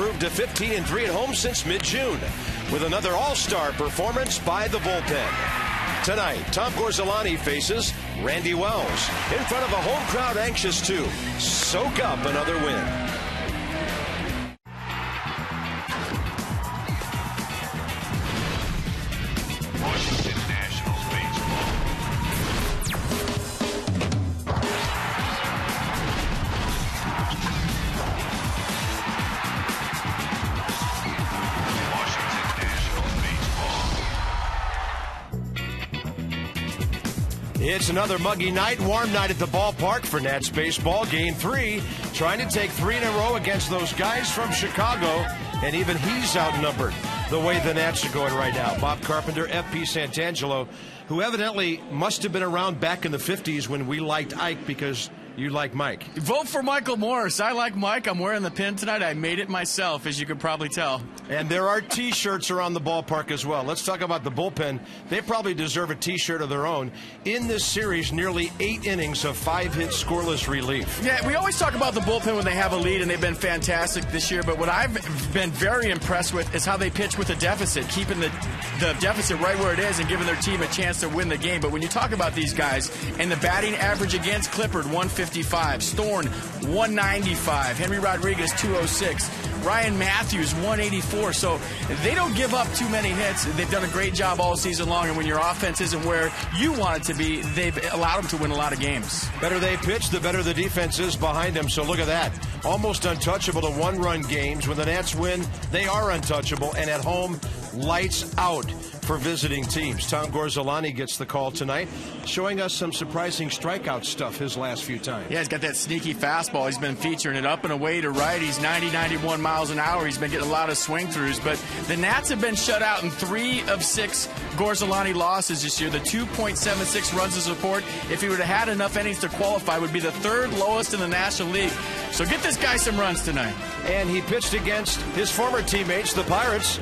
improved to 15-3 at home since mid-June, with another all-star performance by the bullpen. Tonight, Tom Gorzolani faces Randy Wells in front of a home crowd anxious to soak up another win. It's another muggy night, warm night at the ballpark for Nats baseball. Game 3, trying to take 3 in a row against those guys from Chicago, and even he's outnumbered the way the Nats are going right now. Bob Carpenter, F.P. Santangelo, who evidently must have been around back in the 50s when we liked Ike, because you like Mike. Vote for Michael Morris. I like Mike. I'm wearing the pin tonight. I made it myself, as you could probably tell. And there are T-shirts around the ballpark as well. Let's talk about the bullpen. They probably deserve a T-shirt of their own. In this series, nearly 8 innings of 5-hit scoreless relief. Yeah, we always talk about the bullpen when they have a lead, and they've been fantastic this year. But what I've been very impressed with is how they pitch with a deficit, keeping the deficit right where it is and giving their team a chance to win the game. But when you talk about these guys, and the batting average against Clippard, 155, Storn, 195, Henry Rodriguez, 206, Ryan Matthews, 184. So they don't give up too many hits. They've done a great job all season long, and when your offense isn't where you want it to be, they've allowed them to win a lot of games. Better they pitch, the better the defense is behind them. So look at that. Almost untouchable to one-run games. When the Nats win, they are untouchable, and at home, lights out for visiting teams. Tom Gorzolani gets the call tonight, showing us some surprising strikeout stuff his last few times. Yeah, he's got that sneaky fastball. He's been featuring it up and away to right. He's 90, 91 miles an hour. He's been getting a lot of swing throughs. But the Nats have been shut out in 3 of 6 Gorzolani losses this year. The 2.76 runs of support, if he would have had enough innings to qualify, would be the 3rd lowest in the National League. So get this guy some runs tonight. And he pitched against his former teammates, the Pirates.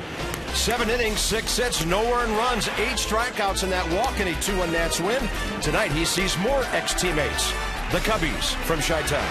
7 innings, 6 hits, no earned runs, 8 strikeouts in that walk, and a 2-1 Nats win. Tonight he sees more ex-teammates, the Cubbies from Chi-Town.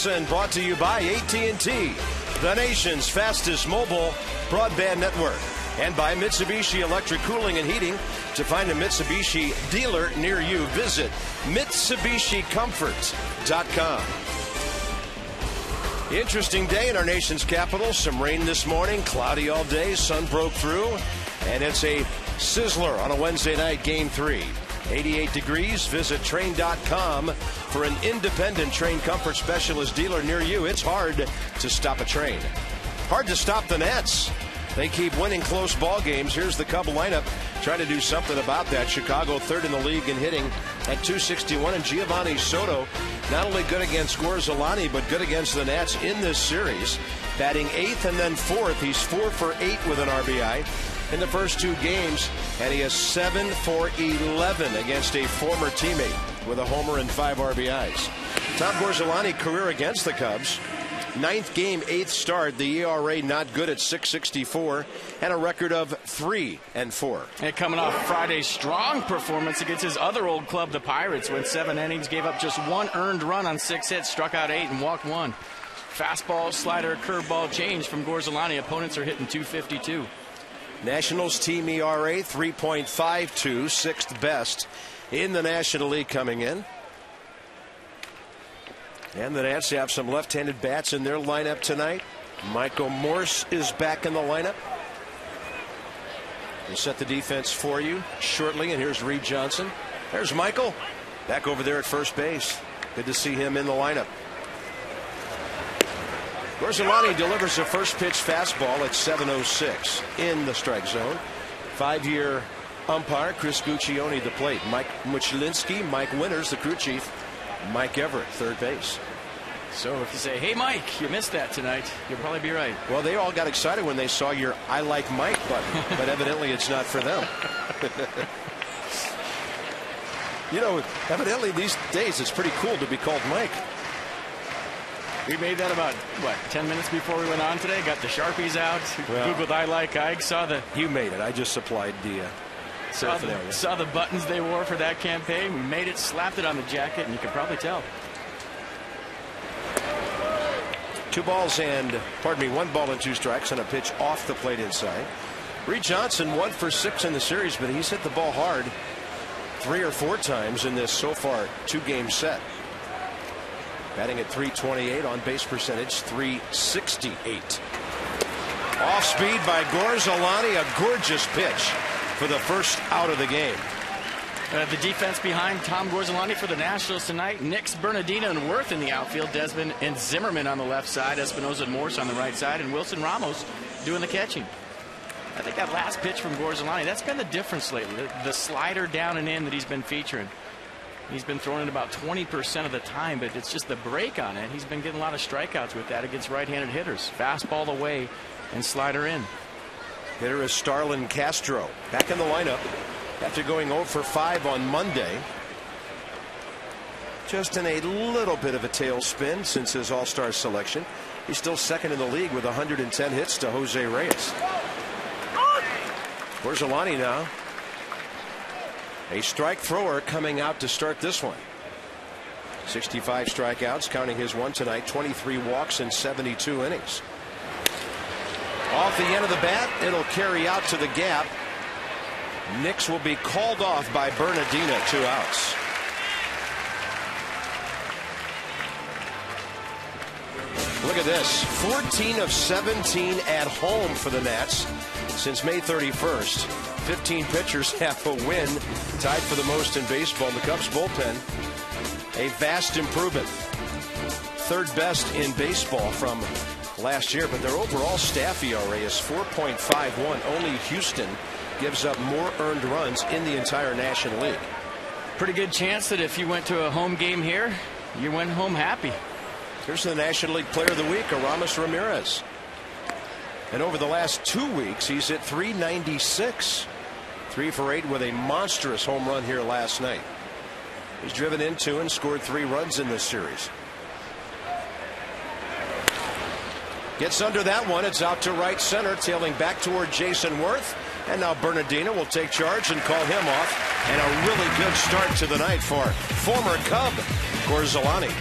And brought to you by AT&T, the nation's fastest mobile broadband network, and by Mitsubishi Electric Cooling and Heating. To find a Mitsubishi dealer near you, visit MitsubishiComfort.com. Interesting day in our nation's capital. Some rain this morning, cloudy all day, sun broke through, and it's a sizzler on a Wednesday night, Game 3. 88 degrees. Visit Train.com for an independent Train comfort specialist dealer near you. It's hard to stop a Train. Hard to stop the Nets. They keep winning close ball games. Here's the Cub lineup trying to do something about that. Chicago third in the league in hitting at .261. And Giovanni Soto, not only good against Gorzolani, but good against the Nats in this series. Batting 8th and then 4th. He's 4 for 8 with an RBI in the first 2 games. And he has 7 for 11 against a former teammate with a homer and 5 RBIs. Tom Gorzolani, career against the Cubs. 9th game, 8th start. The ERA not good at .664 and a record of 3-4. And coming off Friday's strong performance against his other old club, the Pirates, went 7 innings, gave up just 1 earned run on 6 hits, struck out 8 and walked 1. Fastball, slider, curveball change from Gorzolani. Opponents are hitting .252. Nationals team ERA 3.52, 6th best in the National League coming in. And the Nats have some left-handed bats in their lineup tonight. Michael Morse is back in the lineup. We'll set the defense for you shortly. And here's Reed Johnson. There's Michael back over there at first base. Good to see him in the lineup. Gorzolani delivers a first pitch fastball at 7:06 in the strike zone. 5-year umpire Chris Guccione the plate. Mike Muchlinski, Mike Winters the crew chief. Mike Everett, third base. So if you say, hey, Mike, you missed that tonight, you'll probably be right. Well, they all got excited when they saw your I like Mike button, but evidently it's not for them. You know, evidently these days it's pretty cool to be called Mike. We made that about, 10 minutes before we went on today? Got the Sharpies out, well, Googled I like Ike, saw the... You made it. I just supplied the... Saw the buttons they wore for that campaign. We made it, slapped it on the jacket, and you can probably tell. 1 ball and 2 strikes and a pitch off the plate inside. Reed Johnson 1 for 6 in the series, but he's hit the ball hard 3 or 4 times in this so far 2-game set. Batting at .328, on base percentage .368. Off speed by Gorzolani, a gorgeous pitch for the first out of the game. The defense behind Tom Gorzolani for the Nationals tonight. Nix, Bernardino, and Worth in the outfield. Desmond and Zimmerman on the left side. Espinosa and Morse on the right side. And Wilson Ramos doing the catching. I think that last pitch from Gorzolani, that's been the difference lately. The slider down and in that he's been featuring. He's been throwing it about 20% of the time, but it's just the break on it. He's been getting a lot of strikeouts with that against right-handed hitters. Fastball away and slider in. Hitter is Starlin Castro back in the lineup after going 0 for 5 on Monday. Just in a little bit of a tailspin since his All-Star selection. He's still second in the league with 110 hits to Jose Reyes. Gorzolani now. A strike thrower coming out to start this one. 65 strikeouts, counting his one tonight. 23 walks in 72 innings. Off the end of the bat, it'll carry out to the gap. Nix will be called off by Bernardino, 2 outs. Look at this, 14 of 17 at home for the Nats since May 31st. 15 pitchers have a win, tied for the most in baseball. The Cubs bullpen, a vast improvement. 3rd best in baseball from last year, but their overall staff ERA is 4.51. Only Houston gives up more earned runs in the entire National League. Pretty good chance that if you went to a home game here, you went home happy. Here's the National League Player of the Week, Aramis Ramirez. And over the last 2 weeks, he's at .396. 3 for 8 with a monstrous home run here last night. He's driven in 2 and scored 3 runs in this series. Gets under that one. It's out to right center, tailing back toward Jason Worth. And now Bernardino will take charge and call him off. And a really good start to the night for former Cub Gorzolani.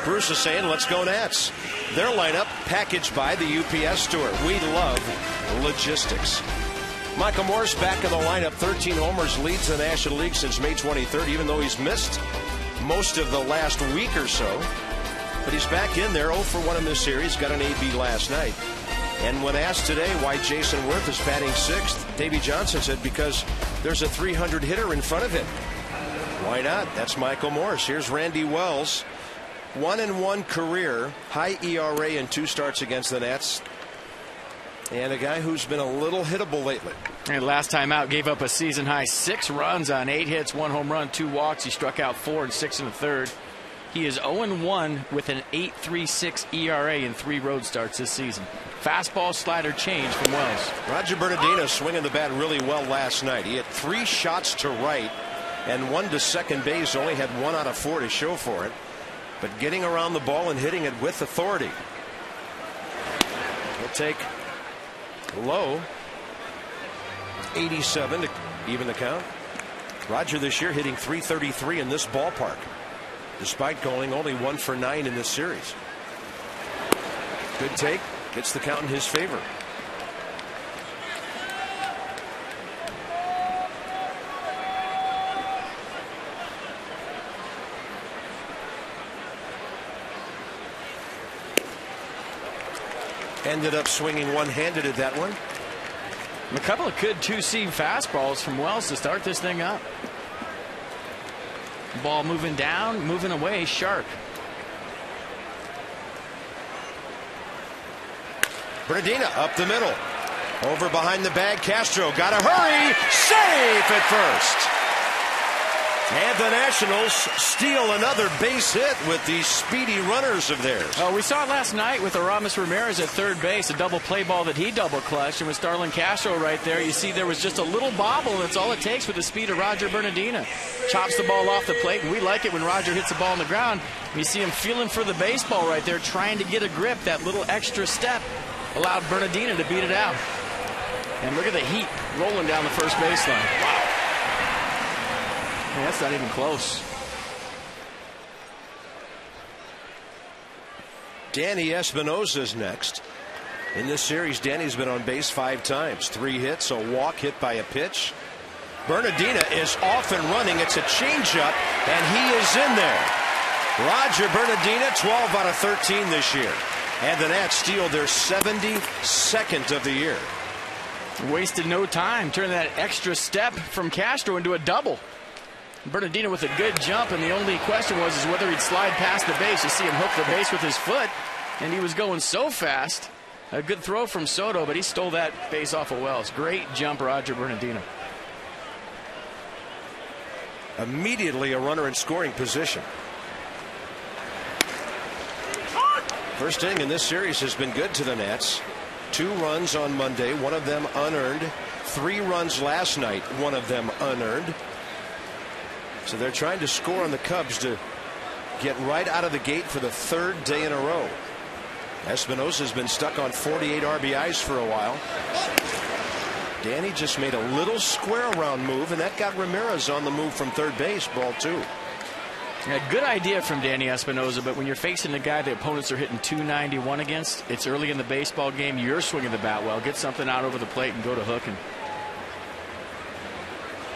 Bruce is saying, let's go Nats. Their lineup packaged by the UPS store. We love logistics. Michael Morse back in the lineup. 13 homers, leads the National League since May 23rd, even though he's missed most of the last week or so. But he's back in there, 0 for 1 in this series. Got an AB last night. And when asked today why Jason Worth is batting 6th, Davey Johnson said because there's a 300 hitter in front of him. Why not? That's Michael Morse. Here's Randy Wells. 1-1 career, high ERA in 2 starts against the Nats. And a guy who's been a little hittable lately. And last time out, gave up a season high 6 runs on 8 hits, 1 home run, 2 walks. He struck out 4 and 6 in the third. He is 0-1 with an 8.36 ERA in 3 road starts this season. Fastball, slider, change from Wells. Roger Bernardino swinging the bat really well last night. He had 3 shots to right and 1 to second base. Only had 1 out of 4 to show for it. But getting around the ball and hitting it with authority. He'll take low 87 to even the count. Roger this year hitting .333 in this ballpark, despite going only 1 for 9 in this series. Good take, gets the count in his favor. Ended up swinging one-handed at that one. A couple of good 2-seam fastballs from Wells to start this thing up. Ball moving down, moving away, sharp. Bernardino up the middle. Over behind the bag, Castro got to hurry. Safe at first. And the Nationals steal another base hit with these speedy runners of theirs. Oh, we saw it last night with Aramis Ramirez at third base, a double play ball that he double clutched, and with Starlin Castro right there, you see there was just a little bobble, and that's all it takes with the speed of Roger Bernardino. Chops the ball off the plate, and we like it when Roger hits the ball on the ground. You see him feeling for the baseball right there, trying to get a grip. That little extra step allowed Bernardino to beat it out. And look at the heat rolling down the first baseline. Wow. That's not even close. Danny Espinosa's next. In this series, Danny's been on base 5 times. 3 hits, a walk, hit by a pitch. Bernardino is off and running. It's a changeup, and he is in there. Roger Bernardino, 12 out of 13 this year. And the Nats steal their 72nd of the year. Wasted no time. Turning that extra step from Castro into a double. Bernardino with a good jump, and the only question was is whether he'd slide past the base. You see him hook the base with his foot, and he was going so fast. A good throw from Soto, but he stole that base off of Wells. Great jump, Roger Bernardino. Immediately a runner in scoring position. First inning in this series has been good to the Nats. 2 runs on Monday, 1 of them unearned. 3 runs last night, 1 of them unearned. So they're trying to score on the Cubs to get right out of the gate for the 3rd day in a row. Espinosa's been stuck on 48 RBIs for a while. Danny just made a little square around move, and that got Ramirez on the move from third base, ball 2. A good idea from Danny Espinosa, but when you're facing a guy the opponents are hitting .291 against, it's early in the baseball game, you're swinging the bat well. Get something out over the plate and go to hooking.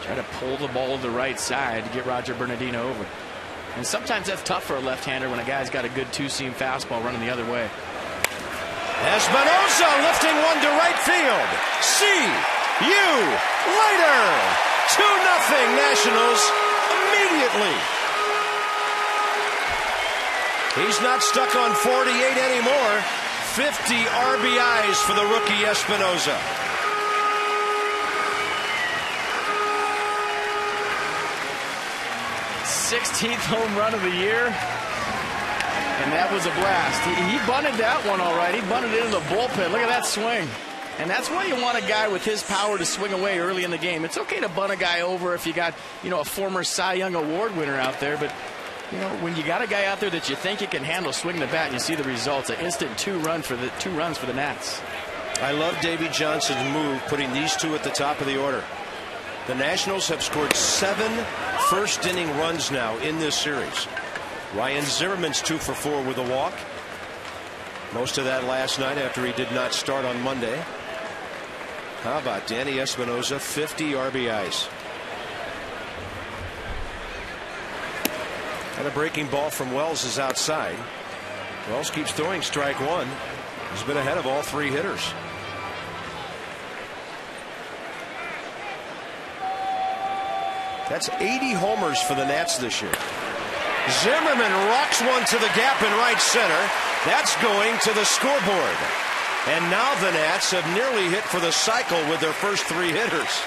Try to pull the ball to the right side to get Roger Bernardino over. And sometimes that's tough for a left-hander when a guy's got a good 2-seam fastball running the other way. Espinosa lifting one to right field. See you later. 2-0 Nationals immediately. He's not stuck on 48 anymore. 50 RBIs for the rookie Espinosa. 16th home run of the year, and that was a blast. He bunted that one all right. He bunted it in the bullpen. Look at that swing. And that's why you want a guy with his power to swing away early in the game. It's okay to bunt a guy over if you got, a former Cy Young Award winner out there, but when you got a guy out there that you think you can handle swinging the bat, and you see the results, an instant 2 runs for the Nats. I love Davey Johnson's move, putting these 2 at the top of the order. The Nationals have scored 7 first-inning runs now in this series. Ryan Zimmerman's 2 for 4 with a walk. Most of that last night after he did not start on Monday. How about Danny Espinosa? 50 RBIs. And a breaking ball from Wells is outside. Wells keeps throwing strike one. He's been ahead of all 3 hitters. That's 80 homers for the Nats this year. Zimmerman rocks one to the gap in right center. That's going to the scoreboard. And now the Nats have nearly hit for the cycle with their first 3 hitters.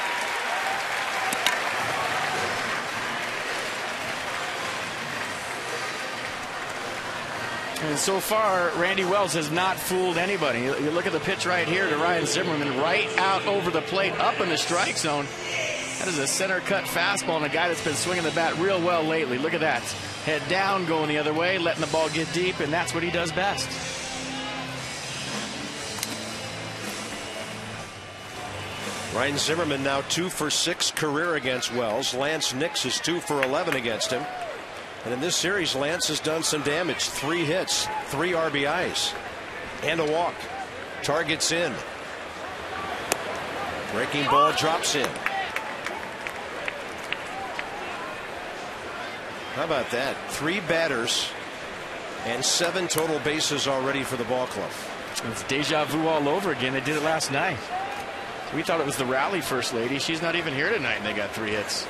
And so far, Randy Wells has not fooled anybody. You look at the pitch right here to Ryan Zimmerman, right out over the plate, up in the strike zone. That is a center cut fastball and a guy that's been swinging the bat real well lately. Look at that. Head down, going the other way, letting the ball get deep, and that's what he does best. Ryan Zimmerman now 2 for 6 career against Wells. Lance Nix is 2 for 11 against him. And in this series, Lance has done some damage. 3 hits, 3 RBIs, and a walk. Targets in. Breaking ball drops in. How about that? 3 batters and 7 total bases already for the ball club. It's deja vu all over again. They did it last night. We thought it was the rally first lady. She's not even here tonight, and they got 3 hits.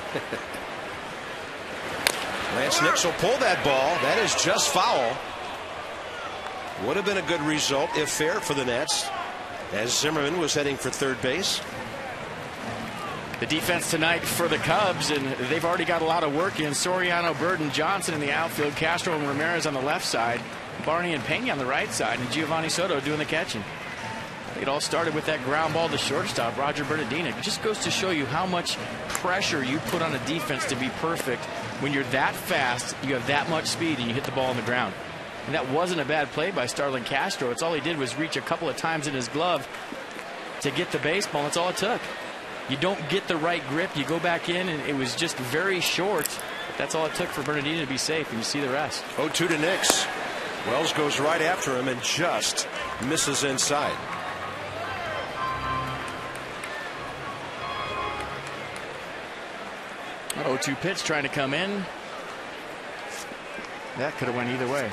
Lance Nix will pull that ball. That is just foul. Would have been a good result if fair for the Nats, as Zimmerman was heading for third base. The defense tonight for the Cubs, and they've already got a lot of work in. Soriano, Bird, and Johnson in the outfield. Castro and Ramirez on the left side. Barney and Pena on the right side, and Giovanni Soto doing the catching. It all started with that ground ball to shortstop, Roger Bernardino. It just goes to show you how much pressure you put on a defense to be perfect. When you're that fast, you have that much speed, and you hit the ball on the ground. And that wasn't a bad play by Starlin Castro. It's all he did was reach a couple of times in his glove to get the baseball. That's all it took. You don't get the right grip, you go back in, and it was just very short. But that's all it took for Bernardino to be safe, and you see the rest. 0-2 to Nix. Wells goes right after him and just misses inside. An 0-2 pitch trying to come in. That could have went either way.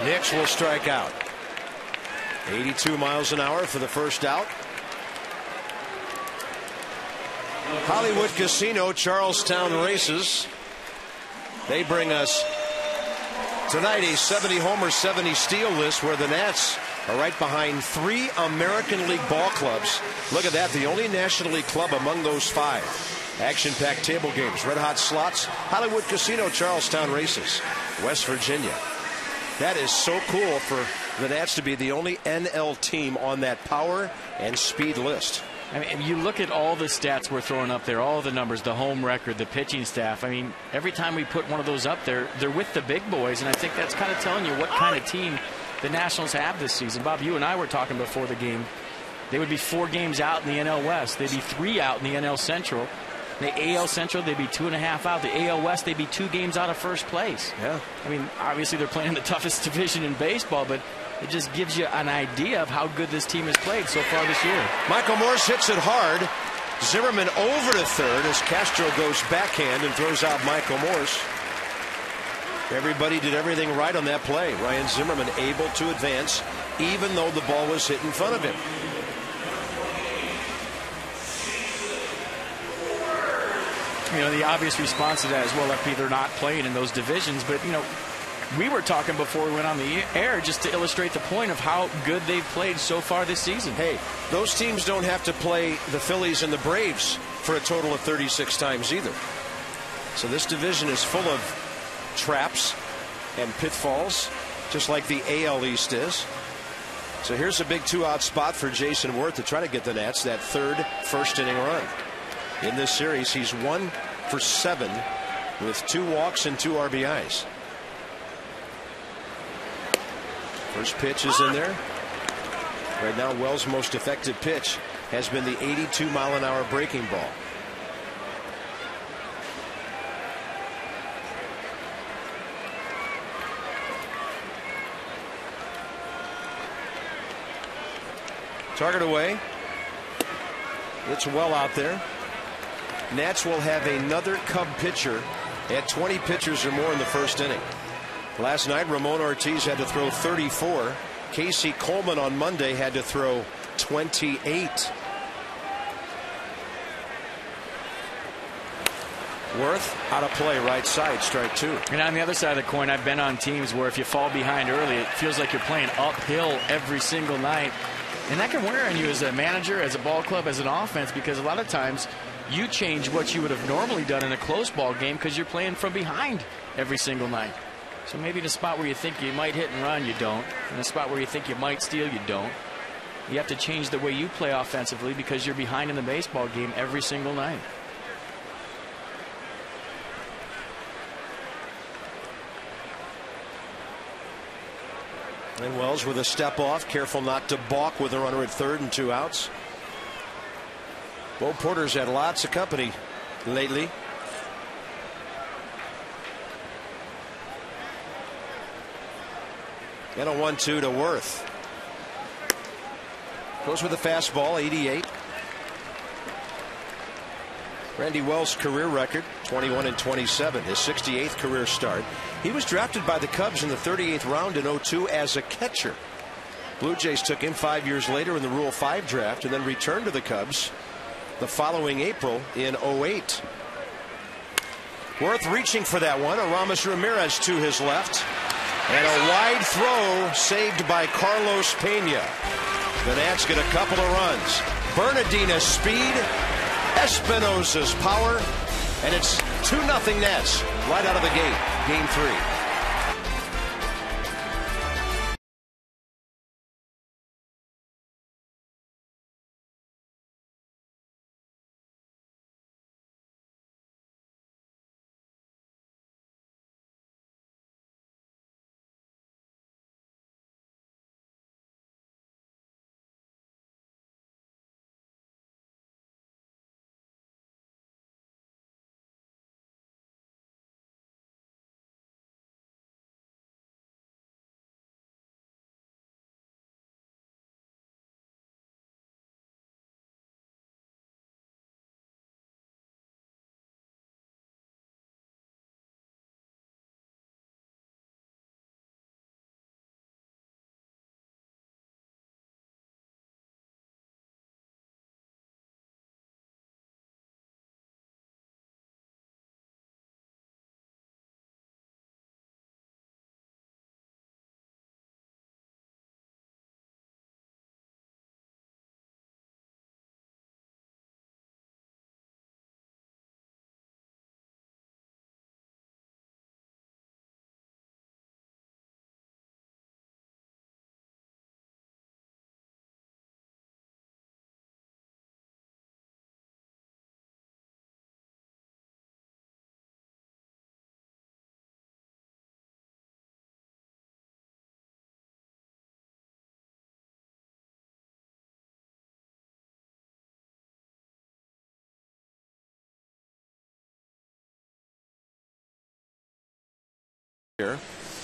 Nix will strike out. 82 miles an hour for the first out. Hollywood Casino Charlestown Races. They bring us tonight a 70 homer 70 steal list where the Nats are right behind 3 American League ball clubs. Look at that, the only National League club among those 5. Action-packed table games, red hot slots, Hollywood Casino Charlestown Races, West Virginia. That is so cool for the Nats to be the only NL team on that power and speed list. I mean, you look at all the stats we're throwing up there, all the numbers, the home record, the pitching staff. I mean, every time we put one of those up there, they're with the big boys, and I think that's kind of telling you what kind of team the Nationals have this season. Bob, you and I were talking before the game. They would be 4 games out in the NL West. They'd be 3 out in the NL Central. The AL Central, they'd be 2.5 out. The AL West, they'd be 2 games out of first place. Yeah. I mean, obviously they're playing the toughest division in baseball, but it just gives you an idea of how good this team has played so far this year. Michael Morse hits it hard. Zimmerman over to third as Castro goes backhand and throws out Michael Morse. Everybody did everything right on that play. Ryan Zimmerman able to advance even though the ball was hit in front of him. You know, the obvious response to that is, well, FP, they're not playing in those divisions. But, you know, we were talking before we went on the air just to illustrate the point of how good they've played so far this season. Hey, those teams don't have to play the Phillies and the Braves for a total of 36 times either. So this division is full of traps and pitfalls, just like the AL East is. So here's a big 2-out spot for Jason Worth to try to get the Nats that third first-inning run. In this series, he's 1 for 7 with 2 walks and 2 RBIs. First pitch is in there. Right now, Wells' most effective pitch. has been the 82-mile-an-hour breaking ball. Target away. It's well out there. Nats will have another Cub pitcher at 20 pitchers or more in the first inning. Last night, Ramon Ortiz had to throw 34. Casey Coleman on Monday had to throw 28. Worth out of play, right side, strike two. And on the other side of the coin, I've been on teams where if you fall behind early, it feels like you're playing uphill every single night. And that can wear on you as a manager, as a ball club, as an offense, because a lot of times you change what you would have normally done in a close ball game because you're playing from behind every single night. So maybe the spot where you think you might hit and run, you don't. And the spot where you think you might steal, you don't. You have to change the way you play offensively because you're behind in the baseball game every single night. And Wells with a step off, careful not to balk with a runner at third and 2 outs. Bo Porter's had lots of company lately. And a 1-2 to Worth. Goes with a fastball, 88. Randy Wells' career record, 21-27, his 68th career start. He was drafted by the Cubs in the 38th round in 2002 as a catcher. Blue Jays took him 5 years later in the Rule 5 draft and then returned to the Cubs the following April in 2008. Worth reaching for that one. Aramis Ramirez to his left. And a wide throw saved by Carlos Pena. The Nats get a couple of runs. Bernardina's speed, Espinosa's power, and it's 2-0 Nats right out of the gate. Game 3.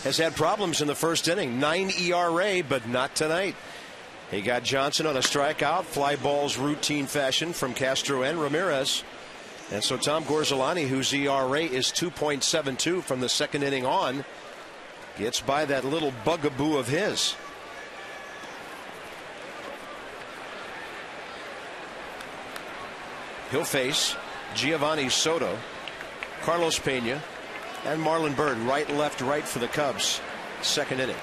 Has had problems in the first inning. 9 ERA, but not tonight. He got Johnson on a strikeout. Fly balls routine fashion from Castro and Ramirez. And so Tom Gorzolani, whose ERA is 2.72 from the second inning on, gets by that little bugaboo of his. He'll face Giovanni Soto, Carlos Pena, and Marlon Byrd. Right, left, right for the Cubs. Second inning.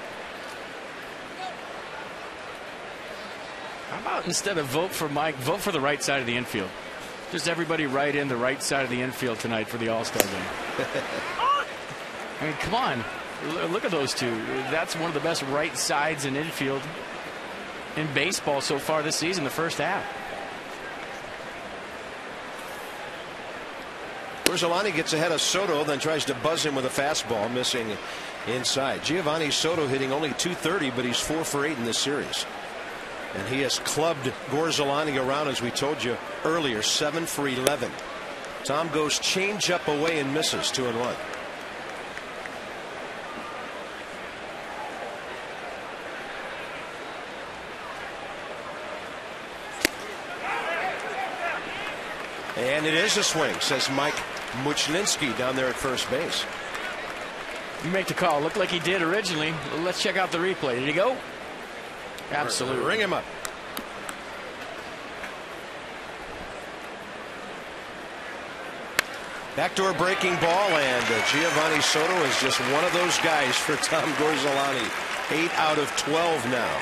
How about instead of vote for Mike, vote for the right side of the infield? Just everybody right in the right side of the infield tonight for the All-Star game. I mean, come on. Look at those two. That's one of the best right sides in infield in baseball so far this season, the first half. Gorzolani gets ahead of Soto, then tries to buzz him with a fastball, missing inside. Giovanni Soto hitting only .230, but he's 4 for 8 in this series. And he has clubbed Gorzolani around, as we told you earlier, 7 for 11. Tom goes change up away and misses 2-1. And it is a swing, says Mike Muchlinski down there at first base. You make the call. Looked like he did originally. Let's check out the replay. Did he go? Absolutely. Ring him up. Backdoor breaking ball, and Giovanni Soto is just one of those guys for Tom Gorzolani. 8 out of 12 now.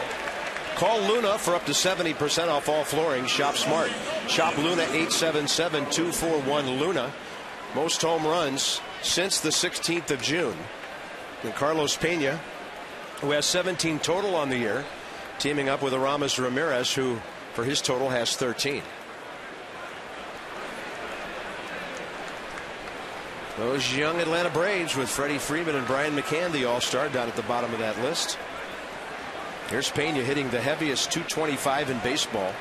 Call Luna for up to 70% off all flooring. Shop smart. Shop Luna 877-241-LUNA. Most home runs since the 16th of June. And Carlos Pena, who has 17 total on the year, teaming up with Aramis Ramirez, who for his total has 13. Those young Atlanta Braves with Freddie Freeman and Brian McCann, the all-star, down at the bottom of that list. Here's Pena hitting the heaviest 225 in baseball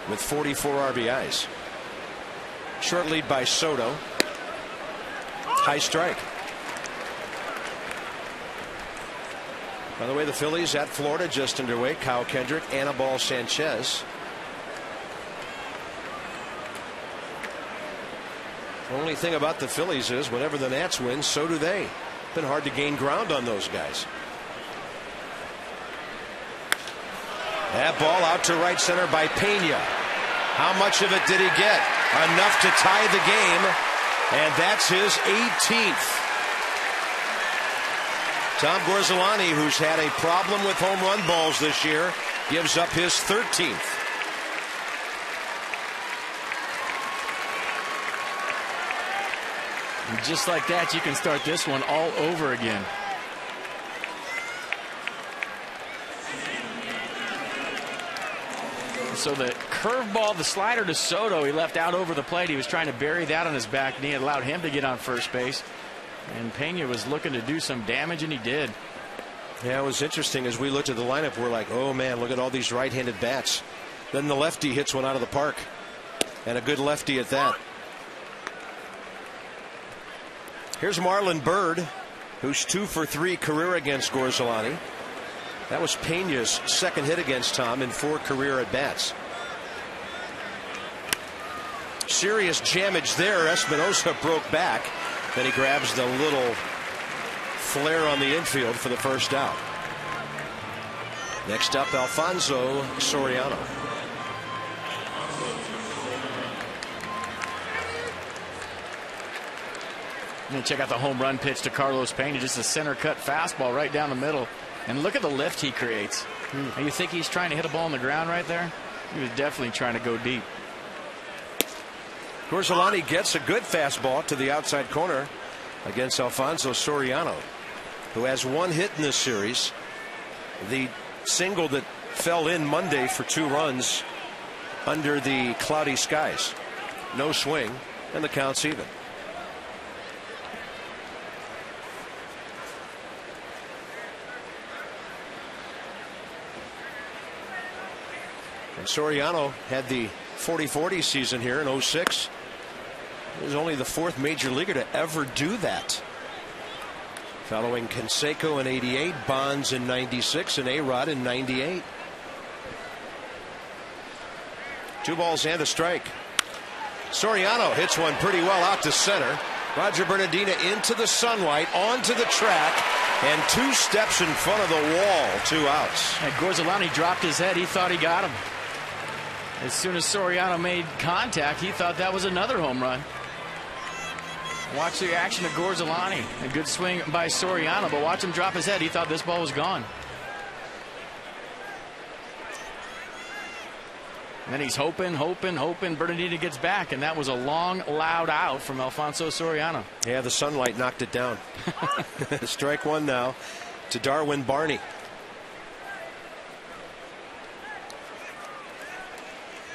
with 44 RBIs. Short lead by Soto. High strike. By the way, the Phillies at Florida just underway. Kyle Kendrick, Anibal Sanchez. The only thing about the Phillies is whenever the Nats win, so do they. Been hard to gain ground on those guys. That ball out to right center by Pena. How much of it did he get? Enough to tie the game, and that's his 18th. Tom Gorzolani, who's had a problem with home run balls this year, gives up his 13th. And just like that, you can start this one all over again. So the curveball, the slider to Soto, he left out over the plate. He was trying to bury that on his back knee. It allowed him to get on first base. And Pena was looking to do some damage, and he did. Yeah, it was interesting. As we looked at the lineup, we're like, oh, man, look at all these right-handed bats. Then the lefty hits one out of the park. And a good lefty at that. Here's Marlon Byrd, who's 2 for 3 career against Gorzolani. That was Pena's second hit against Tom in 4 career at-bats. Serious jamage there. Espinosa broke back. Then he grabs the little flare on the infield for the first out. Next up, Alfonso Soriano. And then check out the home run pitch to Carlos Pena. Just a center cut fastball right down the middle. And look at the lift he creates. And you think he's trying to hit a ball on the ground right there? He was definitely trying to go deep. Gorzolani gets a good fastball to the outside corner against Alfonso Soriano, who has 1 hit in this series. The single that fell in Monday for 2 runs under the cloudy skies. No swing, and the count's even. And Soriano had the 40-40 season here in 06. He was only the 4th major leaguer to ever do that. Following Canseco in 88, Bonds in 96, and A-Rod in 98. 2 balls and a strike. Soriano hits one pretty well out to center. Roger Bernardina into the sunlight, onto the track, and 2 steps in front of the wall. 2 outs. And Gorzolani dropped his head. He thought he got him. As soon as Soriano made contact, he thought that was another home run. Watch the action of Gorzolani. A good swing by Soriano, but watch him drop his head. He thought this ball was gone. And then he's hoping. Bernardino gets back, and that was a long, loud out from Alfonso Soriano. Yeah, the sunlight knocked it down. Strike 1 now to Darwin Barney.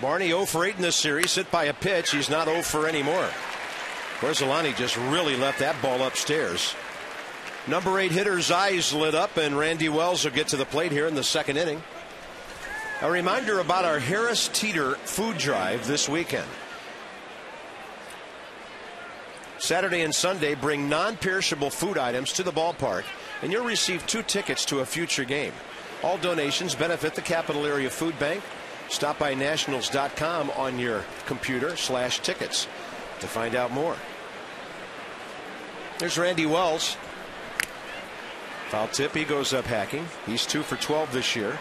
Barney 0 for 8 in this series, hit by a pitch. He's not 0 for anymore. Gorzolani just really left that ball upstairs. Number 8 hitter's eyes lit up, and Randy Wells will get to the plate here in the 2nd inning. A reminder about our Harris Teeter food drive this weekend. Saturday and Sunday, bring non-perishable food items to the ballpark, and you'll receive 2 tickets to a future game. All donations benefit the Capital Area Food Bank. Stop by nationals.com on your computer/tickets to find out more. There's Randy Wells. Foul tip, he goes up hacking. He's 2 for 12 this year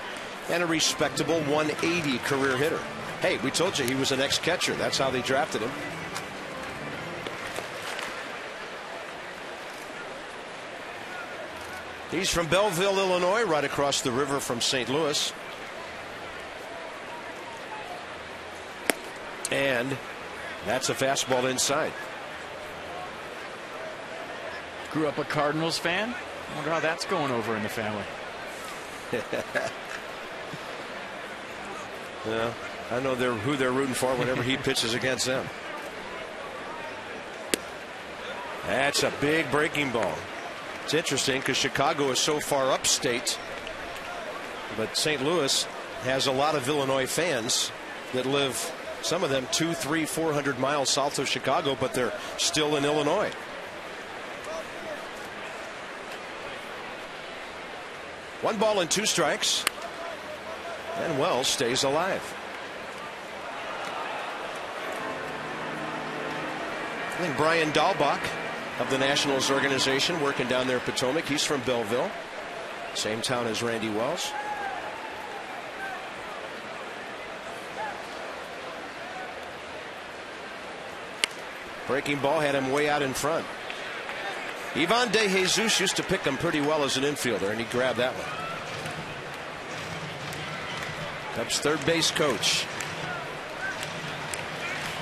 and a respectable 180 career hitter. Hey, we told you he was an ex-catcher. That's how they drafted him. He's from Belleville, Illinois, right across the river from St. Louis. And that's a fastball inside. Grew up a Cardinals fan. I wonder how that's going over in the family. Yeah, I know who they're rooting for whenever he pitches against them. That's a big breaking ball. It's interesting because Chicago is so far upstate, but St. Louis has a lot of Illinois fans that live, some of them 200, 300, 400 miles south of Chicago, but they're still in Illinois. One ball and 2 strikes. And Wells stays alive. I think Brian Dahlbach of the Nationals organization working down there at Potomac. He's from Belleville. Same town as Randy Wells. Breaking ball had him way out in front. Ivan De Jesus used to pick him pretty well as an infielder, and he grabbed that one. Cubs third base coach.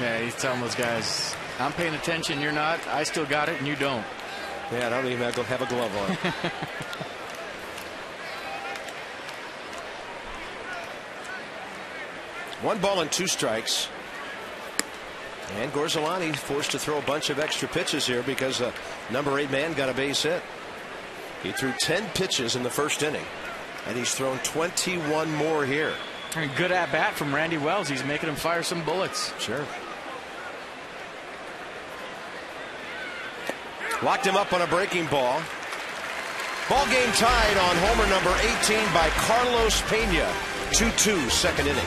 Yeah, he's telling those guys, I'm paying attention, you're not. I still got it, and you don't. Yeah, I don't even have a glove on. One ball and 2 strikes. And Gorzolani forced to throw a bunch of extra pitches here because the number 8 man got a base hit. He threw 10 pitches in the first inning, and he's thrown 21 more here. And good at bat from Randy Wells. He's making him fire some bullets. Sure. Locked him up on a breaking ball. Ball game tied on homer number 18 by Carlos Pena. 2-2 second inning.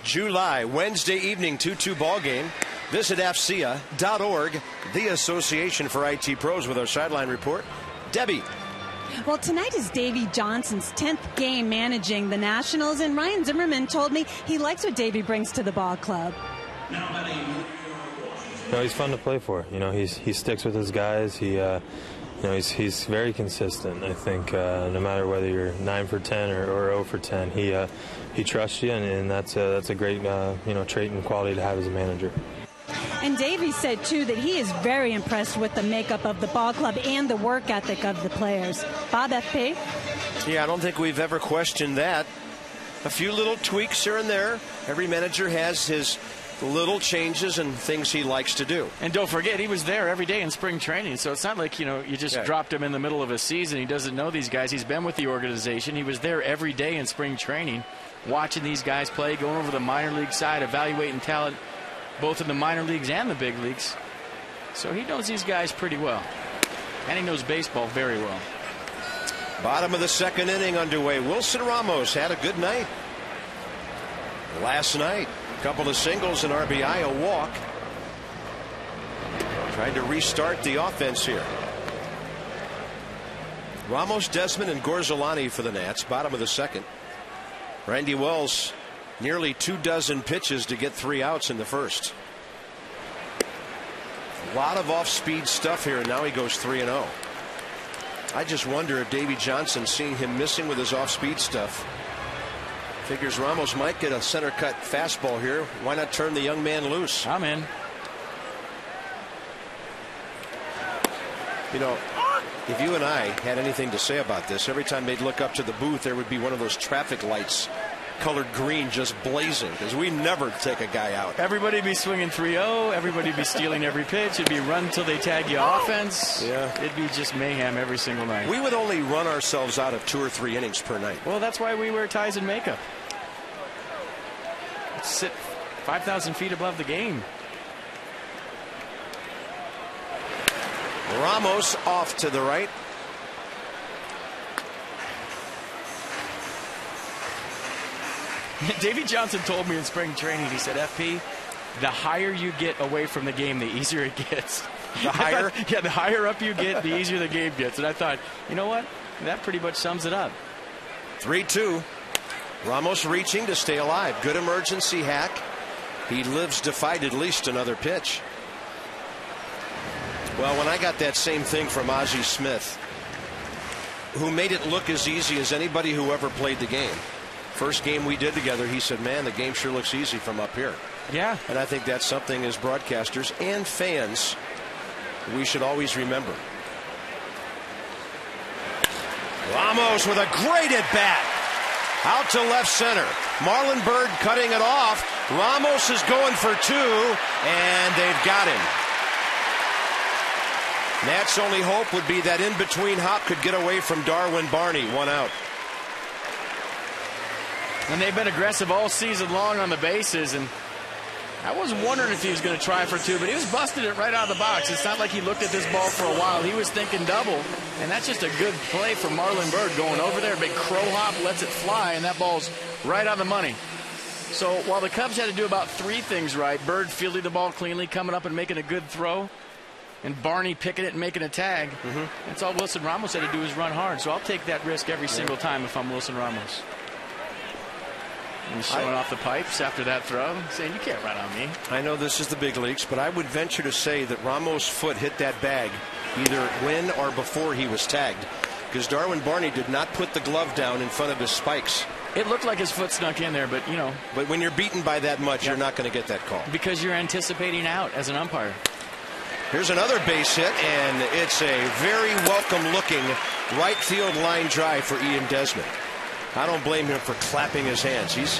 July, Wednesday evening, 2-2 ball game. Visit AFCEA.org, the Association for IT Pros, with our sideline report. Debbie. Well, tonight is Davey Johnson's 10th game managing the Nationals, and Ryan Zimmerman told me he likes what Davey brings to the ball club. No, he's fun to play for. You know, he sticks with his guys. He's very consistent. I think no matter whether you're 9 for 10 or 0 for 10, he trusts you, and that's a great trait and quality to have as a manager. And Davey said, too, that he is very impressed with the makeup of the ball club and the work ethic of the players. Bob, FP? Yeah, I don't think we've ever questioned that. A few little tweaks here and there. Every manager has his little changes and things he likes to do. And don't forget, he was there every day in spring training, so it's not like, you just dropped him in the middle of a season. He doesn't know these guys. He's been with the organization. He was there every day in spring training, watching these guys play, going over the minor league side, evaluating talent, both in the minor leagues and the big leagues. So he knows these guys pretty well, and he knows baseball very well. Bottom of the second inning underway. Wilson Ramos had a good night last night. Couple of singles, an RBI, a walk. Trying to restart the offense here. Ramos, Desmond, and Gorzolani for the Nats. Bottom of the second. Randy Wells, nearly 24 pitches to get 3 outs in the first. A lot of off-speed stuff here, and now he goes 3-0. I just wonder if Davey Johnson, seeing him missing with his off-speed stuff, figures Ramos might get a center cut fastball here. Why not turn the young man loose? I'm in. If you and I had anything to say about this, every time they'd look up to the booth, there would be one of those traffic lights colored green just blazing, because we never take a guy out. Everybody be swinging 3-0. Everybody be stealing every pitch. It'd be run till they tag you offense. Yeah. It'd be just mayhem every single night. We would only run ourselves out of 2 or 3 innings per night. Well, that's why we wear ties and makeup. Sit 5,000 feet above the game. Ramos off to the right. Davey Johnson told me in spring training, he said, FP, the higher you get away from the game, the easier it gets. The higher? Yeah, the higher up you get, the easier the game gets. And I thought, you know what? That pretty much sums it up. 3-2. Ramos reaching to stay alive. Good emergency hack. He lives to fight at least another pitch. Well, when I got that same thing from Ozzie Smith, who made it look as easy as anybody who ever played the game. First game we did together, he said, man, the game sure looks easy from up here. Yeah. And I think that's something as broadcasters and fans we should always remember. Ramos with a great at bat. Out to left center. Marlon Byrd cutting it off. Ramos is going for 2, and they've got him. Nats' only hope would be that in-between hop could get away from Darwin Barney. 1 out. And they've been aggressive all season long on the bases, and I was wondering if he was going to try for 2, but he was busting it right out of the box. It's not like he looked at this ball for a while. He was thinking double, and that's just a good play from Marlon Byrd going over there. Big crow hop, lets it fly, and that ball's right on the money. So while the Cubs had to do about 3 things right, Byrd fielding the ball cleanly, coming up and making a good throw, and Barney picking it and making a tag. That's all Wilson Ramos had to do is run hard. So I'll take that risk every single time if I'm Wilson Ramos. And showing off the pipes after that throw, saying, you can't run on me. I know this is the big leagues, but I would venture to say that Ramos' foot hit that bag either when or before he was tagged, because Darwin Barney did not put the glove down in front of his spikes. It looked like his foot snuck in there, but, But when you're beaten by that much, you're not going to get that call. Because you're anticipating out as an umpire. Here's another base hit, and it's a very welcome-looking right field line drive for Ian Desmond. I don't blame him for clapping his hands. He's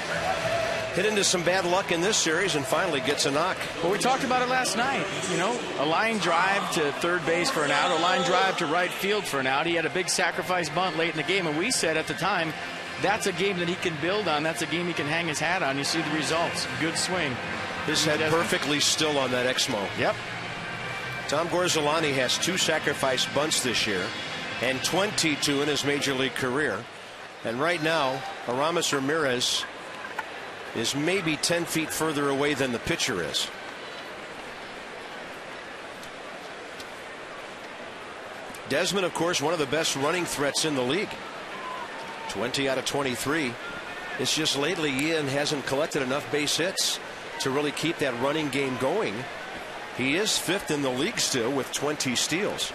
hit into some bad luck in this series and finally gets a knock. Well, we talked about it last night. A line drive to third base for an out, a line drive to right field for an out. He had a big sacrifice bunt late in the game, and we said at the time, that's a game that he can build on. That's a game he can hang his hat on. You see the results. Good swing. His head perfectly still on that Exmo. Yep. Tom Gorzolani has 2 sacrifice bunts this year and 22 in his major league career. And right now, Aramis Ramirez is maybe 10 feet further away than the pitcher is. Desmond, of course, one of the best running threats in the league. 20 out of 23. It's just lately Ian hasn't collected enough base hits to really keep that running game going. He is 5th in the league still with 20 steals.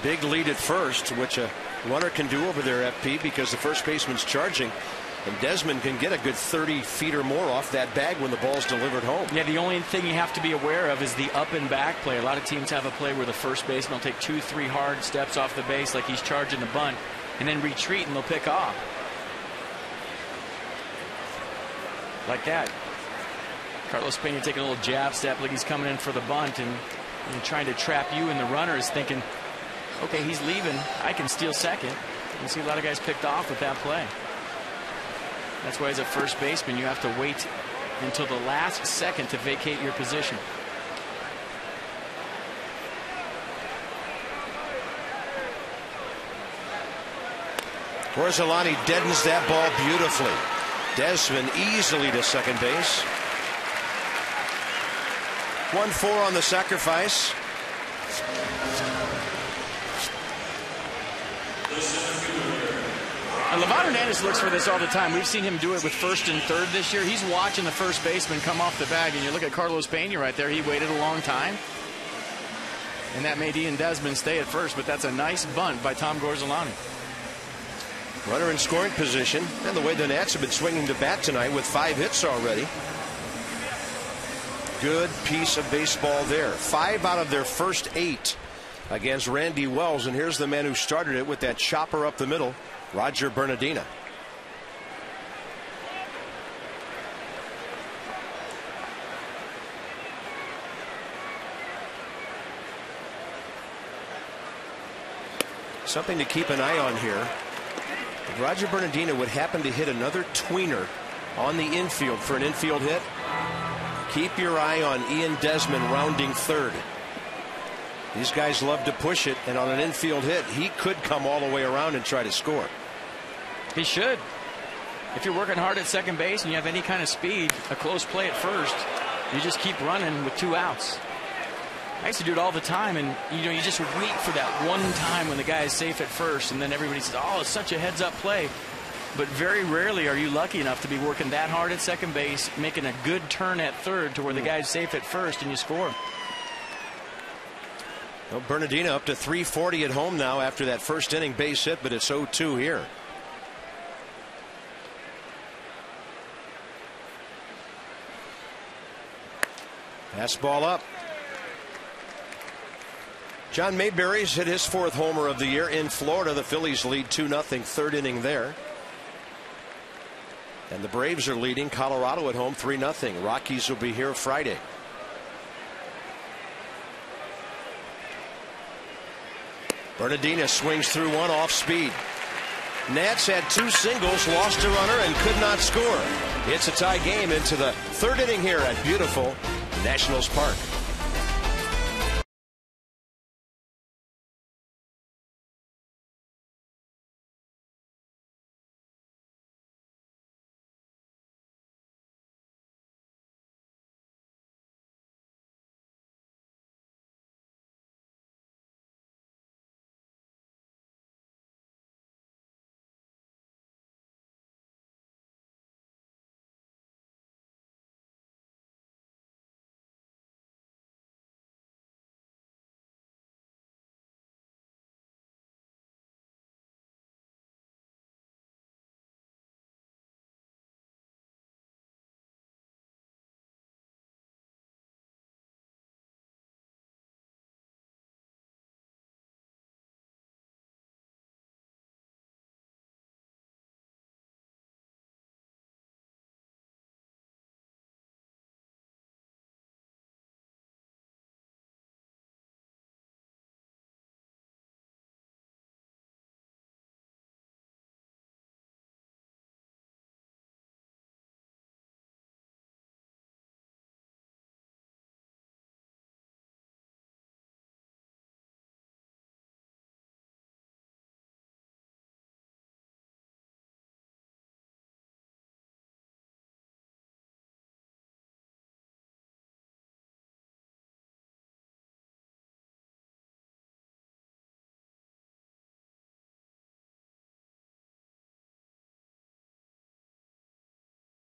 Big lead at first, which a runner can do over there, FP, because the first baseman's charging. And Desmond can get a good 30 feet or more off that bag when the ball's delivered home. Yeah, the only thing you have to be aware of is the up and back play. A lot of teams have a play where the first baseman will take 2-3 hard steps off the base like he's charging the bunt, and then retreat and they'll pick off. Like that. Carlos Pena taking a little jab step like he's coming in for the bunt and trying to trap you, and the runner is thinking, okay, he's leaving, I can steal second. You see a lot of guys picked off with that play. That's why as a first baseman you have to wait until the last second to vacate your position. Orsolani deadens that ball beautifully. Desmond easily to second base. 1-4 on the sacrifice. Levan Hernandez looks for this all the time. We've seen him do it with first and third this year. He's watching the first baseman come off the bag, and you look at Carlos Pena right there. He waited a long time, and that made Ian Desmond stay at first, but that's a nice bunt by Tom Orsolani. Runner in scoring position, and the way the Nats have been swinging the bat tonight with 5 hits already. Good piece of baseball there. 5 out of their first 8 against Randy Wells, and here's the man who started it with that chopper up the middle, Roger Bernardina. Something to keep an eye on here. If Roger Bernardina would happen to hit another tweener on the infield for an infield hit, keep your eye on Ian Desmond rounding third. These guys love to push it, and on an infield hit, he could come all the way around and try to score. He should. If you're working hard at second base and you have any kind of speed, a close play at first, you just keep running with 2 outs. I used to do it all the time, and you just wait for that one time when the guy is safe at first, and then everybody says, oh, it's such a heads-up play. But very rarely are you lucky enough to be working that hard at second base, making a good turn at third to where the guy's safe at first and you score. Well, Bernardina up to 340 at home now after that first inning base hit, but it's 0-2 here. Fastball up. John Mayberry's hit his 4th homer of the year in Florida. The Phillies lead 2-0, 3rd inning there. And the Braves are leading Colorado at home 3-0. Rockies will be here Friday. Bernardina swings through one off speed. Nats had 2 singles, lost a runner, and could not score. It's a tie game into the 3rd inning here at beautiful Nationals Park.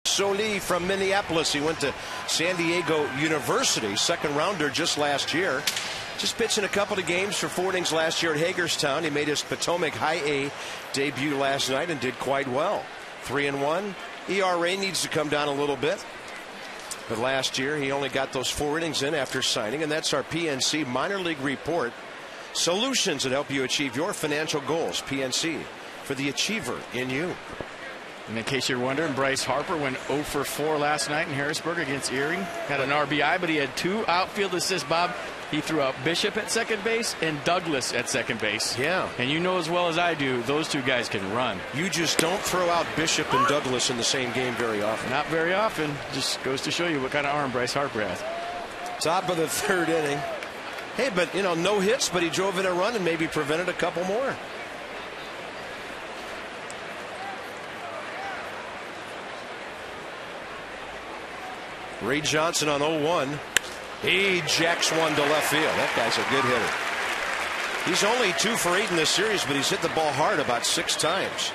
Soli from Minneapolis. He went to San Diego University, 2nd rounder just last year. Just pitching a couple of games for 4 innings last year at Hagerstown. He made his Potomac High A debut last night and did quite well. 3-1. ERA needs to come down a little bit. But last year, he only got those 4 innings in after signing. And that's our PNC minor league report. Solutions that help you achieve your financial goals. PNC, for the achiever in you. And in case you're wondering, Bryce Harper went 0 for 4 last night in Harrisburg against Erie. Had an RBI, but he had 2 outfield assists, Bob. He threw out Bishop at second base and Douglas at second base. Yeah. And you know as well as I do, those 2 guys can run. You just don't throw out Bishop and Douglas in the same game very often. Not very often. Just goes to show you what kind of arm Bryce Harper has. Top of the 3rd inning. Hey, but, no hits, but he drove in a run and maybe prevented a couple more. Ray Johnson on 0-1. He jacks one to left field. That guy's a good hitter. He's only 2 for 8 in this series, but he's hit the ball hard about 6 times.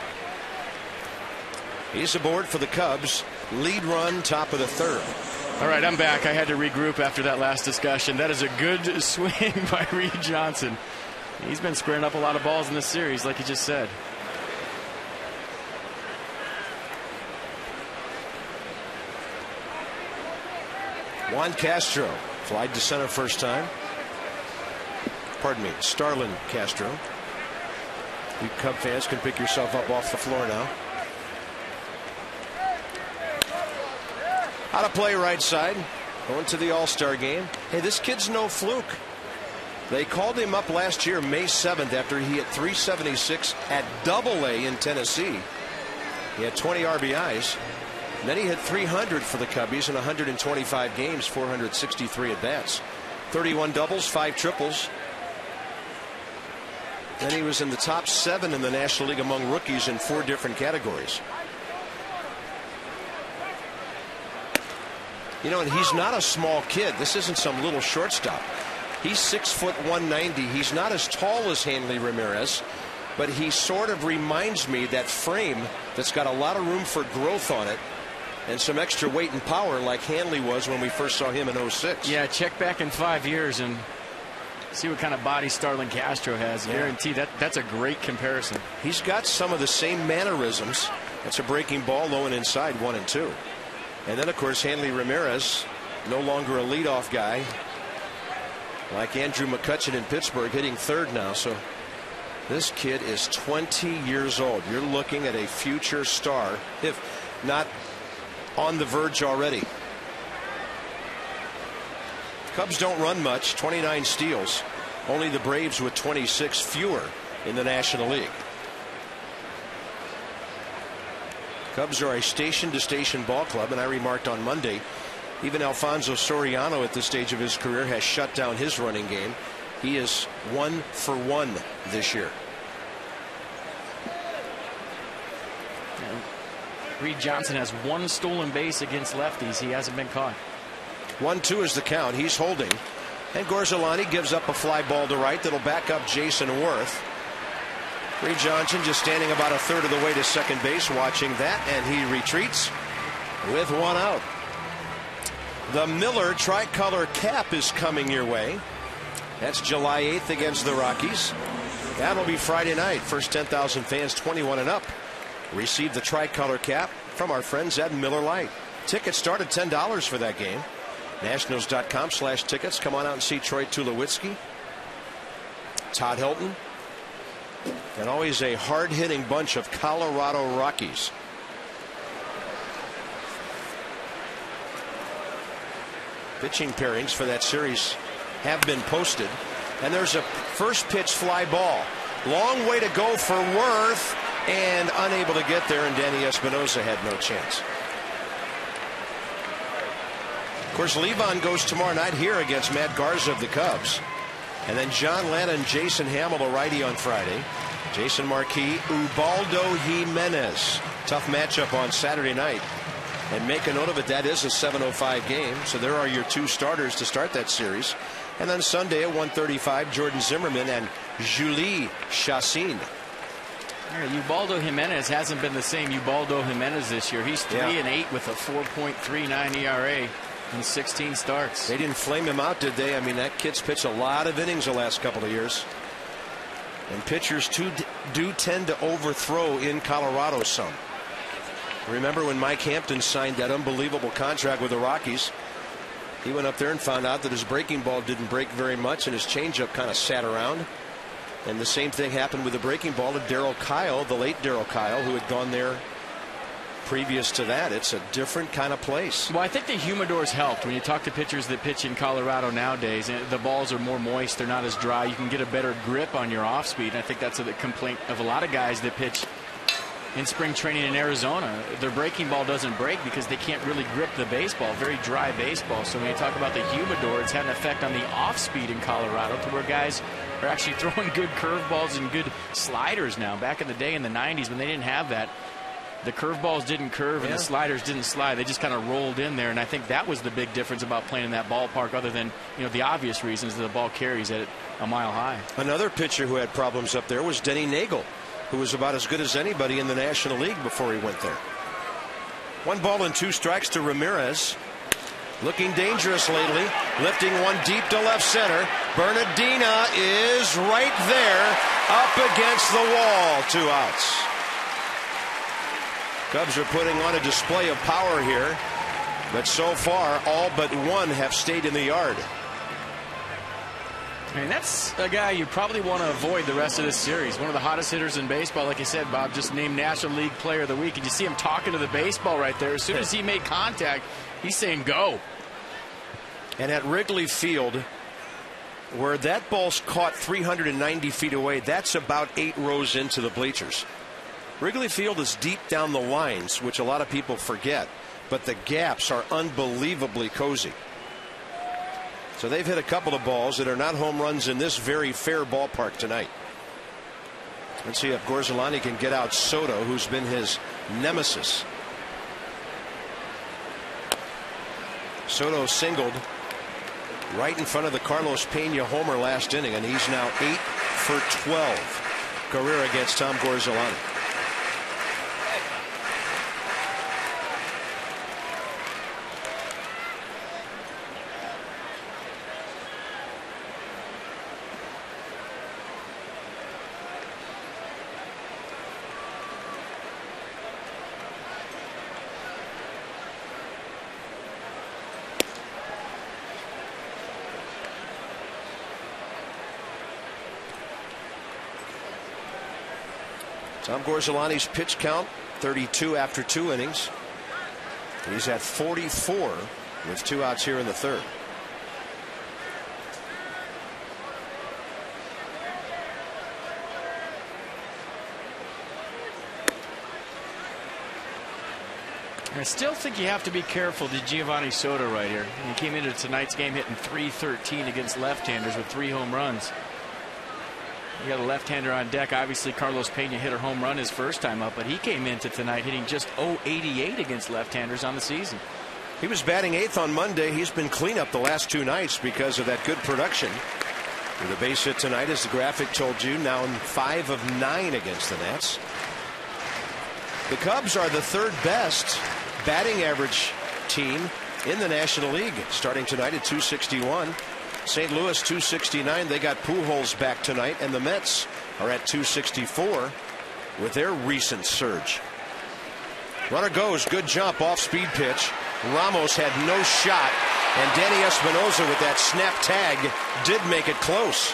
He's aboard for the Cubs. Lead run, top of the 3rd. All right, I'm back. I had to regroup after that last discussion. That is a good swing by Reed Johnson. He's been squaring up a lot of balls in this series, like you just said. Juan Castro flied to center first time. Pardon me, Starlin Castro. You Cub fans can pick yourself up off the floor now. How to play right side. Going to the All-Star game. Hey, this kid's no fluke. They called him up last year, May 7th, after he hit .376 at Double-A in Tennessee. He had 20 RBIs. And then he hit .300 for the Cubbies in 125 games, 463 at bats, 31 doubles, 5 triples. Then he was in the top 7 in the National League among rookies in 4 different categories. And he's not a small kid. This isn't some little shortstop. He's 6 foot 190. He's not as tall as Hanley Ramirez, but he sort of reminds me that frame that's got a lot of room for growth on it. And some extra weight and power like Hanley was when we first saw him in 06. Yeah, check back in 5 years and see what kind of body Starlin Castro has. Yeah. Guarantee that's a great comparison. He's got some of the same mannerisms. That's a breaking ball low and inside, 1-2. And then, of course, Hanley Ramirez, no longer a leadoff guy, like Andrew McCutchen in Pittsburgh, hitting 3rd now. So this kid is 20 years old. You're looking at a future star, if not on the verge already. Cubs don't run much, 29 steals. Only the Braves with 26 fewer in the National League. Cubs are a station-to-station ball club, and I remarked on Monday, even Alfonso Soriano at this stage of his career has shut down his running game. He is 1 for 1 this year. Reed Johnson has 1 stolen base against lefties. He hasn't been caught. 1-2 is the count. He's holding. And Gorzolani gives up a fly ball to right that'll back up Jason Worth. Reed Johnson just standing about 1/3 of the way to second base watching that, and he retreats with 1 out. The Miller tricolor cap is coming your way. That's July 8th against the Rockies. That'll be Friday night. First 10,000 fans 21 and up receive the tricolor cap from our friends at Miller Lite. Tickets start at $10 for that game. Nationals.com/tickets. Come on out and see Troy Tulowitzki, Todd Hilton, and always a hard-hitting bunch of Colorado Rockies. Pitching pairings for that series have been posted, and there's a first pitch fly ball. Long way to go for Worth, and unable to get there, and Danny Espinosa had no chance. Of course, Levon goes tomorrow night here against Matt Garza of the Cubs. And then John Lana and Jason Hamill, a righty, on Friday. Jason Marquis, Ubaldo Jimenez. Tough matchup on Saturday night. And make a note of it, that is a 7:05 game. So there are your 2 starters to start that series. And then Sunday at 1:35, Jordan Zimmerman and Julie Chassin. Ubaldo Jimenez hasn't been the same Ubaldo Jimenez this year. He's 3-8 with a 4.39 ERA in 16 starts. They didn't flame him out, did they? I mean, that kid's pitched a lot of innings the last couple of years. And pitchers do tend to overthrow in Colorado some. Remember when Mike Hampton signed that unbelievable contract with the Rockies? He went up there and found out that his breaking ball didn't break very much and his changeup kind of sat around. And the same thing happened with the breaking ball to Darryl Kyle, the late Darryl Kyle, who had gone there previous to that. It's a different kind of place. Well, I think the humidors helped. When you talk to pitchers that pitch in Colorado nowadays, the balls are more moist. They're not as dry. You can get a better grip on your off speed. And I think that's a complaint of a lot of guys that pitch in spring training in Arizona. Their breaking ball doesn't break because they can't really grip the baseball. Very dry baseball. So when you talk about the humidor, it's had an effect on the off speed in Colorado to where guys are actually throwing good curveballs and good sliders now. Back in the day in the 90s when they didn't have that, the curveballs didn't curve and the sliders didn't slide. They just kind of rolled in there, and I think that was the big difference about playing in that ballpark, other than, you know, the obvious reasons that the ball carries at a mile high. Another pitcher who had problems up there was Denny Nagel, who was about as good as anybody in the National League before he went there. 1 ball and 2 strikes to Ramirez. Looking dangerous lately. Lifting one deep to left center. Bernardina is right there, up against the wall. 2 outs. Cubs are putting on a display of power here, but so far all but 1 have stayed in the yard. I mean, that's a guy you probably want to avoid the rest of this series. One of the hottest hitters in baseball, like you said, Bob, just named National League Player of the Week. And you see him talking to the baseball right there. As soon as he made contact, he's saying go. And at Wrigley Field, where that ball's caught 390 feet away, that's about 8 rows into the bleachers. Wrigley Field is deep down the lines, which a lot of people forget, but the gaps are unbelievably cozy. So they've hit a couple of balls that are not home runs in this very fair ballpark tonight. Let's see if Gorzolani can get out Soto, who's been his nemesis. Soto singled right in front of the Carlos Pena homer last inning, and he's now 8 for 12 career against Tom Gorzolani. Tom Gorzolani's pitch count 32 after 2 innings. He's at 44 with 2 outs here in the 3rd. I still think you have to be careful to Giovanni Soto right here. He came into tonight's game hitting .313 against left-handers with 3 home runs. You got a left-hander on deck. Obviously, Carlos Pena hit a home run his first time up, but he came into tonight hitting just .088 against left-handers on the season. He was batting 8th on Monday. He's been cleanup the last 2 nights because of that good production. With a base hit tonight, as the graphic told you, now in 5 of 9 against the Nats. The Cubs are the 3rd best batting average team in the National League, starting tonight at .261. St. Louis 269. They got Pujols back tonight, and the Mets are at 264 with their recent surge. Runner goes, good jump, off speed pitch. Ramos had no shot, and Danny Espinosa with that snap tag did make it close.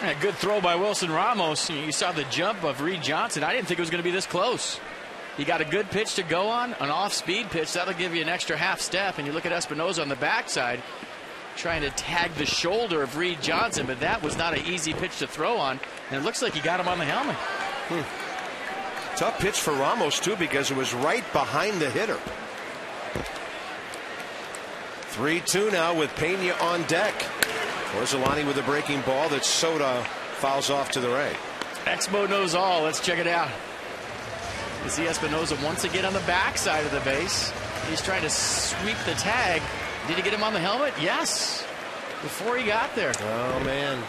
A good throw by Wilson Ramos. You saw the jump of Reed Johnson. I didn't think it was going to be this close. You got a good pitch to go on, an off-speed pitch. That'll give you an extra half step. And you look at Espinosa on the backside trying to tag the shoulder of Reed Johnson, but that was not an easy pitch to throw on. And it looks like he got him on the helmet. Tough pitch for Ramos, too, because it was right behind the hitter. 3-2 now with Pena on deck. Gorzolani with a breaking ball that Soto fouls off to the right. Expo knows all. Let's check it out. You see Espinosa once again on the backside of the base. He's trying to sweep the tag. Did he get him on the helmet? Yes. Before he got there. Oh, man.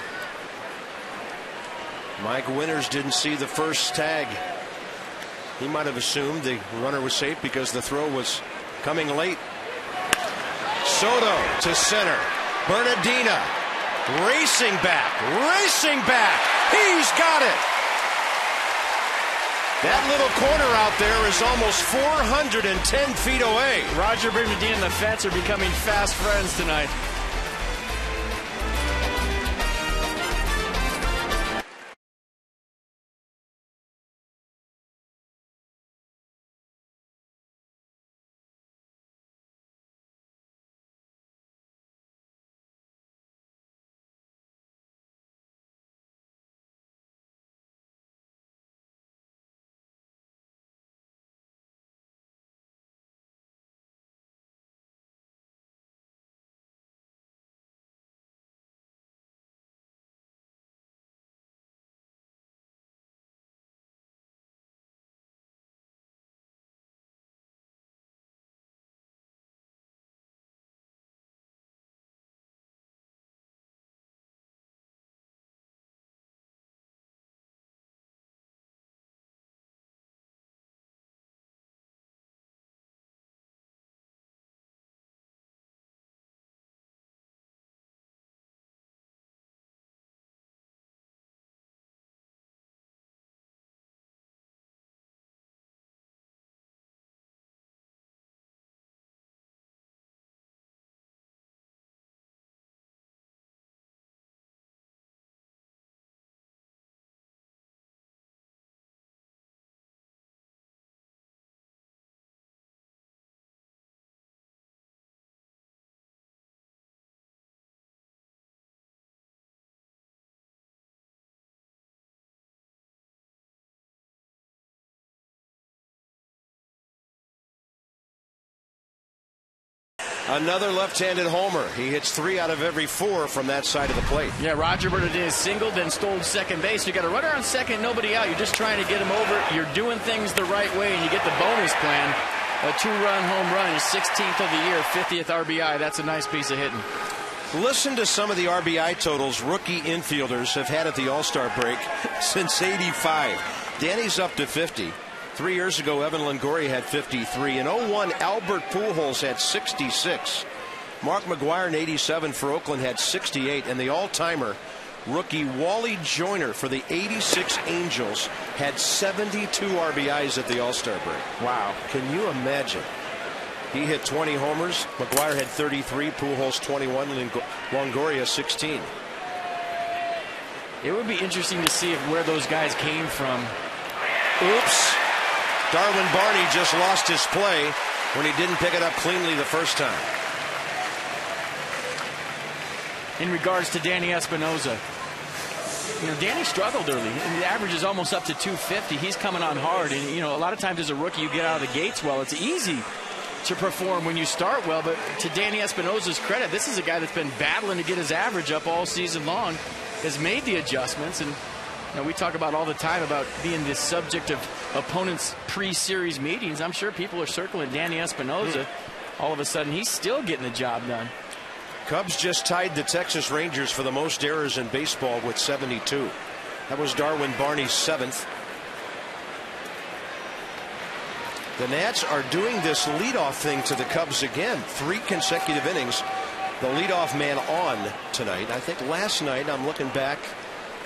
Mike Winters didn't see the first tag. He might have assumed the runner was safe because the throw was coming late. Soto to center. Bernardina racing back. He's got it. That little corner out there is almost 410 feet away. Roger Bernardini and the fence are becoming fast friends tonight. Another left-handed homer. He hits 3 out of every 4 from that side of the plate. Yeah, Roger Bernardini singled, then stole second base. You got a runner on second, nobody out. You're just trying to get him over. You're doing things the right way, and you get the bonus plan. A 2-run home run, his 16th of the year, 50th RBI. That's a nice piece of hitting. Listen to some of the RBI totals rookie infielders have had at the All-Star break since '85. Danny's up to 50. 3 years ago, Evan Longoria had 53. In '01, Albert Pujols had 66. Mark McGwire in '87 for Oakland had 68. And the all-timer, rookie Wally Joyner for the '86 Angels had 72 RBIs at the All-Star break. Wow. Can you imagine? He hit 20 homers. McGwire had 33. Pujols 21. Longoria 16. It would be interesting to see where those guys came from. Oops. Darwin Barney just lost his play when he didn't pick it up cleanly the first time. In regards to Danny Espinosa, you know, Danny struggled early. The average is almost up to 250. He's coming on hard. And, you know, a lot of times as a rookie, you get out of the gates well. It's easy to perform when you start well. But to Danny Espinosa's credit, this is a guy that's been battling to get his average up all season long, has made the adjustments. And you know, we talk about all the time about being the subject of opponents' pre-series meetings. I'm sure people are circling Danny Espinosa. All of a sudden, he's still getting the job done. Cubs just tied the Texas Rangers for the most errors in baseball with 72. That was Darwin Barney's 7th. The Nats are doing this leadoff thing to the Cubs again. 3 consecutive innings. The leadoff man on tonight. I think last night, I'm looking back,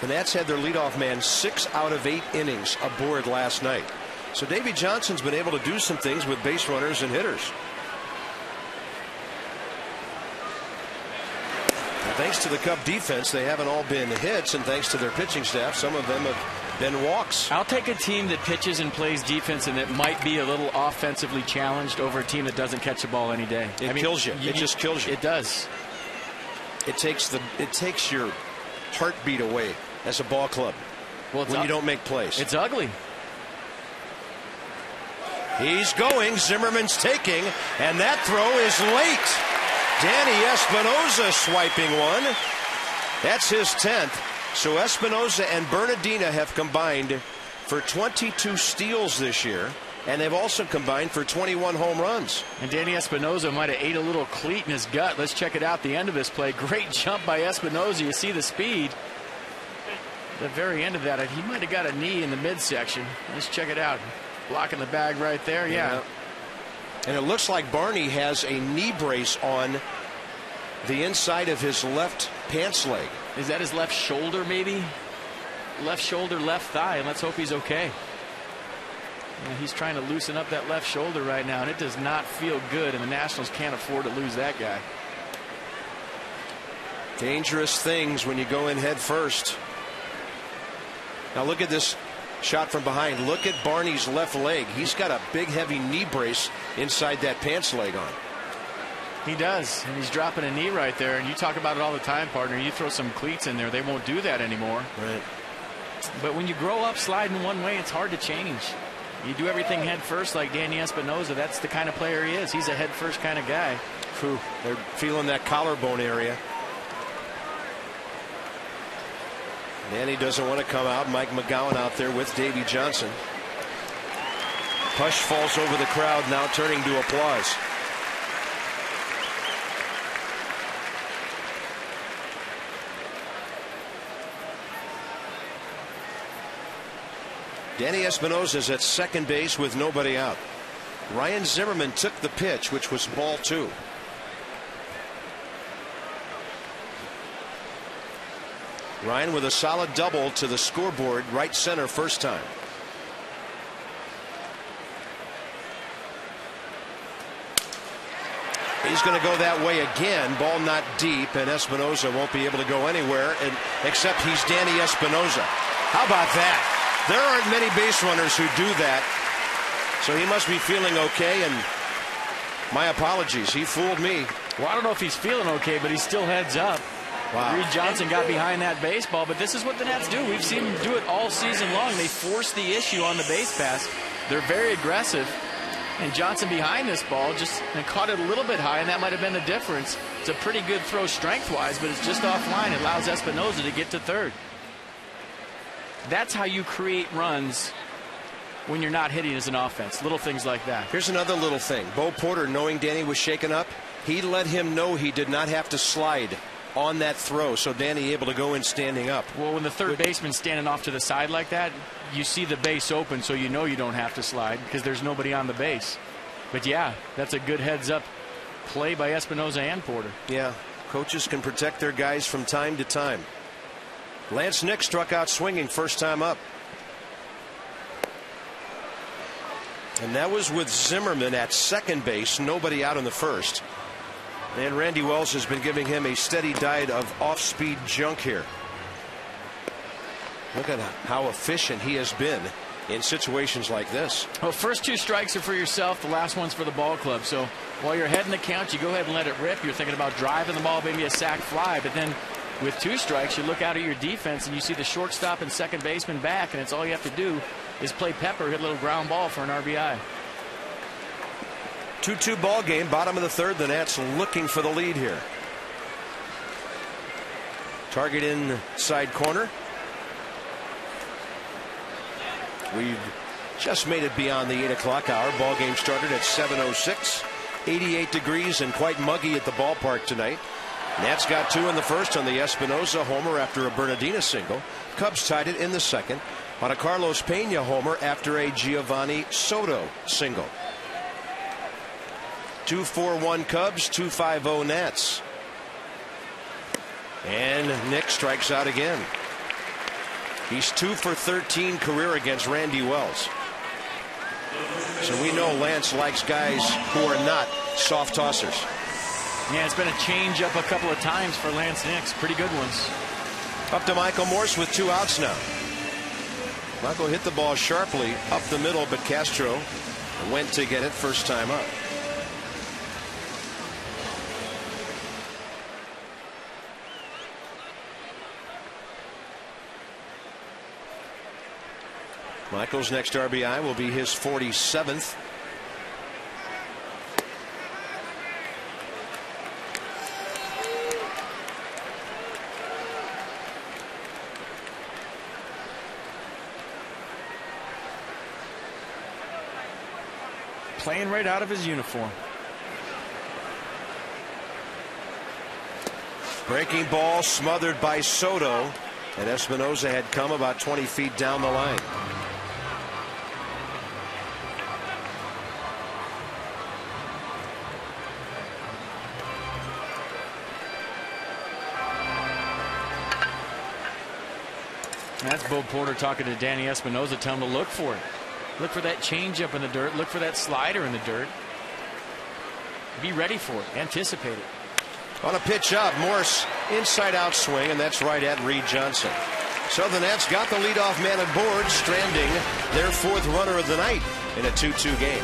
the Nats had their leadoff man 6 out of 8 innings aboard last night. So Davey Johnson's been able to do some things with base runners and hitters. And thanks to the Cub defense, they haven't all been hits, and thanks to their pitching staff, some of them have been walks. I'll take a team that pitches and plays defense and that might be a little offensively challenged over a team that doesn't catch the ball any day. It kills you. It just kills you. It does. It takes your heartbeat away as a ball club when you don't make plays. It's ugly. He's going. Zimmerman's taking, and that throw is late. Danny Espinosa swiping one. That's his 10th. So Espinosa and Bernardini have combined for 22 steals this year, and they've also combined for 21 home runs. And Danny Espinosa might have ate a little cleat in his gut. Let's check it out. The end of this play. Great jump by Espinosa. You see the speed. The very end of that, he might have got a knee in the midsection. Let's check it out. Blocking the bag right there. Yeah. And it looks like Barney has a knee brace on the inside of his left pants leg. Is that his left shoulder, maybe? Left shoulder, left thigh, and let's hope he's okay. And he's trying to loosen up that left shoulder right now, and it does not feel good, and the Nationals can't afford to lose that guy. Dangerous things when you go in head first. Now look at this shot from behind. Look at Barney's left leg. He's got a big heavy knee brace inside that pants leg on. He does, and he's dropping a knee right there, and you talk about it all the time, partner. You throw some cleats in there, they won't do that anymore. Right. But when you grow up sliding one way, it's hard to change. You do everything head first like Danny Espinosa. That's the kind of player he is. He's a head first kind of guy. Whew, they're feeling that collarbone area. Danny doesn't want to come out. Mike McGowan out there with Davey Johnson. Hush falls over the crowd, now turning to applause. Danny Espinosa's at second base with nobody out. Ryan Zimmerman took the pitch, which was ball 2. Ryan with a solid double to the scoreboard, right center first time. He's going to go that way again. Ball not deep, and Espinosa won't be able to go anywhere, except he's Danny Espinosa. How about that? There aren't many base runners who do that. So he must be feeling okay, and my apologies. He fooled me. Well, I don't know if he's feeling okay, but he's still heads up. Wow. Reed Johnson got behind that baseball, but this is what the Nats do. We've seen them do it all season long. They force the issue on the base pass. They're very aggressive. And Johnson behind this ball just caught it a little bit high, and that might have been the difference. It's a pretty good throw strength-wise, but it's just offline. It allows Espinosa to get to third. That's how you create runs when you're not hitting as an offense. Little things like that. Here's another little thing. Bo Porter, knowing Danny was shaken up, he let him know he did not have to slide on that throw, so Danny able to go in standing up. Well, when the third baseman's standing off to the side like that, you see the base open, so you know you don't have to slide because there's nobody on the base. But yeah, that's a good heads up play by Espinosa and Porter. Yeah, coaches can protect their guys from time to time. Lance Nick struck out swinging first time up. And that was with Zimmerman at second base, nobody out in the first. And Randy Wells has been giving him a steady diet of off-speed junk here. Look at how efficient he has been in situations like this. Well, first 2 strikes are for yourself. The last one's for the ball club. So while you're ahead in the count, you go ahead and let it rip. You're thinking about driving the ball, maybe a sac fly. But then with 2 strikes, you look out at your defense and you see the shortstop and second baseman back, and it's all you have to do is play pepper, hit a little ground ball for an RBI. 2-2 ball game, bottom of the third. The Nats looking for the lead here. Target inside corner. We've just made it beyond the 8 o'clock hour. Ball game started at 7:06. 88 degrees and quite muggy at the ballpark tonight. Nats got 2 in the first on the Espinosa homer after a Bernardina single. Cubs tied it in the second on a Carlos Pena homer after a Giovanni Soto single. 2-4-1 Cubs, 2-5-0 Nats. And Nick strikes out again. He's 2 for 13 career against Randy Wells. So we know Lance likes guys who are not soft tossers. Yeah, it's been a change up a couple of times for Lance Nix. Pretty good ones. Up to Michael Morse with 2 outs now. Michael hit the ball sharply up the middle, but Castro went to get it first time up. Michael's next RBI will be his 47th. Playing right out of his uniform. Breaking ball smothered by Soto, and Espinosa had come about 20 feet down the line. That's Bo Porter talking to Danny Espinosa, telling him to look for it. Look for that changeup in the dirt. Look for that slider in the dirt. Be ready for it. Anticipate it. On a pitch up, Morse inside out swing, and that's right at Reed Johnson. So the Nats got the leadoff man aboard, stranding their fourth runner of the night in a 2-2 game.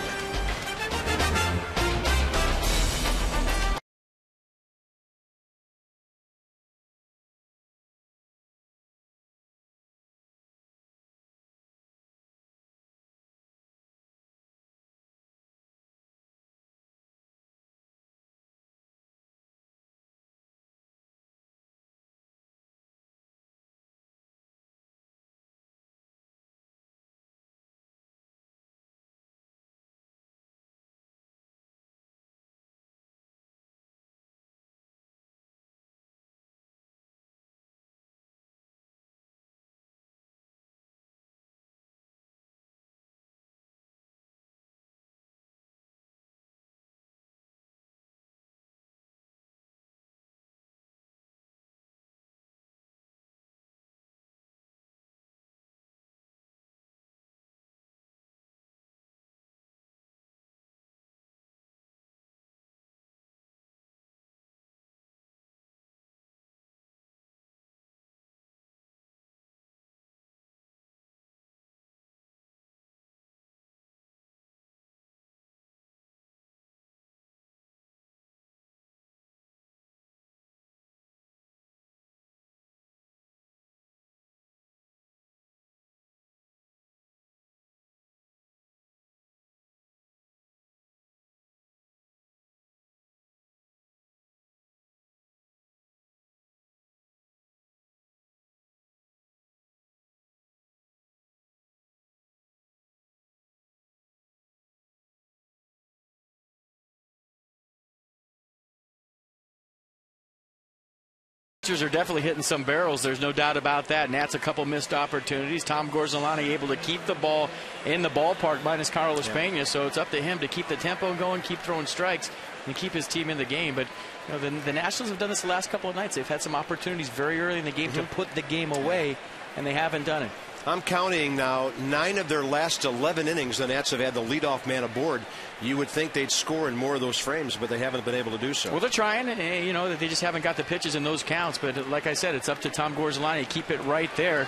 Are definitely hitting some barrels. There's no doubt about that. Nats a couple missed opportunities. Tom Gorzolani able to keep the ball in the ballpark minus Carlos Pena, so it's up to him to keep the tempo going, keep throwing strikes, and keep his team in the game. But you know, the Nationals have done this the last couple of nights. They've had some opportunities very early in the game to put the game away, and they haven't done it. I'm counting now 9 of their last 11 innings. The Nats have had the leadoff man aboard. You would think they'd score in more of those frames, but they haven't been able to do so. Well, they're trying, and you know, they just haven't got the pitches in those counts. But like I said, it's up to Tom Gorzolani to keep it right there.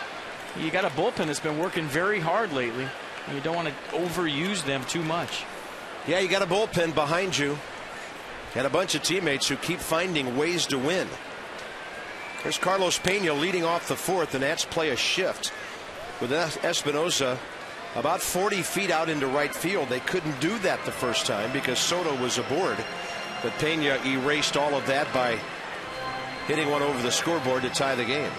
You got a bullpen that's been working very hard lately, and you don't want to overuse them too much. Yeah, you got a bullpen behind you and a bunch of teammates who keep finding ways to win. There's Carlos Pena leading off the fourth. The Nats play a shift with Espinosa about 40 feet out into right field. They couldn't do that the first time because Soto was aboard, but Pena erased all of that by hitting one over the scoreboard to tie the game.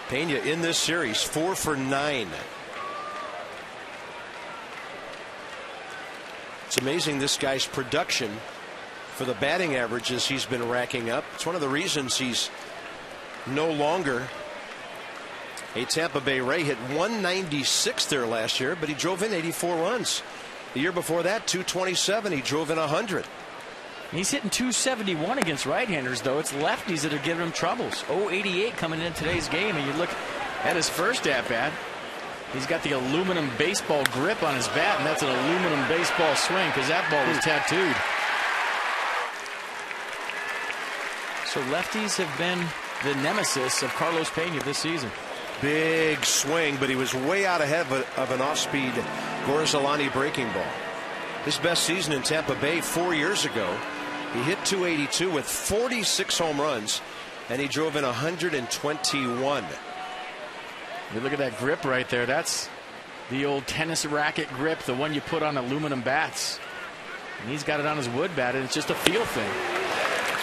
Pena in this series 4 for 9. It's amazing this guy's production for the batting averages he's been racking up. It's one of the reasons he's no longer a Tampa Bay Ray. Hit 196 there last year, but he drove in 84 runs. The year before that, 227. He drove in 100. He's hitting 271 against right-handers, though. It's lefties that are giving him troubles. 088 coming in today's game, and you look at his first at-bat. He's got the aluminum baseball grip on his bat, and that's an aluminum baseball swing because that ball was tattooed. So lefties have been the nemesis of Carlos Pena this season. Big swing, but he was way out ahead of an off-speed Gorzolani breaking ball. His best season in Tampa Bay 4 years ago. He hit 282 with 46 home runs, and he drove in 121. You look at that grip right there. That's the old tennis racket grip, the one you put on aluminum bats. And he's got it on his wood bat, and it's just a feel thing.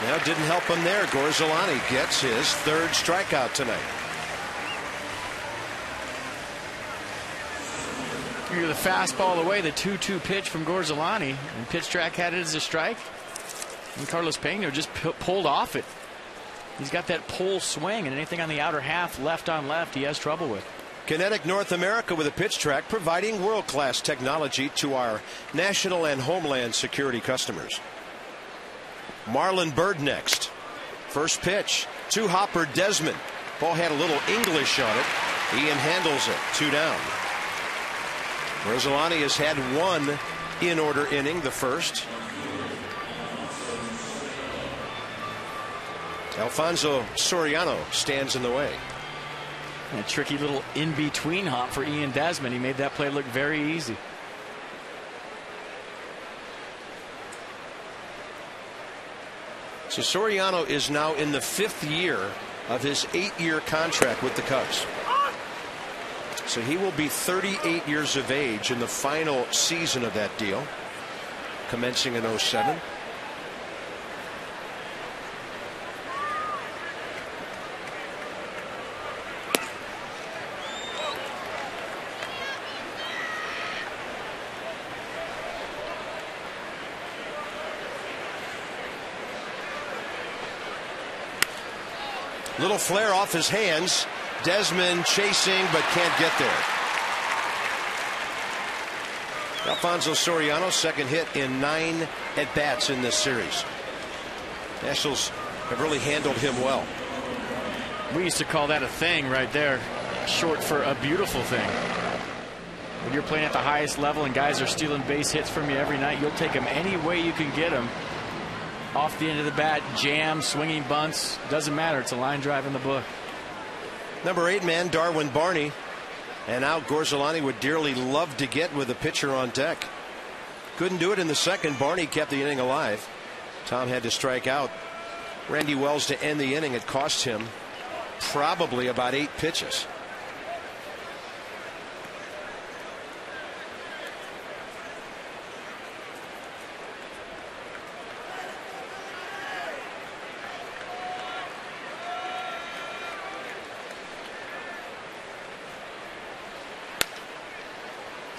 Now, it didn't help him there. Gorzolani gets his third strikeout tonight. Here's the fastball away, the 2-2 pitch from Gorzolani, and pitch track had it as a strike. And Carlos Pena just pulled off it. He's got that pull swing, and anything on the outer half, left on left, he has trouble with. Kinetic North America with a pitch track, providing world-class technology to our national and homeland security customers. Marlon Byrd next. First pitch to Hopper Desmond. Ball had a little English on it. Ian handles it. 2 down. Gorzelani has had 1 in-order inning, the first. Alfonso Soriano stands in the way. A tricky little in-between hop for Ian Desmond. He made that play look very easy. So Soriano is now in the 5th year of his 8-year contract with the Cubs. So he will be 38 years of age in the final season of that deal, commencing in 07. Little flare off his hands. Desmond chasing but can't get there. Alfonso Soriano, second hit in 9 at-bats in this series. Nationals have really handled him well. We used to call that a thing right there, short for a beautiful thing. When you're playing at the highest level and guys are stealing base hits from you every night, you'll take them any way you can get them. Off the end of the bat, jam, swinging bunts, doesn't matter. It's a line drive in the book. Number 8 man, Darwin Barney. And out Gorzelani would dearly love to get with a pitcher on deck. Couldn't do it in the second. Barney kept the inning alive. Tom had to strike out Randy Wells to end the inning. It cost him probably about 8 pitches.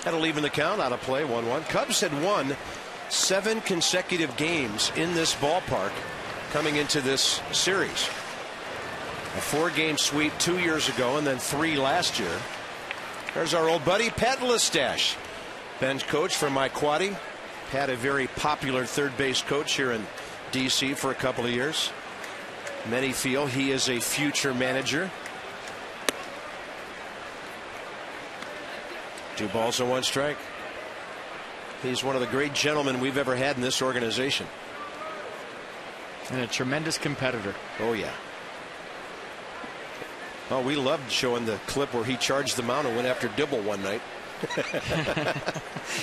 That'll even the count. Out of play. 1-1. Cubs had won 7 consecutive games in this ballpark coming into this series. A 4-game sweep 2 years ago and then 3 last year. There's our old buddy Pat Listash, bench coach for Mike Quaddy. Pat, a very popular third base coach here in DC for a couple of years. Many feel he is a future manager. 2 balls and 1 strike. He's one of the great gentlemen we've ever had in this organization. And a tremendous competitor. Oh, yeah. Oh, we loved showing the clip where he charged the mound and went after Dibble one night.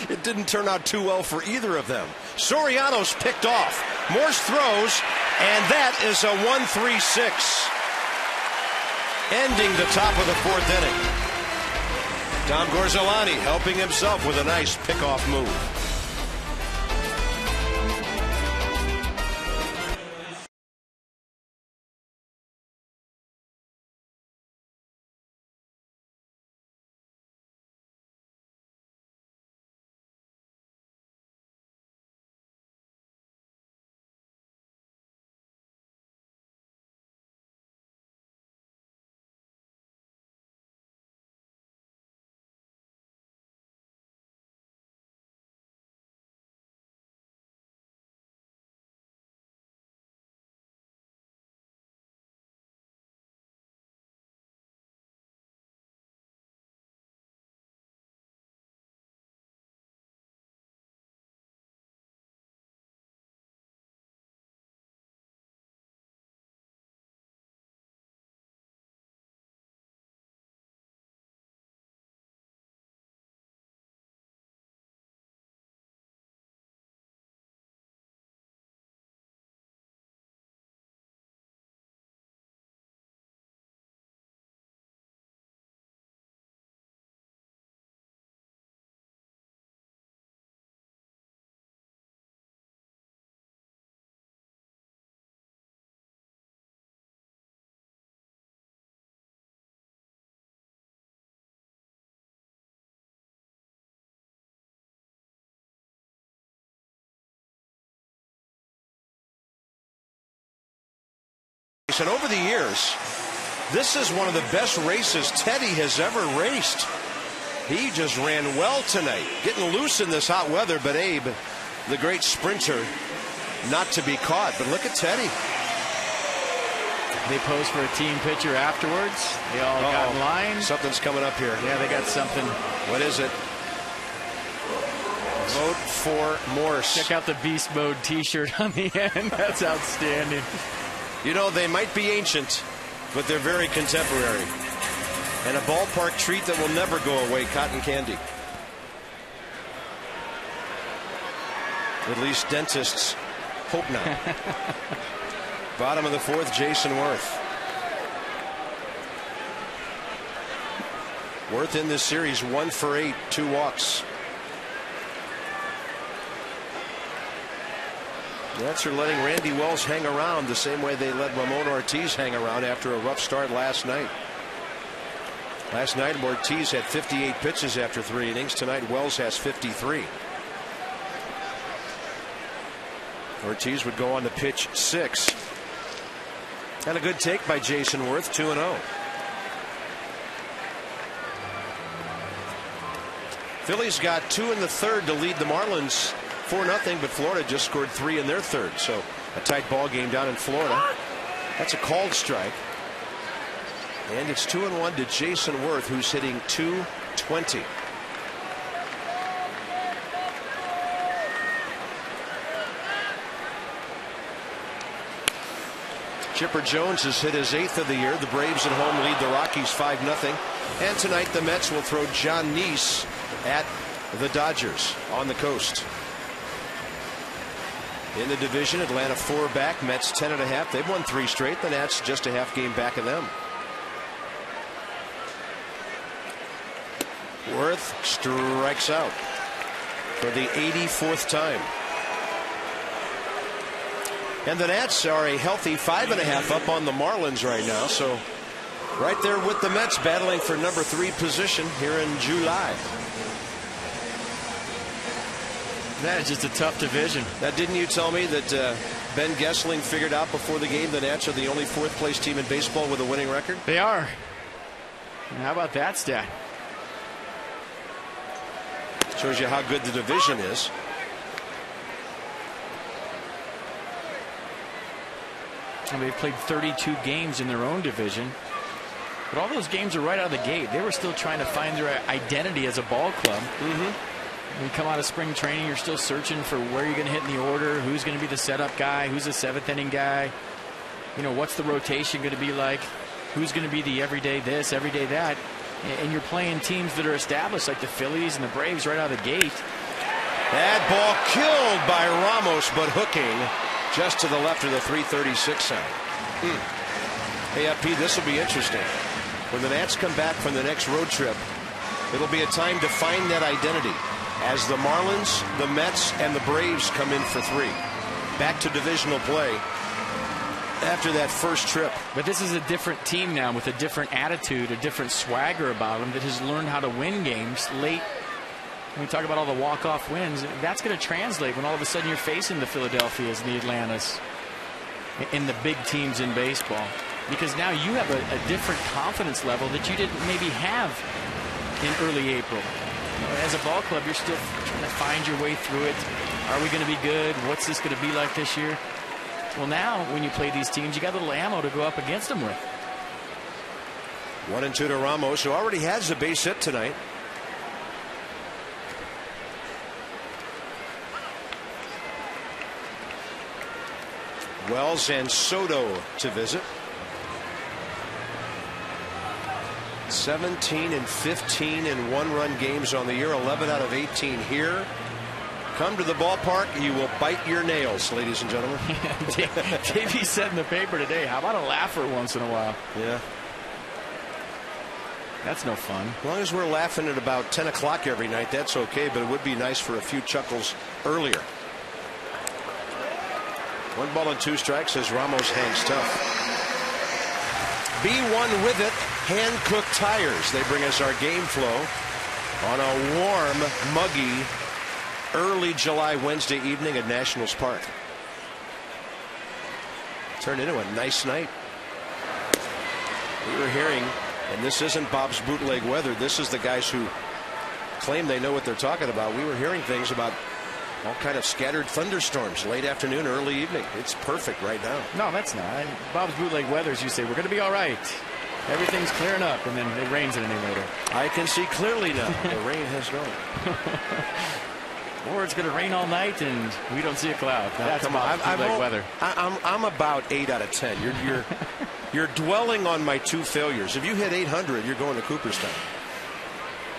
It didn't turn out too well for either of them. Soriano's picked off. Morse throws, and that is a 1-3-6. Ending the top of the 4th inning. Tom Gorzelani helping himself with a nice pickoff move. And over the years, this is one of the best races Teddy has ever raced. He just ran well tonight, getting loose in this hot weather. But Abe, the great sprinter, not to be caught. But look at Teddy. They posed for a team picture afterwards. They all got in line. Something's coming up here. Yeah, they got something. What is it? Vote for Morse. Check out the Beast Mode T-shirt on the end. That's outstanding. You know, they might be ancient, but they're very contemporary. And a ballpark treat that will never go away, cotton candy. At least dentists hope not. Bottom of the fourth, Jason Worth. Worth in this series 1 for 8, 2 walks. The Nats are letting Randy Wells hang around the same way they let Ramon Ortiz hang around after a rough start last night. Last night, Ortiz had 58 pitches after 3 innings. Tonight, Wells has 53. Ortiz would go on to pitch 6. And a good take by Jason Worth, 2-0. Phillies got 2 in the third to lead the Marlins 4-0, but Florida just scored 3 in their third. So a tight ball game down in Florida. That's a called strike. And it's 2-1 to Jason Worth, who's hitting .220. Chipper Jones has hit his 8th of the year. The Braves at home lead the Rockies 5-0. And tonight the Mets will throw John Neese at the Dodgers on the coast. In the division, Atlanta 4 back, Mets 10.5. They've won 3 straight. The Nats just a half game back of them. Worth strikes out for the 84th time. And the Nats are a healthy 5.5 up on the Marlins right now. So right there with the Mets battling for number 3 position here in July. That is just a tough division. Now, didn't you tell me that Ben Gessling figured out before the game the Nats are the only 4th place team in baseball with a winning record? They are. And how about that stat? Shows you how good the division is. And they've played 32 games in their own division. But all those games are right out of the gate. They were still trying to find their identity as a ball club. When you come out of spring training, you're still searching for where you're going to hit in the order, who's going to be the setup guy, who's the 7th inning guy. You know, what's the rotation going to be like? Who's going to be the everyday this, everyday that? And you're playing teams that are established like the Phillies and the Braves right out of the gate. That ball killed by Ramos, but hooking just to the left of the 336 sign. Hey, Pete, this will be interesting. When the Nats come back from the next road trip, it'll be a time to find that identity as the Marlins, the Mets, and the Braves come in for 3. Back to divisional play after that first trip. But this is a different team now with a different attitude, a different swagger about them that has learned how to win games late. When we talk about all the walk-off wins, that's going to translate when all of a sudden you're facing the Philadelphias and the Atlantas and the big teams in baseball. Because now you have a different confidence level that you didn't maybe have in early April. As a ball club, you're still trying to find your way through it. Are we going to be good? What's this going to be like this year? Well, now when you play these teams, you got a little ammo to go up against them with. 1-2 to Ramos, who already has a base hit tonight. Wells and Soto to visit. 17 and 15 in one-run games on the year, 11 out of 18 here. Come to the ballpark, you will bite your nails, ladies and gentlemen. Davey said in the paper today, how about a laugher once in a while? Yeah. That's no fun. As long as we're laughing at about 10 o'clock every night, that's okay, but it would be nice for a few chuckles earlier. 1 ball and 2 strikes as Ramos hangs tough. B1 with it. Hankook Tires. They bring us our game flow on a warm, muggy, early July Wednesday evening at Nationals Park. Turned into a nice night. We were hearing, and this isn't Bob's bootleg weather, this is the guys who claim they know what they're talking about. We were hearing things about All kind of scattered thunderstorms late afternoon, early evening. It's perfect right now. No, that's not. Bob's bootleg weather, as you say, we're going to be all right. Everything's clearing up, and then it rains any later. I can see clearly now. The rain has gone. Or it's going to rain all night, and we don't see a cloud. That's Bob's bootleg weather. I'm about 8 out of 10. You're dwelling on my 2 failures. If you hit 800, you're going to Cooperstown.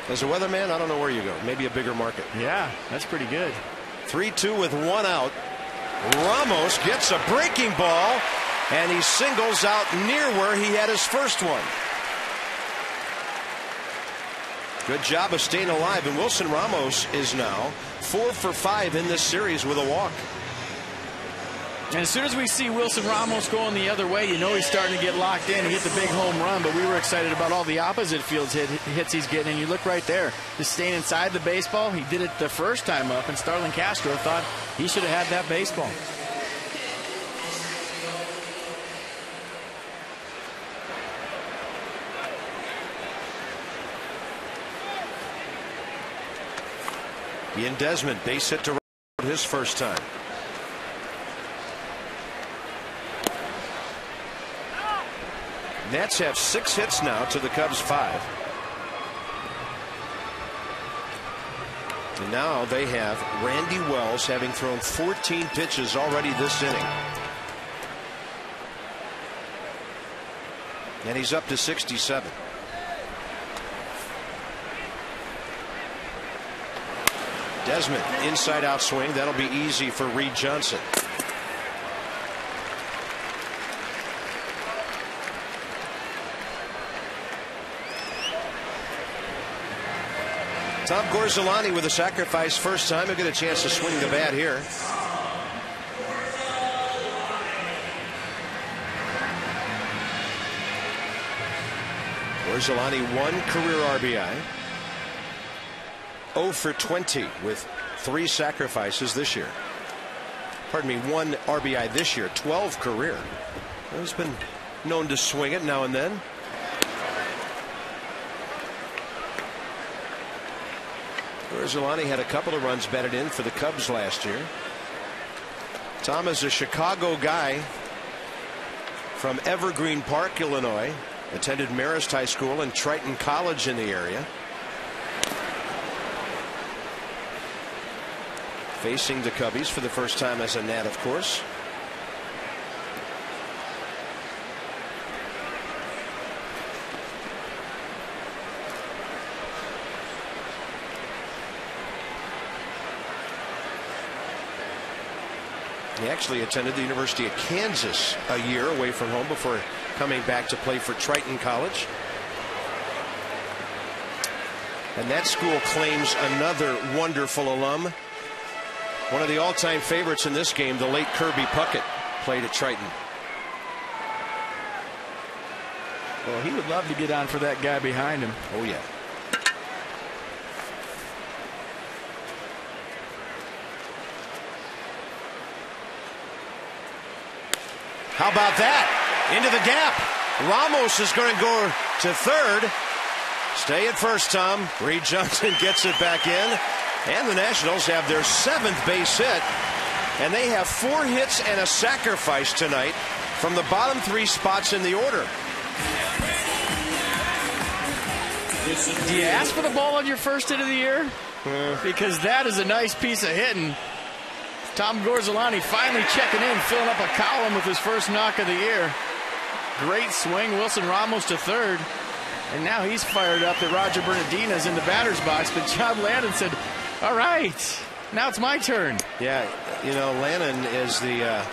As a weatherman, I don't know where you go. Maybe a bigger market. Yeah, that's pretty good. 3-2 with 1 out. Ramos gets a breaking ball, and he singles out near where he had his first one. Good job of staying alive, and Wilson Ramos is now 4 for 5 in this series with a walk. And as soon as we see Wilson Ramos going the other way, you know he's starting to get locked in and get the big home run. But we were excited about all the opposite field hits he's getting. And you look right there, just staying inside the baseball. He did it the first time up, and Starlin Castro thought he should have had that baseball. Ian Desmond, base hit to right his first time. Nats have 6 hits now to the Cubs 5. And now they have Randy Wells having thrown 14 pitches already this inning. And he's up to 67. Desmond, inside out swing. That'll be easy for Reed Johnson. Tom Gorzolani with a sacrifice first time. He'll get a chance to swing the bat here. Gorzolani 1 career RBI. 0 for 20 with 3 sacrifices this year. Pardon me, 1 RBI this year, 12 career. He's been known to swing it now and then. Gorzolani had a couple of runs batted in for the Cubs last year. Tom is a Chicago guy from Evergreen Park, Illinois. Attended Marist High School and Triton College in the area. Facing the Cubbies for the first time as a Nat, of course. He actually attended the University of Kansas a year away from home before coming back to play for Triton College. And that school claims another wonderful alum. One of the all-time favorites in this game, the late Kirby Puckett, played at Triton. Well, he would love to get on for that guy behind him. Oh, yeah. How about that? Into the gap. Ramos is going to go to third. Stay at first, Tom. Reed Johnson gets it back in. And the Nationals have their 7th base hit. And they have 4 hits and a sacrifice tonight from the bottom 3 spots in the order. Do you ask for the ball on your first hit of the year? Because that is a nice piece of hitting. Tom Gorzolani finally checking in, filling up a column with his first knock of the year. Great swing. Wilson Ramos to third. And now he's fired up that Roger Bernardina's in the batter's box. But John Lannon said, all right, now it's my turn. Yeah, you know, Lannon is the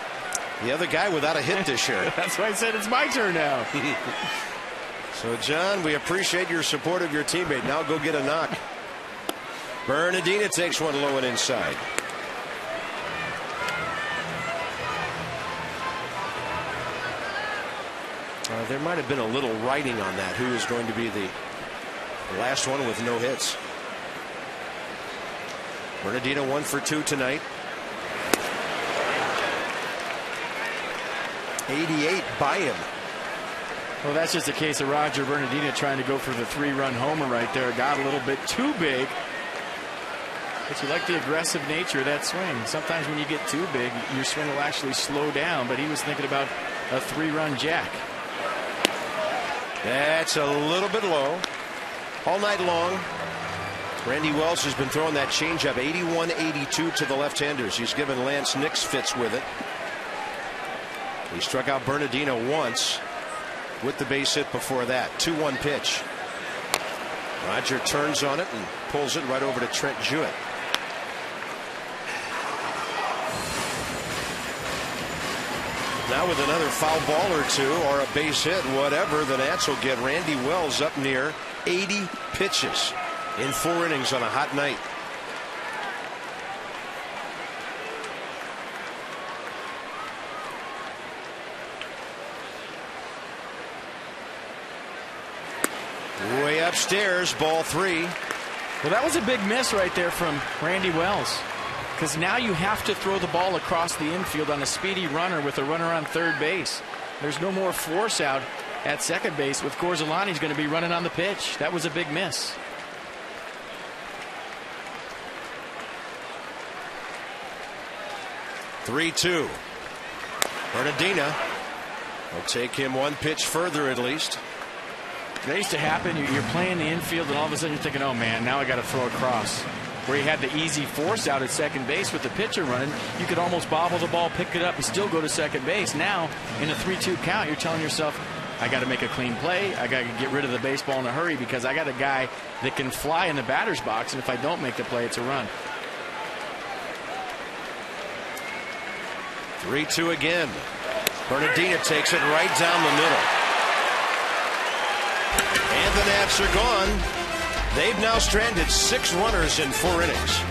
other guy without a hit this year. That's why I said it's my turn now. So, John, we appreciate your support of your teammate. Now go get a knock. Bernardina takes one low and inside. There might have been a little writing on that. Who is going to be the last one with no hits? Bernardina 1 for 2 tonight. 88 by him. Well, that's just a case of Roger Bernardina trying to go for the 3-run homer right there. Got a little bit too big. But you like the aggressive nature of that swing. Sometimes when you get too big, your swing will actually slow down. But he was thinking about a 3-run jack. That's a little bit low. All night long, Randy Wells has been throwing that changeup 81-82 to the left-handers. He's given Lance Nix fits with it. He struck out Bernardino once with the base hit before that. 2-1 pitch. Roger turns on it and pulls it right over to Trent Jewett. Now with another foul ball or two or a base hit, whatever, the Nats will get Randy Wells up near 80 pitches in 4 innings on a hot night. Way upstairs, ball 3. Well, that was a big miss right there from Randy Wells. Because now you have to throw the ball across the infield on a speedy runner with a runner on third base. There's no more force out at second base with Gorzelani's going to be running on the pitch. That was a big miss. (3-2). Bernardino will take him 1 pitch further at least. That used to happen. You're playing the infield and all of a sudden you're thinking, oh man, now I got to throw across. Where you had the easy force out at second base with the pitcher running, you could almost bobble the ball, pick it up, and still go to second base. Now, in a 3-2 count, you're telling yourself, I got to make a clean play. I got to get rid of the baseball in a hurry because I got a guy that can fly in the batter's box, and if I don't make the play, it's a run. 3-2 again. Bernardino takes it right down the middle. And the Nats are gone. They've now stranded 6 runners in 4 innings.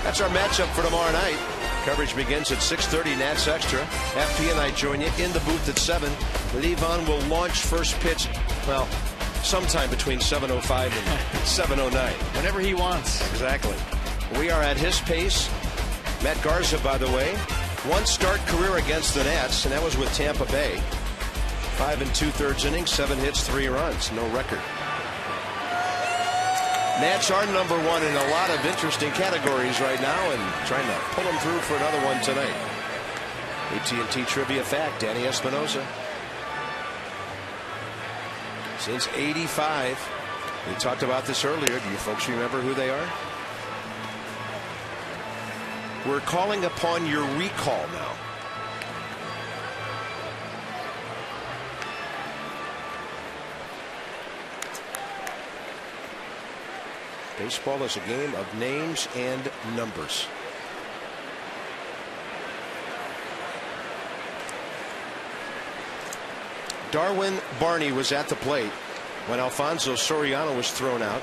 That's our matchup for tomorrow night. Coverage begins at 6:30 Nats Extra. FP and I join you in the booth at 7. Levon will launch first pitch, well, sometime between 7:05 and 7:09. Whenever he wants. Exactly. We are at his pace. Matt Garza, by the way, 1 start career against the Nats, and that was with Tampa Bay. 5 2/3 innings, 7 hits, 3 runs. No record. Nats are number 1 in a lot of interesting categories right now and trying to pull them through for another one tonight. AT&T Trivia Fact, Danny Espinosa. Since '85. We talked about this earlier. Do you folks remember who they are? We're calling upon your recall now. Baseball is a game of names and numbers. Darwin Barney was at the plate when Alfonso Soriano was thrown out.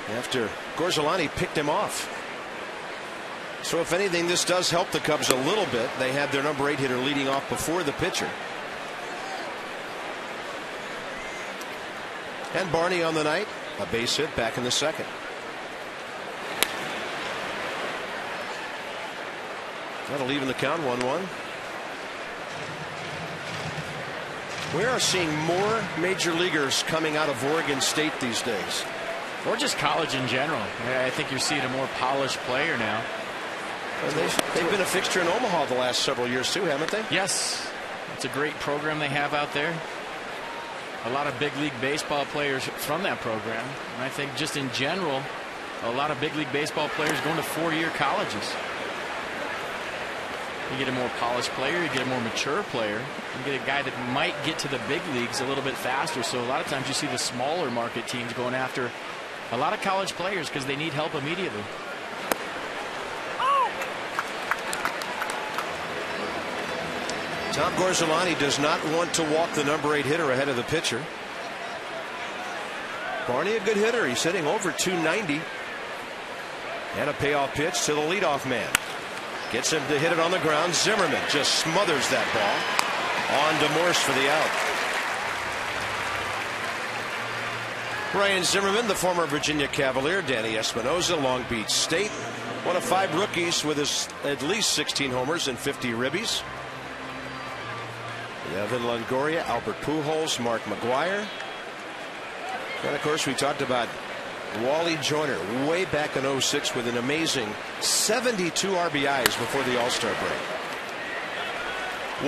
after Gorzolani picked him off. So if anything, this does help the Cubs a little bit. They had their number 8 hitter leading off before the pitcher. And Barney on the night, a base hit back in the second. That'll even the count 1-1. We are seeing more major leaguers coming out of Oregon State these days. Or just college in general. I think you're seeing a more polished player now. They've been a fixture in Omaha the last several years too, haven't they? Yes. It's a great program they have out there. A lot of big league baseball players from that program. And I think just in general, a lot of big league baseball players going to 4-year colleges. You get a more polished player, you get a more mature player, you get a guy that might get to the big leagues a little bit faster. So a lot of times you see the smaller market teams going after a lot of college players because they need help immediately. Tom Gorzolani does not want to walk the number 8 hitter ahead of the pitcher. Barney, a good hitter. He's hitting over 290. And a payoff pitch to the leadoff man. Gets him to hit it on the ground. Zimmerman just smothers that ball. On to Morse for the out. Ryan Zimmerman, the former Virginia Cavalier. Danny Espinosa, Long Beach State. One of 5 rookies with at least 16 homers and 50 ribbies. Evan Longoria, Albert Pujols, Mark McGwire. And of course we talked about Wally Joyner way back in 06 with an amazing 72 RBIs before the All-Star break.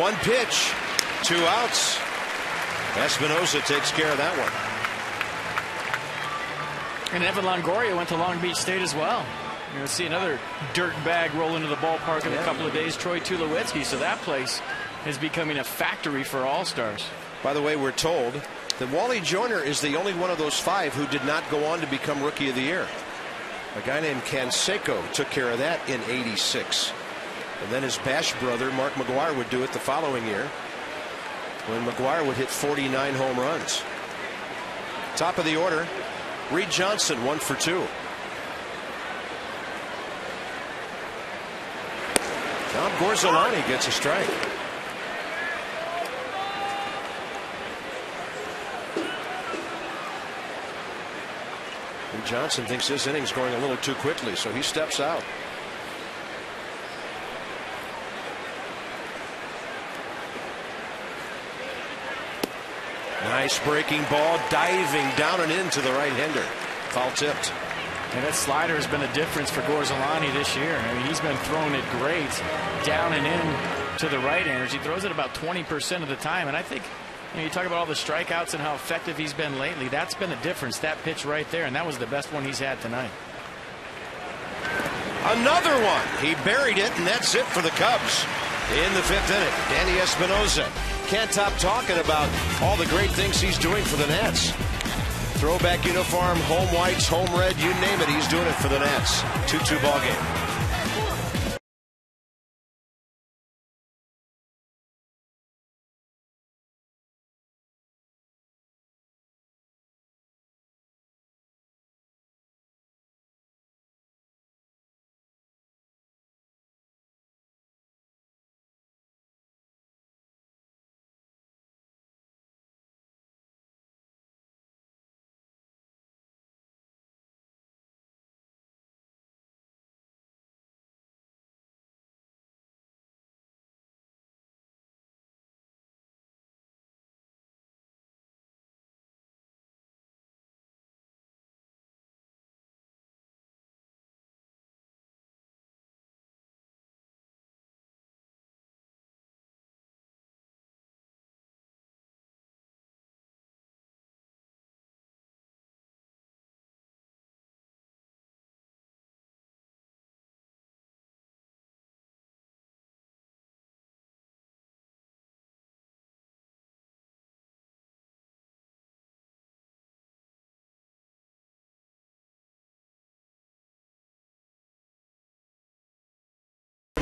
1 pitch, 2 outs. Espinosa takes care of that one. And Evan Longoria went to Long Beach State as well. You're going to see another dirt bag roll into the ballpark in a couple of days. Troy Tulowitzki. So that place is becoming a factory for All-Stars. By the way, we're told that Wally Joyner is the only one of those 5 who did not go on to become Rookie of the Year. A guy named Canseco took care of that in '86. And then his Bash brother, Mark McGwire, would do it the following year when McGwire would hit 49 home runs. Top of the order, Reed Johnson, 1 for 2. Tom Gorzolani gets a strike. Johnson thinks this inning's going a little too quickly, so he steps out. Nice breaking ball, diving down and into the right-hander. Foul tipped. And that slider has been a difference for Gorzolani this year. I mean, he's been throwing it great down and in to the right-handers. He throws it about 20% of the time, and I think you talk about all the strikeouts and how effective he's been lately. That's been a difference, that pitch right there, and that was the best one he's had tonight. Another one. He buried it, and that's it for the Cubs in the 5th inning. Danny Espinosa can't stop talking about all the great things he's doing for the Nats. Throwback uniform, home whites, home red, you name it, he's doing it for the Nats. 2-2 ball game.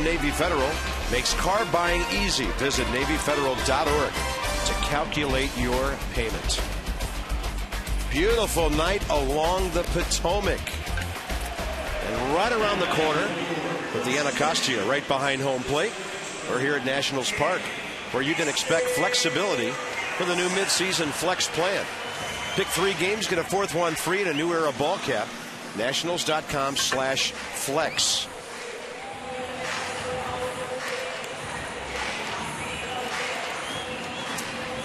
Navy Federal makes car buying easy. Visit NavyFederal.org to calculate your payment. Beautiful night along the Potomac. And right around the corner with the Anacostia right behind home plate. We're here at Nationals Park, where you can expect flexibility for the new midseason flex plan. Pick 3 games, get a 4th one free and a new era ball cap. Nationals.com/flex.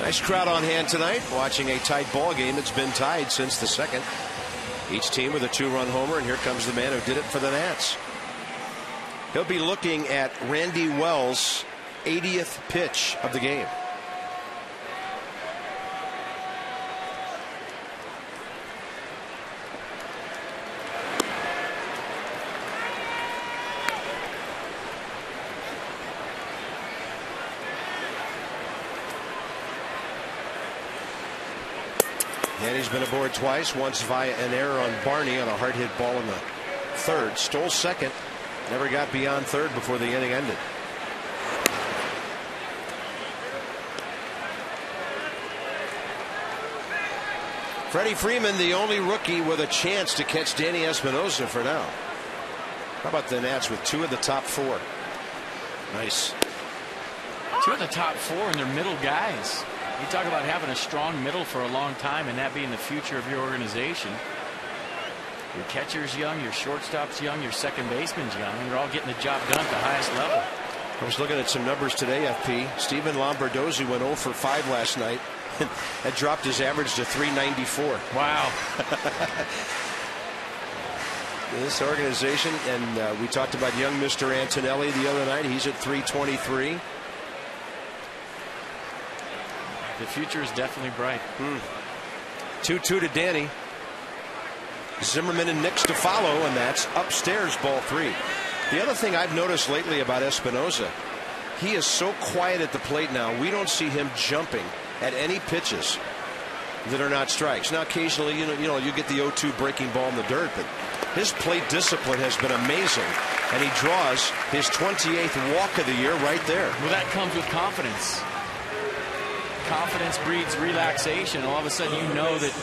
Nice crowd on hand tonight, watching a tight ball game. It's been tied since the second. Each team with a 2-run homer, and here comes the man who did it for the Nats. He'll be looking at Randy Wells' 80th pitch of the game. And he's been aboard twice, once via an error on Barney on a hard hit ball in the 3rd. Stole 2nd, never got beyond 3rd before the inning ended. Freddie Freeman, the only rookie with a chance to catch Danny Espinosa for now. How about the Nats with 2 of the top 4? Nice. 2 of the top 4, and they're middle guys. You talk about having a strong middle for a long time and that being the future of your organization. Your catcher's young, your shortstop's young, your second baseman's young, and they're all getting the job done at the highest level. I was looking at some numbers today, FP. Steven Lombardozzi went 0 for 5 last night. That dropped his average to 394. Wow. This organization, and we talked about young Mr. Antonelli the other night. He's at 323. The future is definitely bright. 2-2 to Danny. Zimmerman and Nix to follow, and that's upstairs, ball 3. The other thing I've noticed lately about Espinosa, he is so quiet at the plate now. We don't see him jumping at any pitches that are not strikes. Now, occasionally, you get the 0-2 breaking ball in the dirt, but his plate discipline has been amazing, and he draws his 28th walk of the year right there. Well, that comes with confidence. Confidence breeds relaxation. All of a sudden, you know that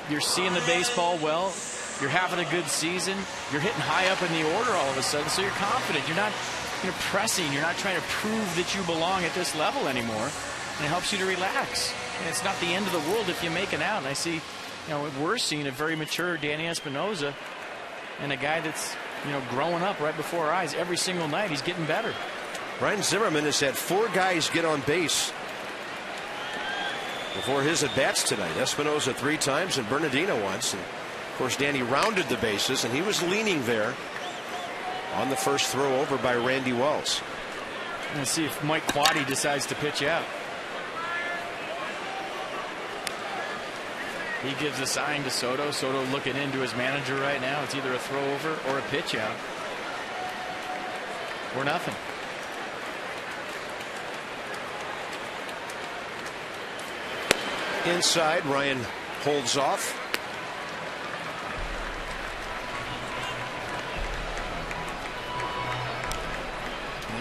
you're seeing the baseball well. You're having a good season. You're hitting high up in the order all of a sudden, so you're confident. You're not pressing. You're not trying to prove that you belong at this level anymore. And it helps you to relax. And it's not the end of the world if you make it out. And I see, we're seeing a very mature Danny Espinosa and a guy that's, growing up right before our eyes every single night. He's getting better. Ryan Zimmerman has had 4 guys get on base before his at-bats tonight. Espinosa 3 times and Bernardino once. And of course, Danny rounded the bases, and he was leaning there on the first throw over by Randy Wells. Let's see if Mike Quaddy decides to pitch out. He gives a sign to Soto. Soto looking into his manager right now. It's either a throw over or a pitch out. Or nothing. Inside, Ryan holds off.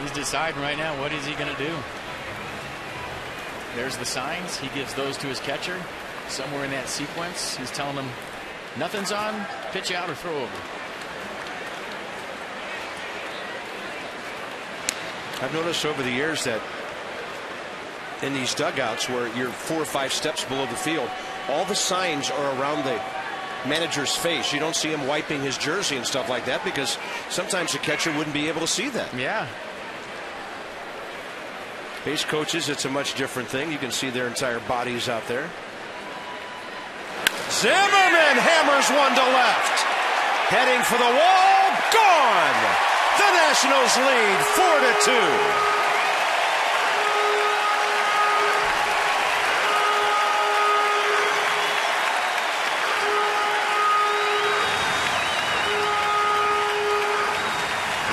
He's deciding right now, what is he going to do? There's the signs. He gives those to his catcher. Somewhere in that sequence, he's telling him nothing's on, pitch out or throw over. I've noticed over the years that in these dugouts where you're 4 or 5 steps below the field, all the signs are around the manager's face. You don't see him wiping his jersey and stuff like that because sometimes the catcher wouldn't be able to see that. Yeah. Base coaches, it's a much different thing. You can see their entire bodies out there. Zimmerman hammers one to left. Heading for the wall. Gone. The Nationals lead 4-2.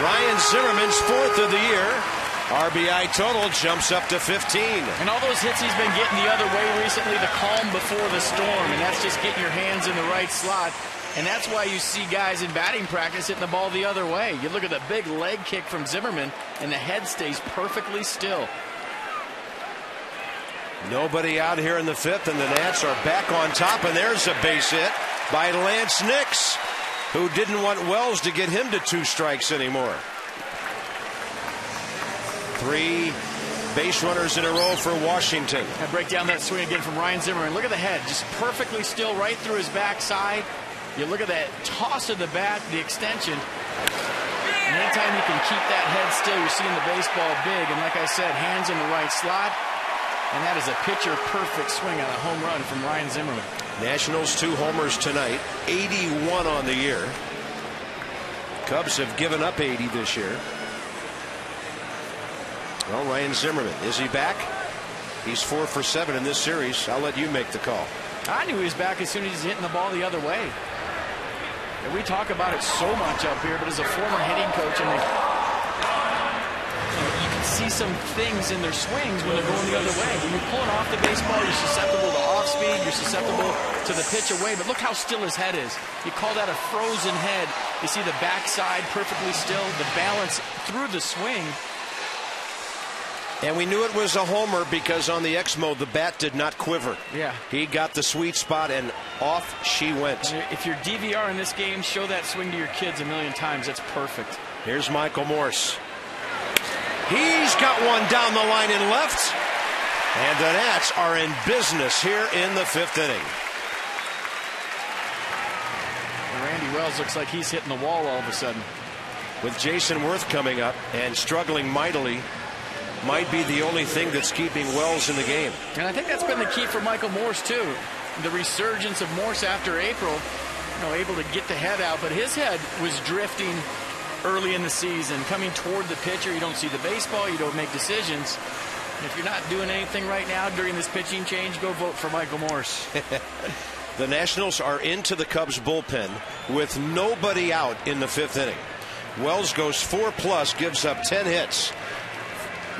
Ryan Zimmerman's 4th of the year. RBI total jumps up to 15. And all those hits he's been getting the other way recently, the calm before the storm, and that's just getting your hands in the right slot. And that's why you see guys in batting practice hitting the ball the other way. You look at the big leg kick from Zimmerman, and the head stays perfectly still. Nobody out here in the fifth, and the Nats are back on top, and there's a base hit by Lance Nix, who didn't want Wells to get him to 2 strikes anymore. 3 base runners in a row for Washington. I break down that swing again from Ryan Zimmerman. Look at the head, just perfectly still right through his backside. You look at that toss of the bat, the extension. And anytime you can keep that head still, you're seeing the baseball big. And like I said, hands in the right slot. And that is a pitcher-perfect swing on a home run from Ryan Zimmerman. Nationals 2 homers tonight, 81 on the year. Cubs have given up 80 this year. Well, Ryan Zimmerman, is he back? He's 4 for 7 in this series. I'll let you make the call. I knew he was back as soon as he's hitting the ball the other way. And we talk about it so much up here, but as a former hitting coach, and you can see some things in their swings when they're going the other way. When you're pulling off the baseball, you're susceptible to off speed, you're susceptible to the pitch away, but look how still his head is. You call that a frozen head. You see the backside perfectly still, the balance through the swing. And we knew it was a homer because on the X mode, the bat did not quiver. Yeah. He got the sweet spot, and off she went. If you're DVR in this game, show that swing to your kids a million times. That's perfect. Here's Michael Morse. He's got one down the line in left. And the Nats are in business here in the 5th inning. Randy Wells looks like he's hitting the wall all of a sudden. With Jason Worth coming up and struggling mightily, might be the only thing that's keeping Wells in the game. And I think that's been the key for Michael Morse, too. The resurgence of Morse after April, able to get the head out, but his head was drifting early in the season, coming toward the pitcher. You don't see the baseball, you don't make decisions. And if you're not doing anything right now during this pitching change, go vote for Michael Morse. The Nationals are into the Cubs bullpen with nobody out in the 5th inning. Wells goes 4+, gives up 10 hits.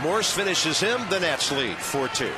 Morse finishes him. The Nats lead 4-2.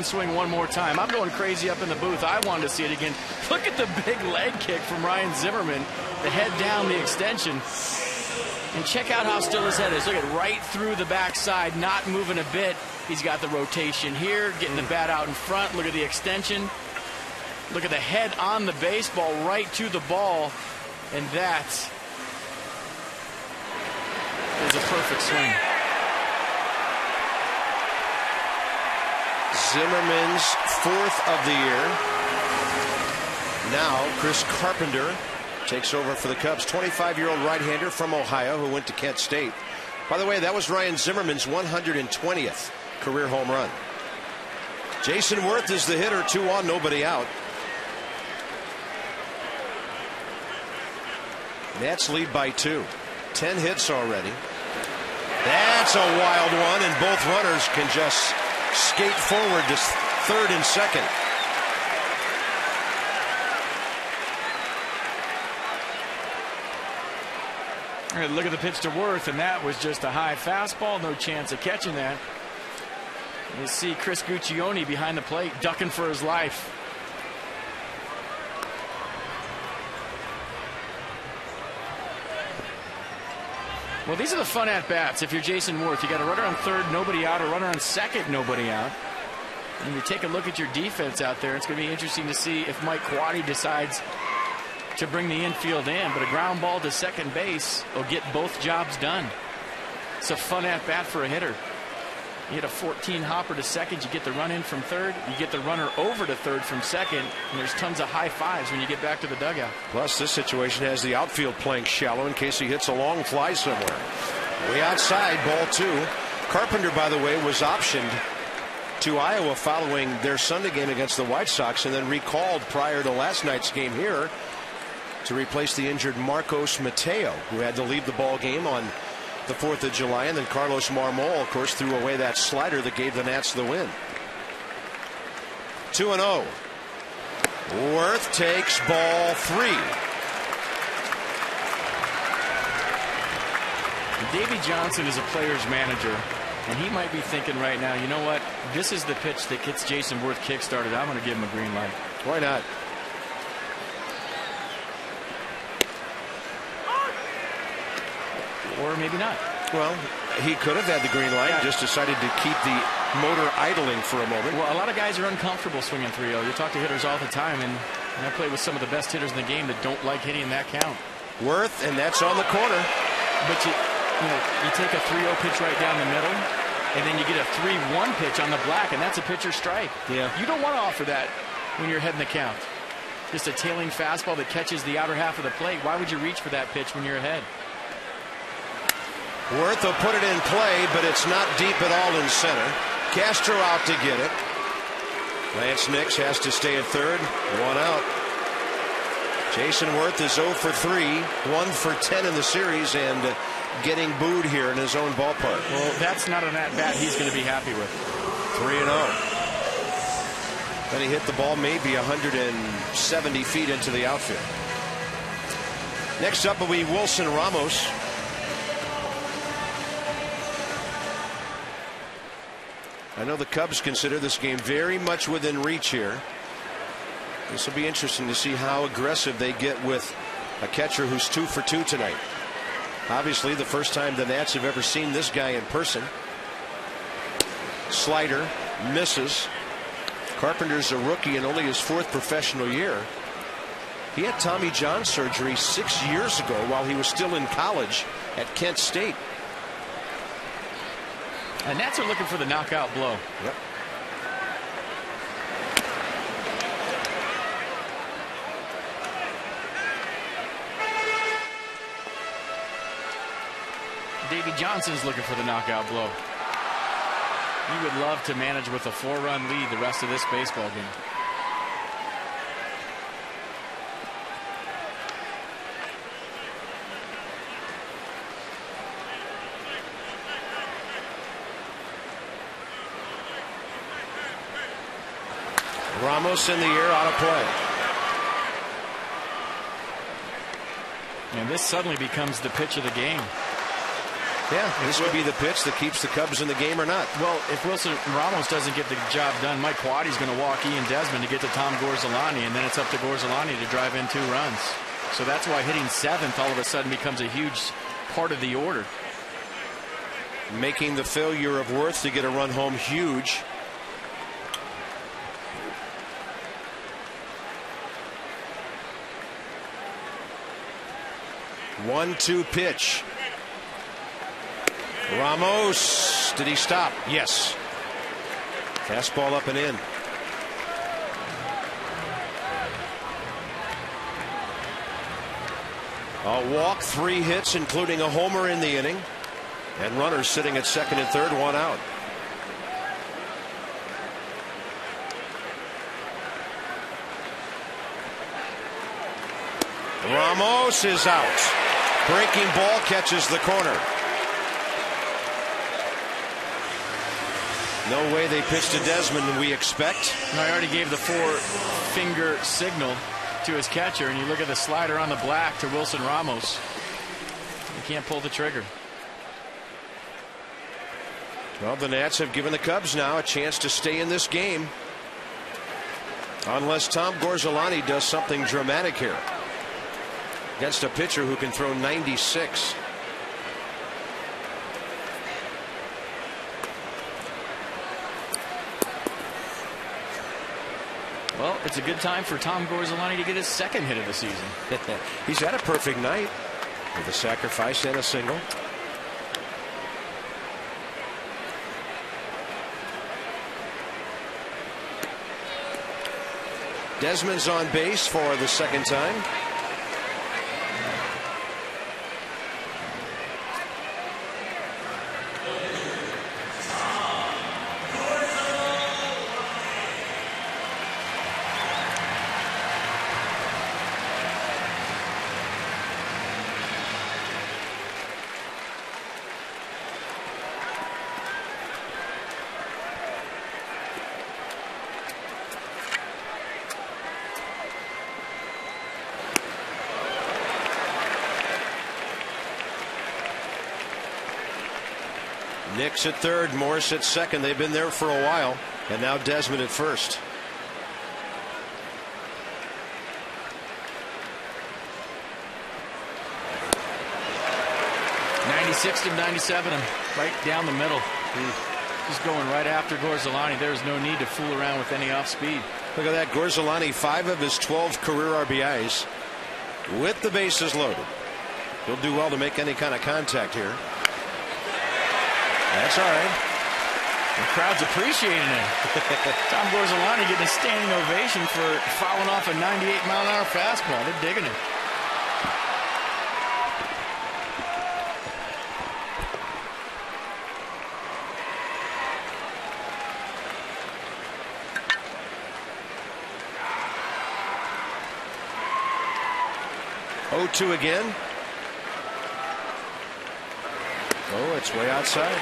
Swing one more time. I'm going crazy up in the booth. I wanted to see it again. Look at the big leg kick from Ryan Zimmerman. The head down, the extension. And check out how still his head is. Look at right through the backside, not moving a bit. He's got the rotation here, getting the bat out in front. Look at the extension. Look at the head on the baseball, right to the ball. And that is a perfect swing. Zimmerman's 4th of the year. Now Chris Carpenter takes over for the Cubs. 25-year-old right-hander from Ohio who went to Kent State. By the way, that was Ryan Zimmerman's 120th career home run. Jason Worth is the hitter, 2 on, nobody out. Nats lead by 2. 10 hits already. That's a wild one, and both runners can just skate forward to 3rd and 2nd. Look at the pitch to Worth, and that was just a high fastball. No chance of catching that. You see Chris Guccione behind the plate, ducking for his life. Well, these are the fun at-bats. If you're Jason Worth, you got a runner on third, nobody out, a runner on second, nobody out. And you take a look at your defense out there, it's going to be interesting to see if Mike Quade decides to bring the infield in, but a ground ball to second base will get both jobs done. It's a fun at-bat for a hitter. You hit a 14 hopper to second, you get the run in from third, you get the runner over to third from second, and there's tons of high fives when you get back to the dugout. Plus, this situation has the outfield playing shallow in case he hits a long fly somewhere. Way outside, ball 2. Carpenter, by the way, was optioned to Iowa following their Sunday game against the White Sox, and then recalled prior to last night's game here to replace the injured Marcos Mateo, who had to leave the ball game on the 4th of July, and then Carlos Marmol, of course, threw away that slider that gave the Nats the win. 2-0. Worth takes ball 3. Davey Johnson is a player's manager, and he might be thinking right now, you know what, this is the pitch that gets Jason Worth kick-started. I'm going to give him a green light. Why not? Or maybe not. Well, he could have had the green light, just decided to keep the motor idling for a moment. Well, a lot of guys are uncomfortable swinging 3-0. You talk to hitters all the time, and I play with some of the best hitters in the game that don't like hitting that count. Worth, and that's on the corner. But you take a 3-0 pitch right down the middle, and then you get a 3-1 pitch on the black, and that's a pitcher strike. Yeah. You don't want to offer that when you're heading the count. Just a tailing fastball that catches the outer half of the plate. Why would you reach for that pitch when you're ahead? Worth will put it in play, but it's not deep at all in center. Castro out to get it. Lance Nix has to stay at third. 1 out. Jason Worth is 0 for 3, 1 for 10 in the series, and getting booed here in his own ballpark. Well, that's not an at-bat he's going to be happy with. 3-0. Then he hit the ball maybe 170 feet into the outfield. Next up will be Wilson Ramos. I know the Cubs consider this game very much within reach here. This will be interesting to see how aggressive they get with a catcher who's 2 for 2 tonight. Obviously, the first time the Nats have ever seen this guy in person. Slider misses. Carpenter's a rookie in only his 4th professional year. He had Tommy John surgery 6 years ago while he was still in college at Kent State. And Nats are looking for the knockout blow. Yep. Davey Johnson's looking for the knockout blow. He would love to manage with a 4-run lead the rest of this baseball game. Ramos in the air, out of play. And this suddenly becomes the pitch of the game. Yeah, this could be the pitch that keeps the Cubs in the game or not. Well, if Wilson Ramos doesn't get the job done, Mike Quade's going to walk Ian Desmond to get to Tom Gorzolani, and then it's up to Gorzolani to drive in 2 runs. So that's why hitting 7th all of a sudden becomes a huge part of the order. Making the failure of Worth to get a run home huge. One-two pitch. Ramos, did he stop? Yes. Fastball up and in. A walk, 3 hits, including a homer in the inning. And runners sitting at second and third, 1 out. Ramos is out. Breaking ball catches the corner. No way they pitched to Desmond, we expect. No, I already gave the 4-finger signal to his catcher, and you look at the slider on the black to Wilson Ramos. You can't pull the trigger. Well, the Nats have given the Cubs now a chance to stay in this game, unless Tom Gorzelani does something dramatic here against a pitcher who can throw 96. Well, it's a good time for Tom Gorzelani to get his second hit of the season. He's had a perfect night with a sacrifice and a single. Desmond's on base for the second time. Nix at third, Morris at second. They've been there for a while, and now Desmond at first. '96 to '97, right down the middle. Just going right after Gorzelani. There's no need to fool around with any off speed. Look at that, Gorzelani, 5 of his 12 career RBIs with the bases loaded. He'll do well to make any kind of contact here. That's all right. The crowd's appreciating it. Tom Gorzelani getting a standing ovation for fouling off a 98-mile-an-hour fastball. They're digging it. Oh, 2 again. Oh, it's way outside.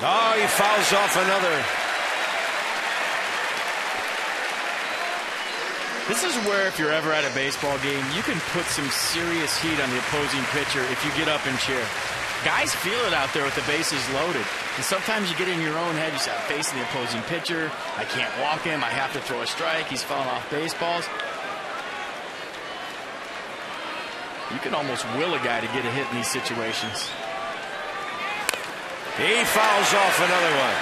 Oh, he fouls off another. This is where, if you're ever at a baseball game, you can put some serious heat on the opposing pitcher if you get up and cheer. Guys feel it out there with the bases loaded. And sometimes you get in your own head, you say, I'm facing the opposing pitcher. I can't walk him. I have to throw a strike. He's fouling off baseballs. You can almost will a guy to get a hit in these situations. He fouls off another one.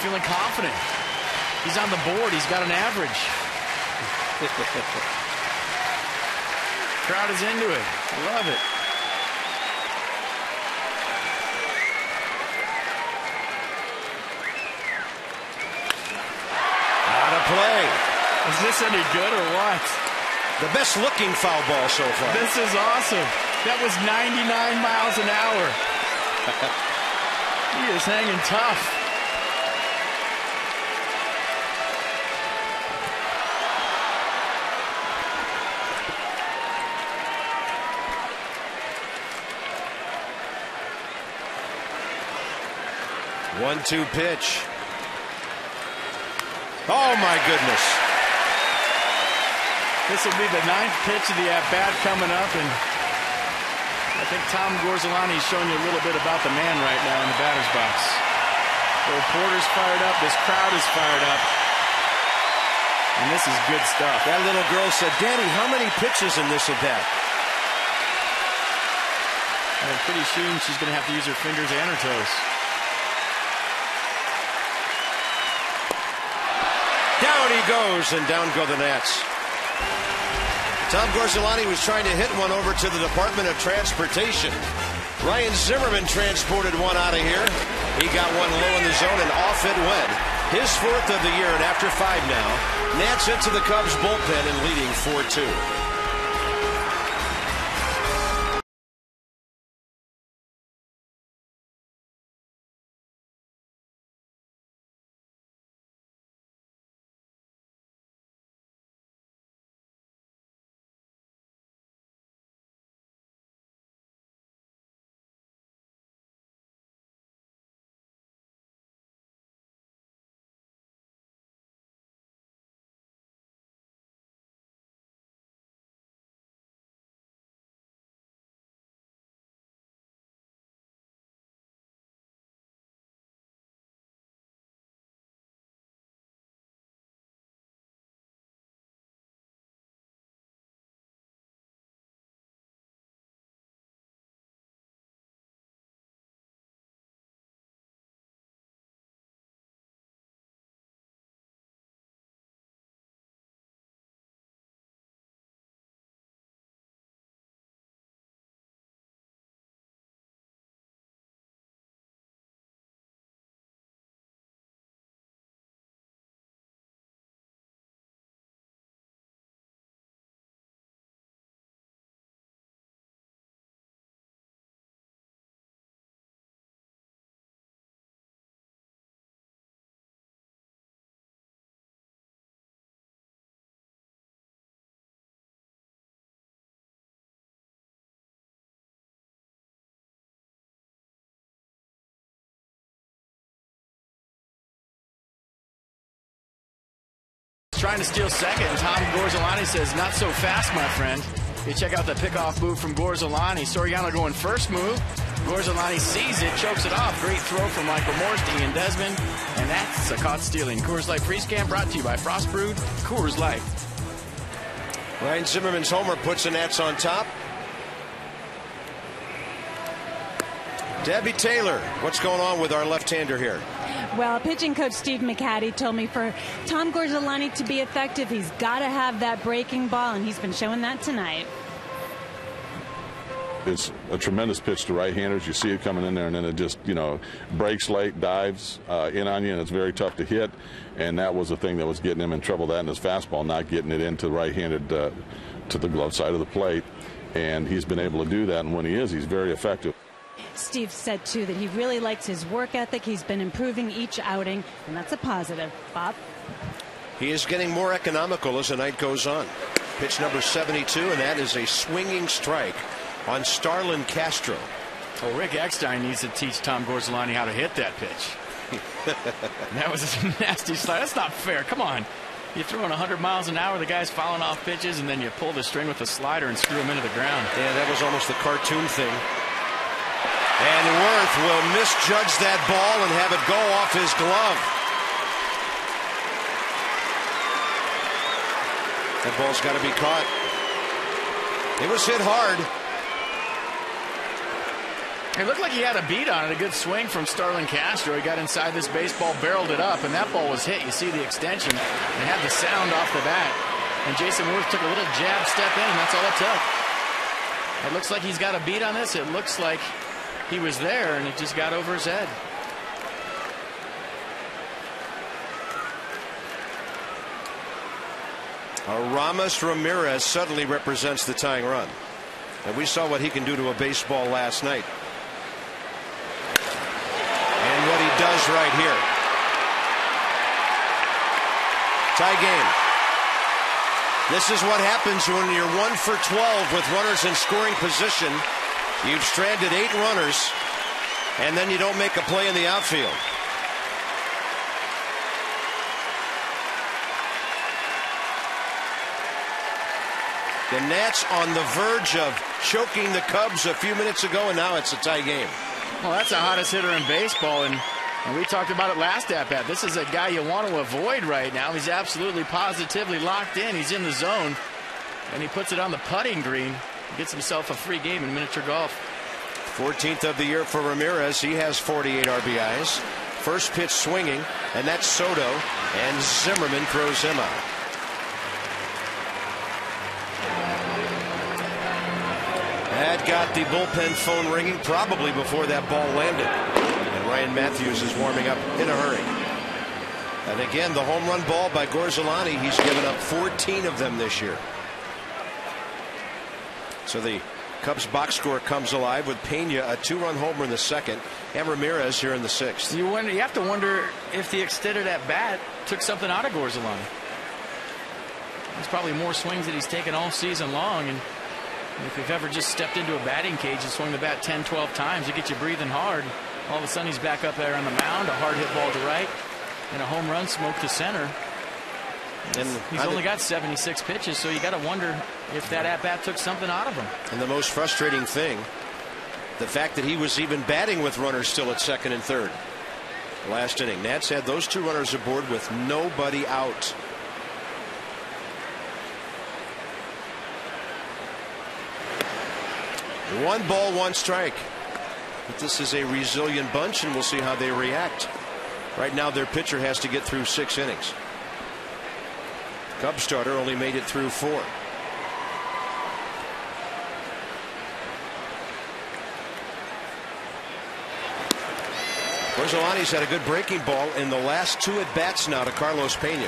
Feeling confident. He's on the board. He's got an average. Crowd is into it. Love it. Out of play. Is this any good or what? The best looking foul ball so far. This is awesome. That was 99 miles an hour. He is hanging tough. One-two pitch. Oh my goodness. This will be the 9th pitch of the at-bat coming up, and I think Tom Gorzelani is showing you a little bit about the man right now in the batter's box. The reporter's fired up. This crowd is fired up. And this is good stuff. That little girl said, Daddy, how many pitches in this at-bat? I'm pretty soon she's going to have to use her fingers and her toes. Down he goes, and down go the Nats. Tom Gorzelani was trying to hit one over to the Department of Transportation. Ryan Zimmerman transported one out of here. He got one low in the zone, and off it went. His 4th of the year, and after 5 now, Nats into the Cubs bullpen and leading 4-2. trying to steal second, and Tom Gorzolani says, not so fast, my friend. You check out the pickoff move from Gorzolani. Soriano going first move. Gorzolani sees it, chokes it off. Great throw from Michael Morse to Ian Desmond. And that's a caught stealing. Coors Light Freeze Can brought to you by Frost Brewed Coors Light. Ryan Zimmerman's homer puts the Nats on top. Debbie Taylor, what's going on with our left-hander here? Well, pitching coach Steve McCaddy told me for Tom Gorzolani to be effective, he's got to have that breaking ball, and he's been showing that tonight. It's a tremendous pitch to right-handers. You see it coming in there, and then it just, breaks late, dives in on you, and it's very tough to hit. And that was the thing that was getting him in trouble, that and his fastball, not getting it into the right-handed to the glove side of the plate. And he's been able to do that, and when he is, he's very effective. Steve said, too, that he really likes his work ethic. He's been improving each outing, and that's a positive. Bob? He is getting more economical as the night goes on. Pitch number 72, and that is a swinging strike on Starlin Castro. Well, Rick Eckstein needs to teach Tom Gorzolani how to hit that pitch. That was a nasty slide. That's not fair. Come on. You're throwing 100 miles an hour. The guy's fouling off pitches, and then you pull the string with a slider and screw him into the ground. Yeah, that was almost the cartoon thing. And Worth will misjudge that ball and have it go off his glove. That ball's got to be caught. It was hit hard. It looked like he had a beat on it. A good swing from Starlin Castro. He got inside this baseball, barreled it up, and that ball was hit. You see the extension. It had the sound off the bat. And Jason Worth took a little jab step in, and that's all it took. It looks like he's got a beat on this. It looks like he was there, and it just got over his head. Aramis Ramirez suddenly represents the tying run. And we saw what he can do to a baseball last night. And what he does right here. Tie game. This is what happens when you're 1 for 12 with runners in scoring position. You've stranded 8 runners, and then you don't make a play in the outfield. The Nats on the verge of choking the Cubs a few minutes ago, and now it's a tie game. Well, that's the hottest hitter in baseball, and we talked about it last at-bat. This is a guy you want to avoid right now. He's absolutely positively locked in. He's in the zone, and he puts it on the putting green. Gets himself a free game in miniature golf. 14th of the year for Ramirez. He has 48 RBIs. First pitch swinging, and that's Soto, and Zimmerman throws him out. That got the bullpen phone ringing probably before that ball landed. And Ryan Matthews is warming up in a hurry. And again, the home run ball by Gorzolani. He's given up 14 of them this year. So the Cubs box score comes alive with Pena, a 2-run homer in the second, and Ramirez here in the 6th. You have to wonder if the extended at bat took something out of Gorzolani. There's probably more swings that he's taken all season long, and if you've ever just stepped into a batting cage and swung the bat 10, 12 times, it gets you breathing hard. All of a sudden he's back up there on the mound, a hard hit ball to right, and a home run smoke to center. And he's only got 76 pitches, so you got to wonder if that at-bat took something out of him. And the most frustrating thing, the fact that he was even batting with runners still at second and third. Last inning, Nats had those 2 runners aboard with nobody out. One ball, 1 strike. But this is a resilient bunch, and we'll see how they react. Right now, their pitcher has to get through 6 innings. Cubs starter only made it through 4. Gorzolani's had a good breaking ball in the last 2 at-bats now to Carlos Pena.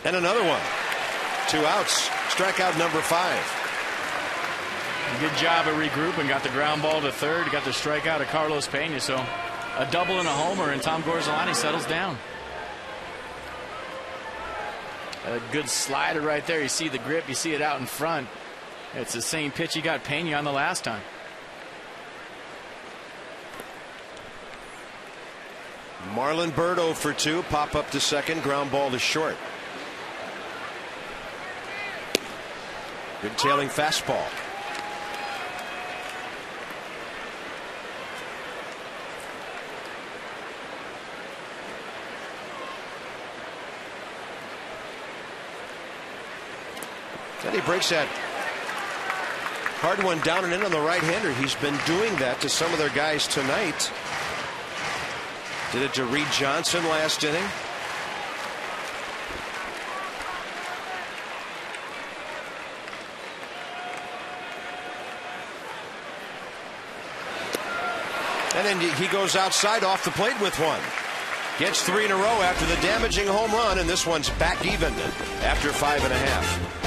And another one. 2 outs. Strikeout number 5. Good job of regrouping. Got the ground ball to third. Got the strikeout of Carlos Pena. So a double and a homer, and Tom Gorzolani settles down. A good slider right there. You see the grip, you see it out in front. It's the same pitch he got Pena on the last time. Marlon Byrd 0 for 2. Pop up to second. Ground ball to short. Good tailing fastball. And he breaks that hard one down and in on the right-hander. He's been doing that to some of their guys tonight. Did it to Reed Johnson last inning. And then he goes outside off the plate with one. Gets 3 in a row after the damaging home run, and this one's back even after 5.5.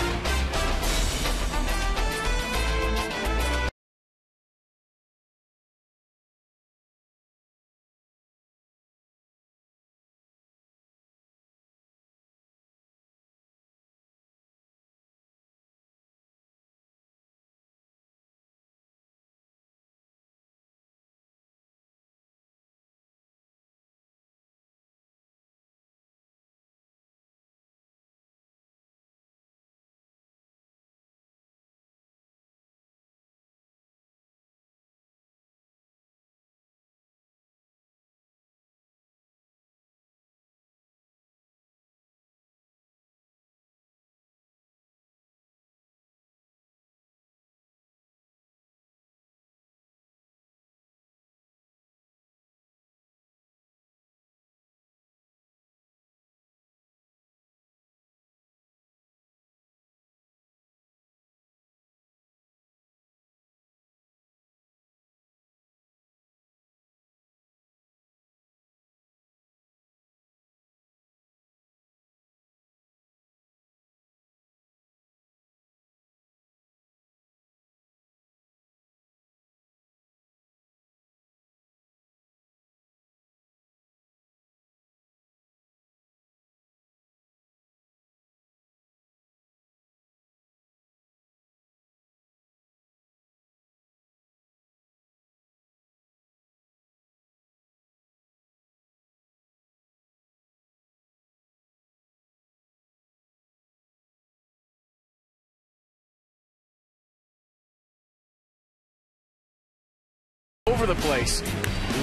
Over the place.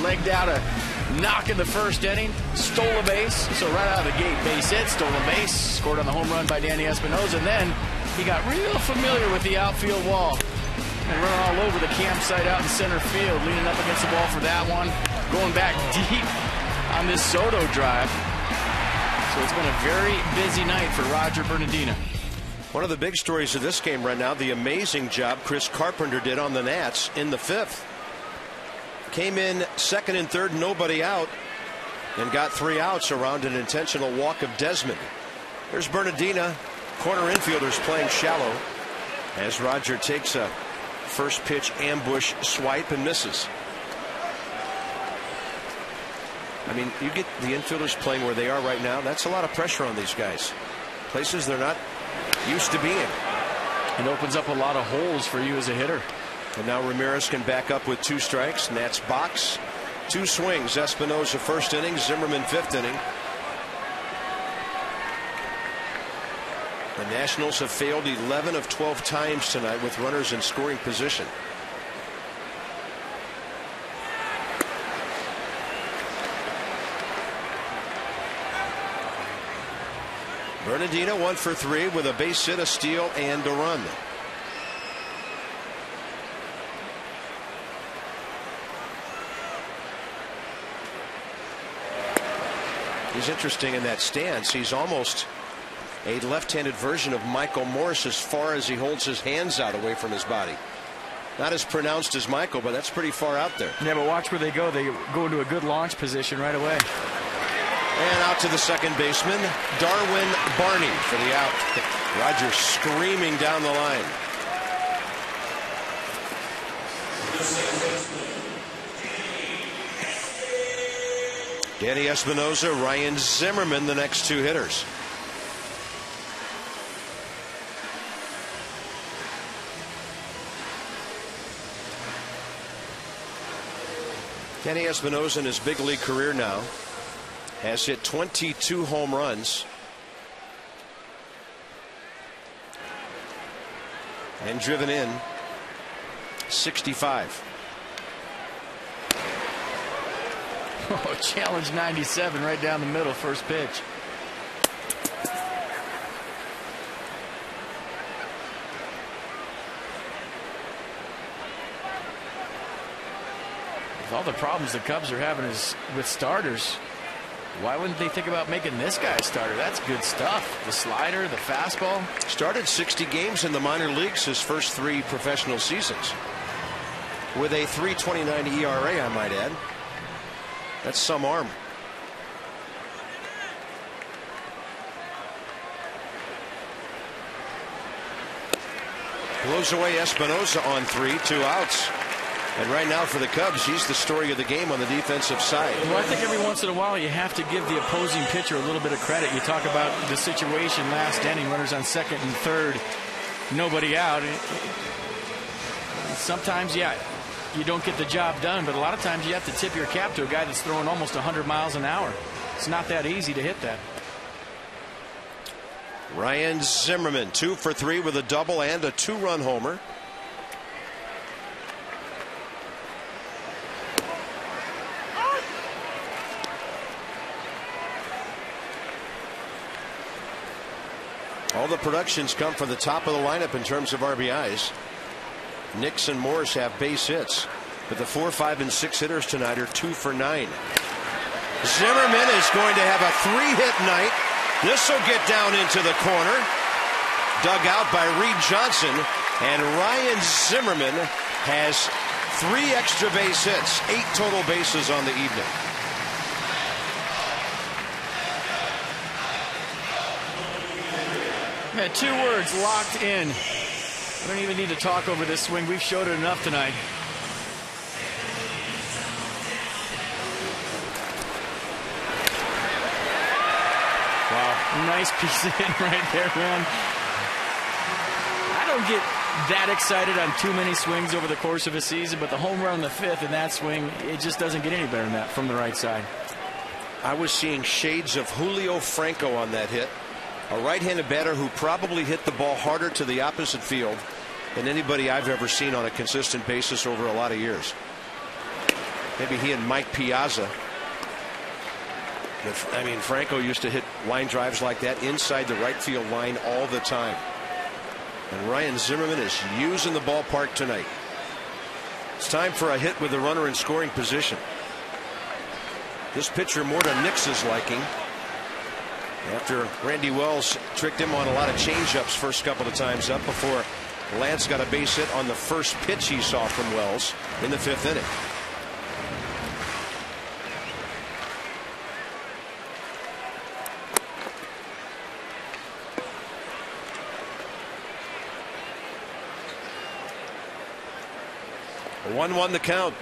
Legged out a knock in the first inning. Stole a base. So right out of the gate, base hit, stole a base. Scored on the home run by Danny Espinosa. And then he got real familiar with the outfield wall. And running all over the campsite out in center field. Leaning up against the ball for that one. Going back deep on this Soto drive. So it's been a very busy night for Roger Bernardino. One of the big stories of this game right now, the amazing job Chris Carpenter did on the Nats in the 5th. Came in second and third, nobody out, and got 3 outs around an intentional walk of Desmond. There's Bernardino, corner infielders playing shallow as Roger takes a first pitch ambush swipe and misses. I mean, you get the infielders playing where they are right now. That's a lot of pressure on these guys. Places they're not used to being. It opens up a lot of holes for you as a hitter. And now Ramirez can back up with 2 strikes. Nats box. 2 swings. Espinosa first inning. Zimmerman 5th inning. The Nationals have failed 11 of 12 times tonight with runners in scoring position. Bernardino 1 for 3 with a base hit, a steal, and a run. He's interesting in that stance. He's almost a left-handed version of Michael Morse as far as he holds his hands out away from his body. Not as pronounced as Michael, but that's pretty far out there. Yeah, but watch where they go. They go into a good launch position right away. And out to the second baseman, Darwin Barney for the out. Roger screaming down the line. Danny Espinosa, Ryan Zimmerman, the next 2 hitters. Kenny Espinosa in his big league career now has hit 22 home runs and driven in 65. Oh, challenge 97 right down the middle, first pitch. With all the problems the Cubs are having with starters, why wouldn't they think about making this guy a starter? That's good stuff. The slider, the fastball. Started 60 games in the minor leagues his first 3 professional seasons with a 3.29 ERA, I might add. That's some arm. Blows away Espinosa on 3, 2 outs. And right now for the Cubs, he's the story of the game on the defensive side. Well, I think every once in a while you have to give the opposing pitcher a little bit of credit. You talk about the situation last inning, runners on second and third, nobody out. Sometimes, yeah, you don't get the job done, but a lot of times you have to tip your cap to a guy that's throwing almost 100 miles an hour. It's not that easy to hit that. Ryan Zimmerman 2 for 3 with a double and a 2-run homer. All the productions come from the top of the lineup in terms of RBIs. Nix and Morris have base hits, but the 4, 5, and 6 hitters tonight are 2 for 9. Zimmerman is going to have a 3-hit night. This will get down into the corner. Dug out by Reed Johnson, and Ryan Zimmerman has 3 extra base hits, 8 total bases on the evening. Yeah, 2 words, locked in. We don't even need to talk over this swing. We've showed it enough tonight. Wow, nice piece of hit right there, man. I don't get that excited on too many swings over the course of a season, but the home run on the 5th and that swing, it just doesn't get any better than that from the right side. I was seeing shades of Julio Franco on that hit. A right-handed batter who probably hit the ball harder to the opposite field than anybody I've ever seen on a consistent basis over a lot of years. Maybe he and Mike Piazza. I mean, Franco used to hit line drives like that inside the right field line all the time. And Ryan Zimmerman is using the ballpark tonight. It's time for a hit with the runner in scoring position. This pitcher more to Nix's liking, after Randy Wells tricked him on a lot of changeups first couple of times up before Lance got a base hit on the first pitch he saw from Wells in the 5th inning. A 1-1 the count.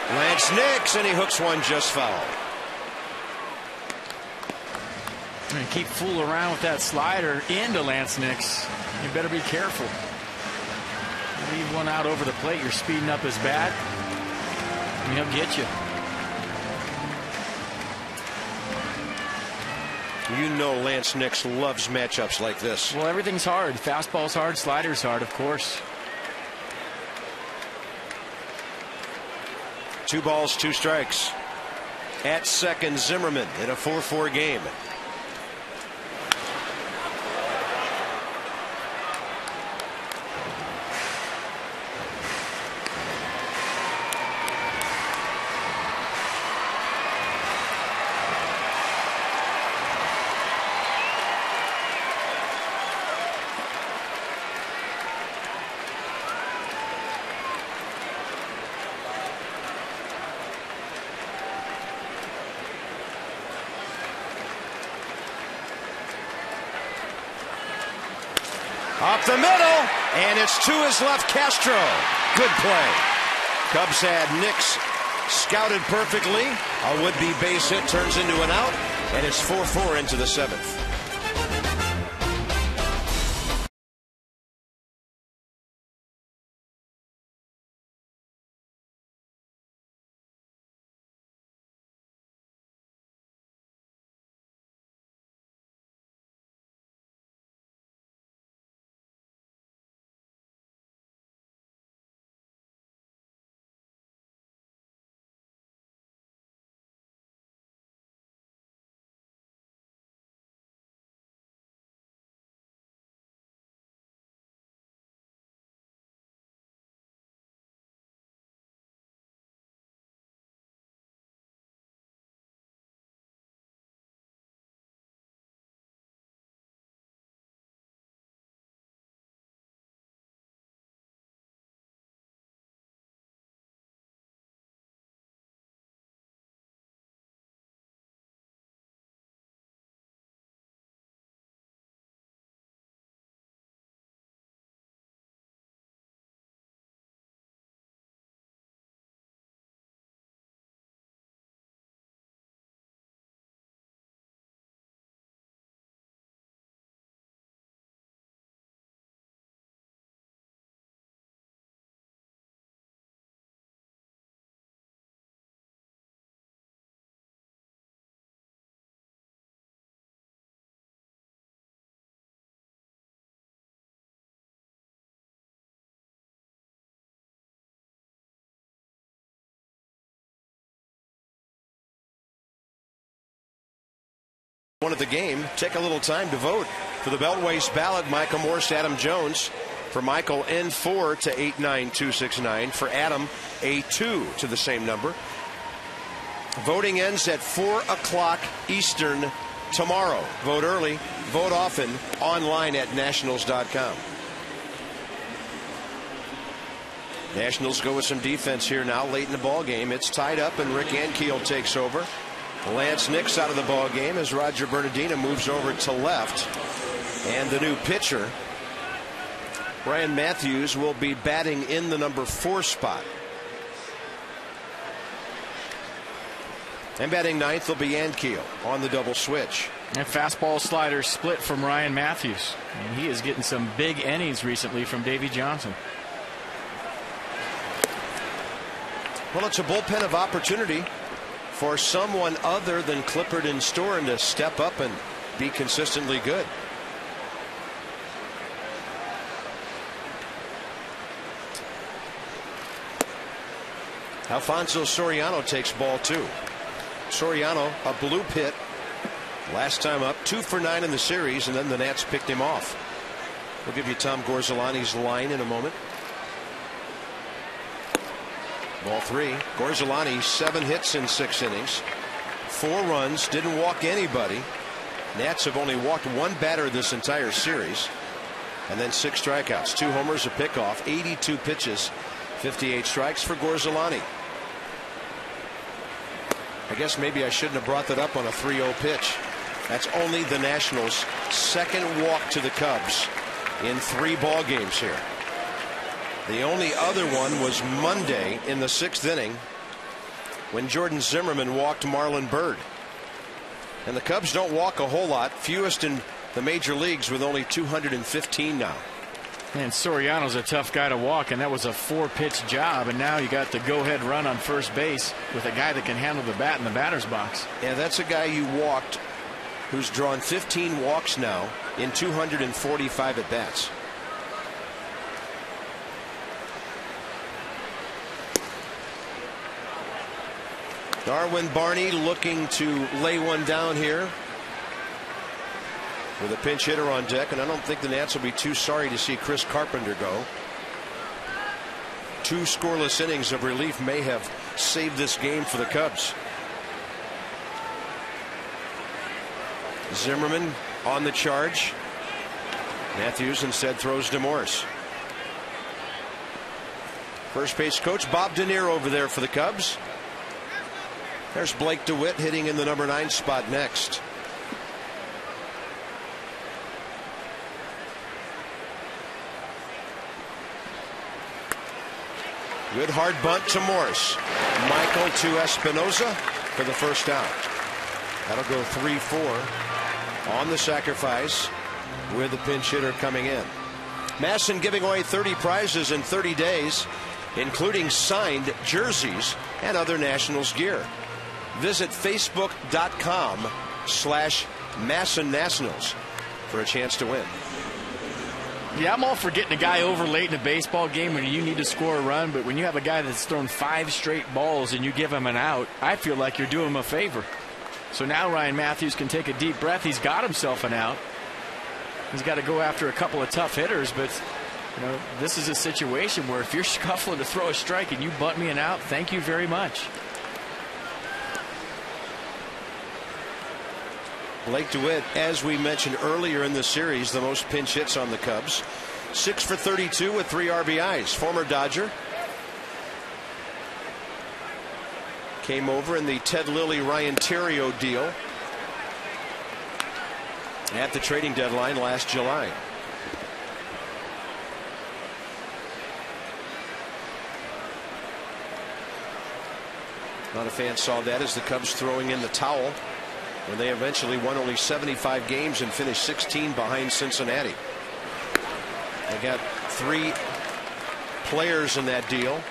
Lance Nix, and he hooks one just foul. And keep fooling around with that slider into Lance Nix. You better be careful. You leave one out over the plate, you're speeding up his bat, and he'll get you. You know Lance Nix loves matchups like this. Well, everything's hard. Fastball's hard, slider's hard, of course. 2 balls, 2 strikes. At second, Zimmerman in a 4-4 game. Up the middle, and it's to his left, Castro. Good play. Cubs had Nix scouted perfectly. A would-be base hit turns into an out, and it's 4-4 into the 7th. One of the game. Take a little time to vote for the Beltway's ballot. Michael Morse, Adam Jones. For Michael, N4 to 89269. For Adam, A2 to the same number. Voting ends at 4 o'clock Eastern tomorrow. Vote early, vote often, online at nationals.com. Nationals go with some defense here now late in the ball game. It's tied up and Rick Ankiel takes over. Lance Nix out of the ball game as Roger Bernardino moves over to left. And the new pitcher, Ryan Matthews, will be batting in the number 4 spot. And batting ninth will be Ankiel on the double switch. And fastball slider split from Ryan Matthews. And he is getting some big innings recently from Davey Johnson. Well, it's a bullpen of opportunity for someone other than Clippard and Storen to step up and be consistently good. Alfonso Soriano takes ball 2. Soriano, a blue pit last time up, 2 for 9 in the series, and then the Nats picked him off. We'll give you Tom Gorzolani's line in a moment. Ball 3. Gorzolani, 7 hits in 6 innings, 4 runs, didn't walk anybody. Nats have only walked 1 batter this entire series, and then 6 strikeouts, 2 homers, a pickoff, 82 pitches, 58 strikes for Gorzolani. I guess maybe I shouldn't have brought that up on a 3-0 pitch. That's only the Nationals' second walk to the Cubs in 3 ball games here. The only other one was Monday in the 6th inning when Jordan Zimmerman walked Marlon Byrd. And the Cubs don't walk a whole lot, fewest in the major leagues with only 215 now. And Soriano's a tough guy to walk, and that was a 4-pitch job, and now you got the go-ahead run on first base with a guy that can handle the bat in the batter's box. Yeah, that's a guy you walked who's drawn 15 walks now in 245 at bats. Darwin Barney looking to lay one down here with a pinch hitter on deck, and I don't think the Nats will be too sorry to see Chris Carpenter go. 2 scoreless innings of relief may have saved this game for the Cubs. Zimmerman on the charge. Matthews instead throws to Morse. First base coach Bob Denier over there for the Cubs. There's Blake DeWitt hitting in the number 9 spot next. Good hard bunt to Morse. Michael to Espinoza for the first down. That'll go 3-4 on the sacrifice with the pinch hitter coming in. Masson giving away 30 prizes in 30 days, including signed jerseys and other Nationals gear. Visit facebook.com/Masson Nationals for a chance to win. Yeah, I'm all for getting a guy over late in a baseball game when you need to score a run, but when you have a guy that's thrown 5 straight balls and you give him an out, I feel like you're doing him a favor. So now Ryan Matthews can take a deep breath. He's got himself an out. He's got to go after a couple of tough hitters, but you know, this is a situation where if you're scuffling to throw a strike and you bunt me an out, thank you very much. Blake DeWitt, as we mentioned earlier in the series, the most pinch hits on the Cubs. 6 for 32 with 3 RBIs. Former Dodger. Came over in the Ted Lilly Ryan Theriot deal at the trading deadline last July. A lot of fans saw that as the Cubs throwing in the towel when they eventually won only 75 games and finished 16 behind Cincinnati. They got 3 players in that deal.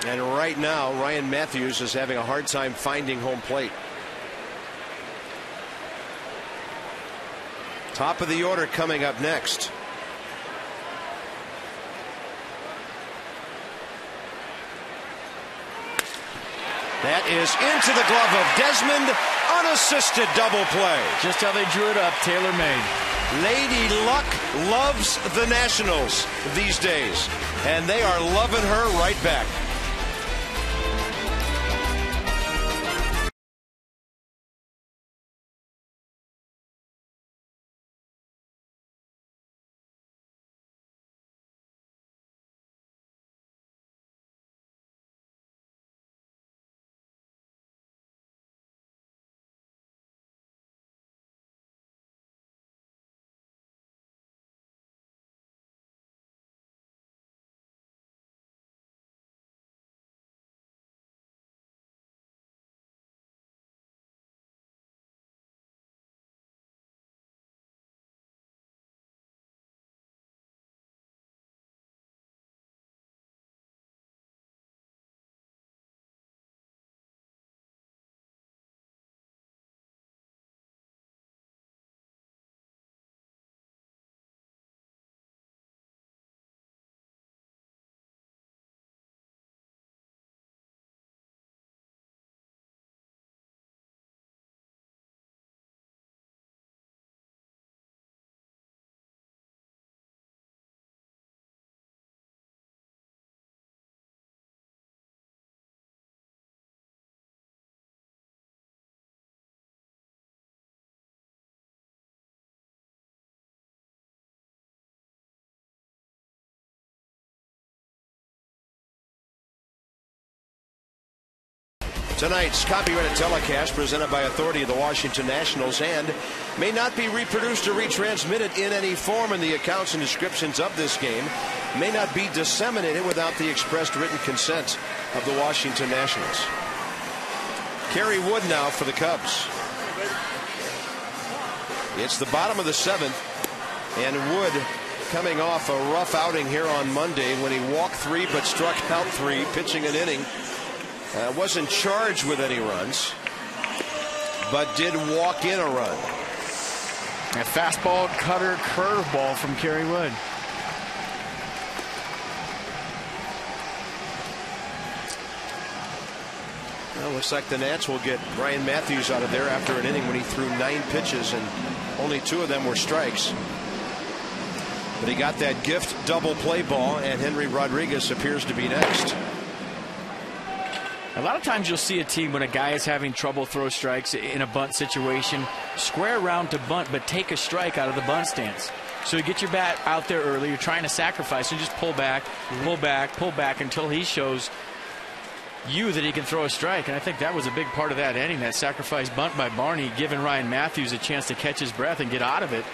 And right now, Ryan Matthews is having a hard time finding home plate. Top of the order coming up next. That is into the glove of Desmond. Unassisted double play. Just how they drew it up, tailor-made. Lady Luck loves the Nationals these days, and they are loving her right back. Tonight's copyrighted telecast presented by authority of the Washington Nationals and may not be reproduced or retransmitted in any form, and the accounts and descriptions of this game may not be disseminated without the expressed written consent of the Washington Nationals. Kerry Wood now for the Cubs. It's the bottom of the 7th, and Wood coming off a rough outing here on Monday when he walked 3 but struck out 3, pitching an inning. Wasn't charged with any runs, but did walk in a run. A fastball, cutter, curveball from Kerry Wood. Well, looks like the Nats will get Ryan Matthews out of there after an inning when he threw 9 pitches and only 2 of them were strikes. But he got that gift double play ball, and Henry Rodriguez appears to be next. A lot of times you'll see a team when a guy is having trouble throw strikes in a bunt situation, square around to bunt, but take a strike out of the bunt stance. So you get your bat out there early, you're trying to sacrifice, and just pull back, pull back, pull back until he shows you that he can throw a strike. And I think that was a big part of that inning, that sacrifice bunt by Barney, giving Ryan Matthews a chance to catch his breath and get out of it.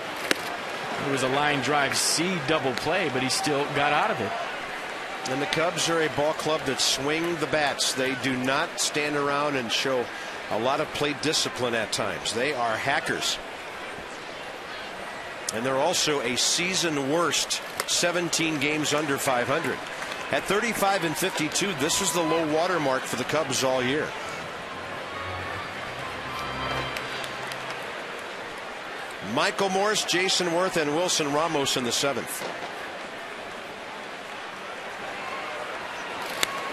It was a line drive C double play, but he still got out of it. And the Cubs are a ball club that swing the bats. They do not stand around and show a lot of plate discipline at times. They are hackers. And they're also a season worst 17 games under 500. At 35-52, this is the low water mark for the Cubs all year. Michael Morse, Jason Worth, and Wilson Ramos in the 7th.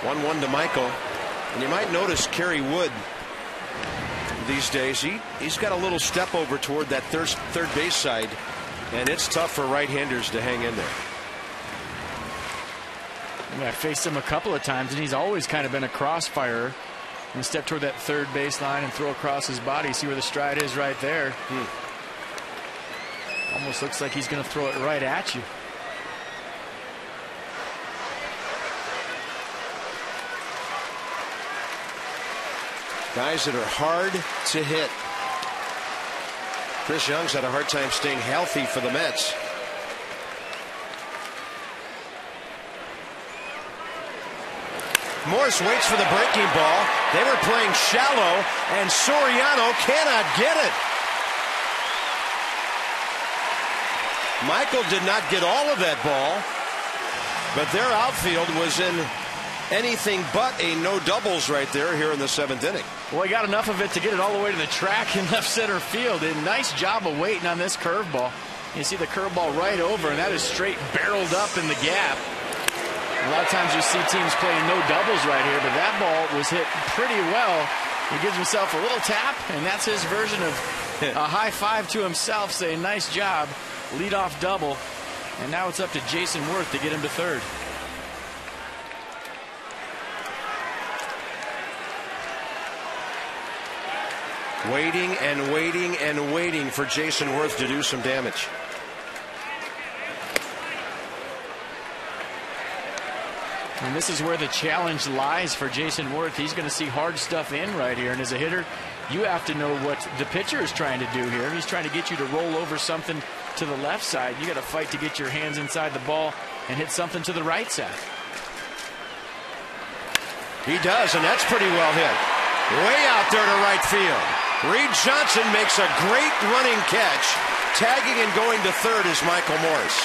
1-1 to Michael. And you might notice Kerry Wood these days, he's got a little step over toward that third base side, and it's tough for right-handers to hang in there. I faced him a couple of times, and he's always kind of been a crossfire. And step toward that third base line and throw across his body. See where the stride is right there. Almost looks like he's going to throw it right at you. Guys that are hard to hit. Chris Young's had a hard time staying healthy for the Mets. Morris waits for the breaking ball. They were playing shallow, and Soriano cannot get it. Michael did not get all of that ball, but their outfield was in anything but a no doubles right there here in the 7th inning. Well, he got enough of it to get it all the way to the track in left center field. A nice job of waiting on this curveball. You see the curveball right over, and that is straight barreled up in the gap. A lot of times you see teams playing no doubles right here, but that ball was hit pretty well. He gives himself a little tap, and that's his version of a high five to himself, saying nice job, leadoff double. And now it's up to Jason Worth to get him to third. Waiting and waiting and waiting for Jason Worth to do some damage. And this is where the challenge lies for Jason Worth. He's going to see hard stuff in right here. And as a hitter, you have to know what the pitcher is trying to do here. He's trying to get you to roll over something to the left side. You got to fight to get your hands inside the ball and hit something to the right side. He does, and that's pretty well hit. Way out there to right field. Reed Johnson makes a great running catch. Tagging and going to third is Michael Morse.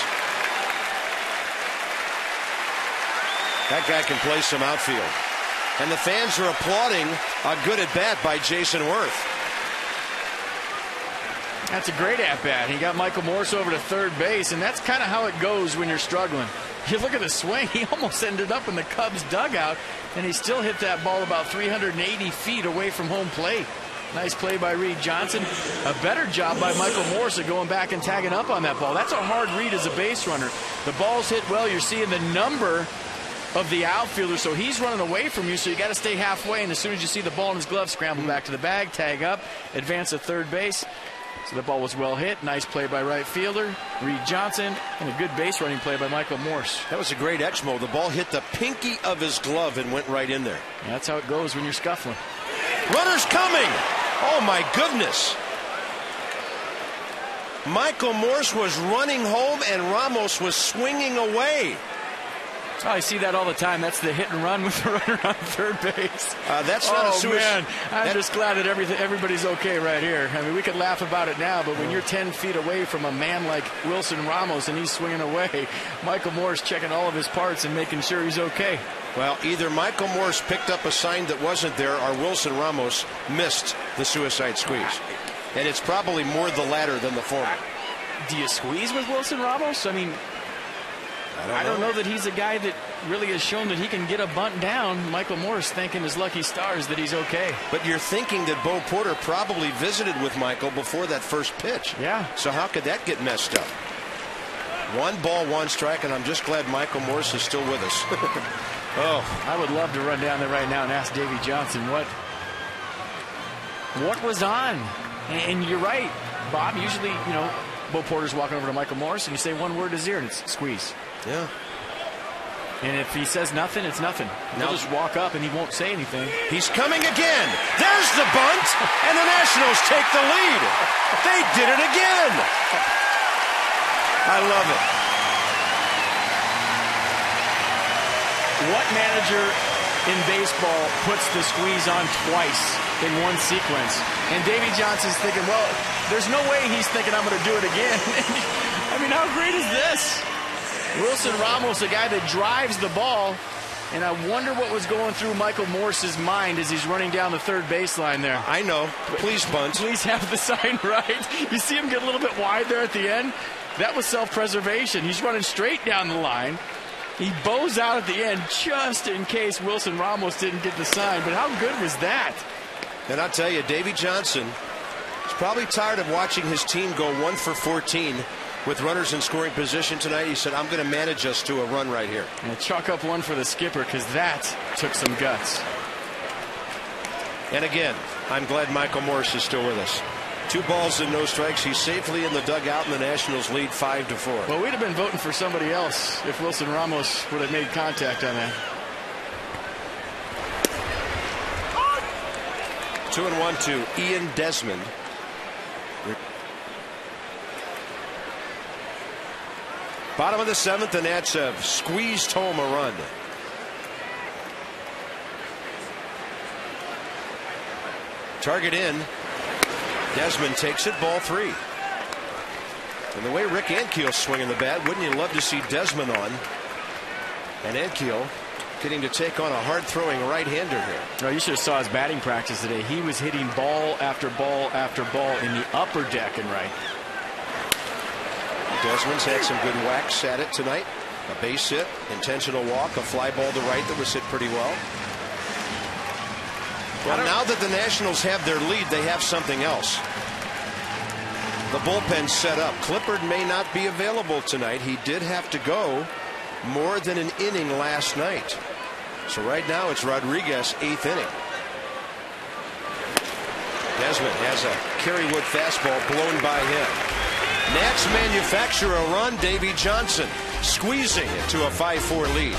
That guy can play some outfield. And the fans are applauding a good at-bat by Jason Worth. That's a great at-bat. He got Michael Morse over to third base, and that's kind of how it goes when you're struggling. You look at the swing, he almost ended up in the Cubs dugout, and he still hit that ball about 380 feet away from home plate. Nice play by Reed Johnson. A better job by Michael Morse of going back and tagging up on that ball. That's a hard read as a base runner. The ball's hit well. You're seeing the number of the outfielder, so he's running away from you, so you got to stay halfway, and as soon as you see the ball in his glove, scramble back to the bag, tag up, advance to third base. So the ball was well hit. Nice play by right fielder Reed Johnson, and a good base running play by Michael Morse. That was a great Exmo. The ball hit the pinky of his glove and went right in there. And that's how it goes when you're scuffling. Runners coming. Oh my goodness. Michael Morse was running home and Ramos was swinging away. Oh, I see that all the time. That's the hit and run with the runner on third base. That's not a suicide. Man, I'm just glad that everybody's okay right here. I mean, we could laugh about it now, but when you're 10 feet away from a man like Wilson Ramos and he's swinging away, Michael Morse checking all of his parts and making sure he's okay. Well, either Michael Morse picked up a sign that wasn't there or Wilson Ramos missed the suicide squeeze. And it's probably more the latter than the former. Do you squeeze with Wilson Ramos? I mean, I don't know that he's a guy that really has shown that he can get a bunt down. Michael Morse thanking his lucky stars that he's okay. But you're thinking that Bo Porter probably visited with Michael before that first pitch. Yeah. So how could that get messed up? 1 ball, 1 strike, and I'm just glad Michael Morse is still with us. Oh, I would love to run down there right now and ask Davey Johnson what was on. And you're right, Bob. Usually, you know, Bo Porter's walking over to Michael Morse and you say one word to his ear and it's squeeze. Yeah. And if he says nothing, it's nothing. He'll just walk up and he won't say anything. He's coming again. There's the bunt, and the Nationals take the lead. They did it again. I love it. What manager in baseball puts the squeeze on twice in one sequence? And Davey Johnson's thinking, well, there's no way he's thinking I'm going to do it again. I mean, how great is this? Wilson Ramos, a guy that drives the ball, and I wonder what was going through Michael Morse's mind as he's running down the third baseline there. I know. Please bunt. Please have the sign right. You see him get a little bit wide there at the end? That was self-preservation. He's running straight down the line. He bows out at the end just in case Wilson Ramos didn't get the sign. But how good was that? And I'll tell you, Davey Johnson is probably tired of watching his team go 1 for 14 with runners in scoring position tonight. He said, I'm going to manage us to a run right here. And chalk up one for the skipper, because that took some guts. And again, I'm glad Michael Morse is still with us. 2 balls and no strikes. He's safely in the dugout, and the Nationals lead 5-4. Well, we'd have been voting for somebody else if Wilson Ramos would have made contact on that. 2-1 to Ian Desmond. Bottom of the 7th, the Nats have squeezed home a run. Target in. Desmond takes it, ball 3. And the way Rick Ankiel's swinging the bat, wouldn't you love to see Desmond on? And Ankiel getting to take on a hard-throwing right-hander here. Well, you should have saw his batting practice today. He was hitting ball after ball after ball in the upper deck and right. Desmond's had some good whacks at it tonight. A base hit, intentional walk, a fly ball to right that was hit pretty well. Well, now that the Nationals have their lead, they have something else. The bullpen's set up. Clippard may not be available tonight. He did have to go more than an inning last night. So right now it's Rodriguez, 8th inning. Desmond has a Kerrywood fastball blown by him. Nats manufacture a run. Davey Johnson squeezing it to a 5-4 lead.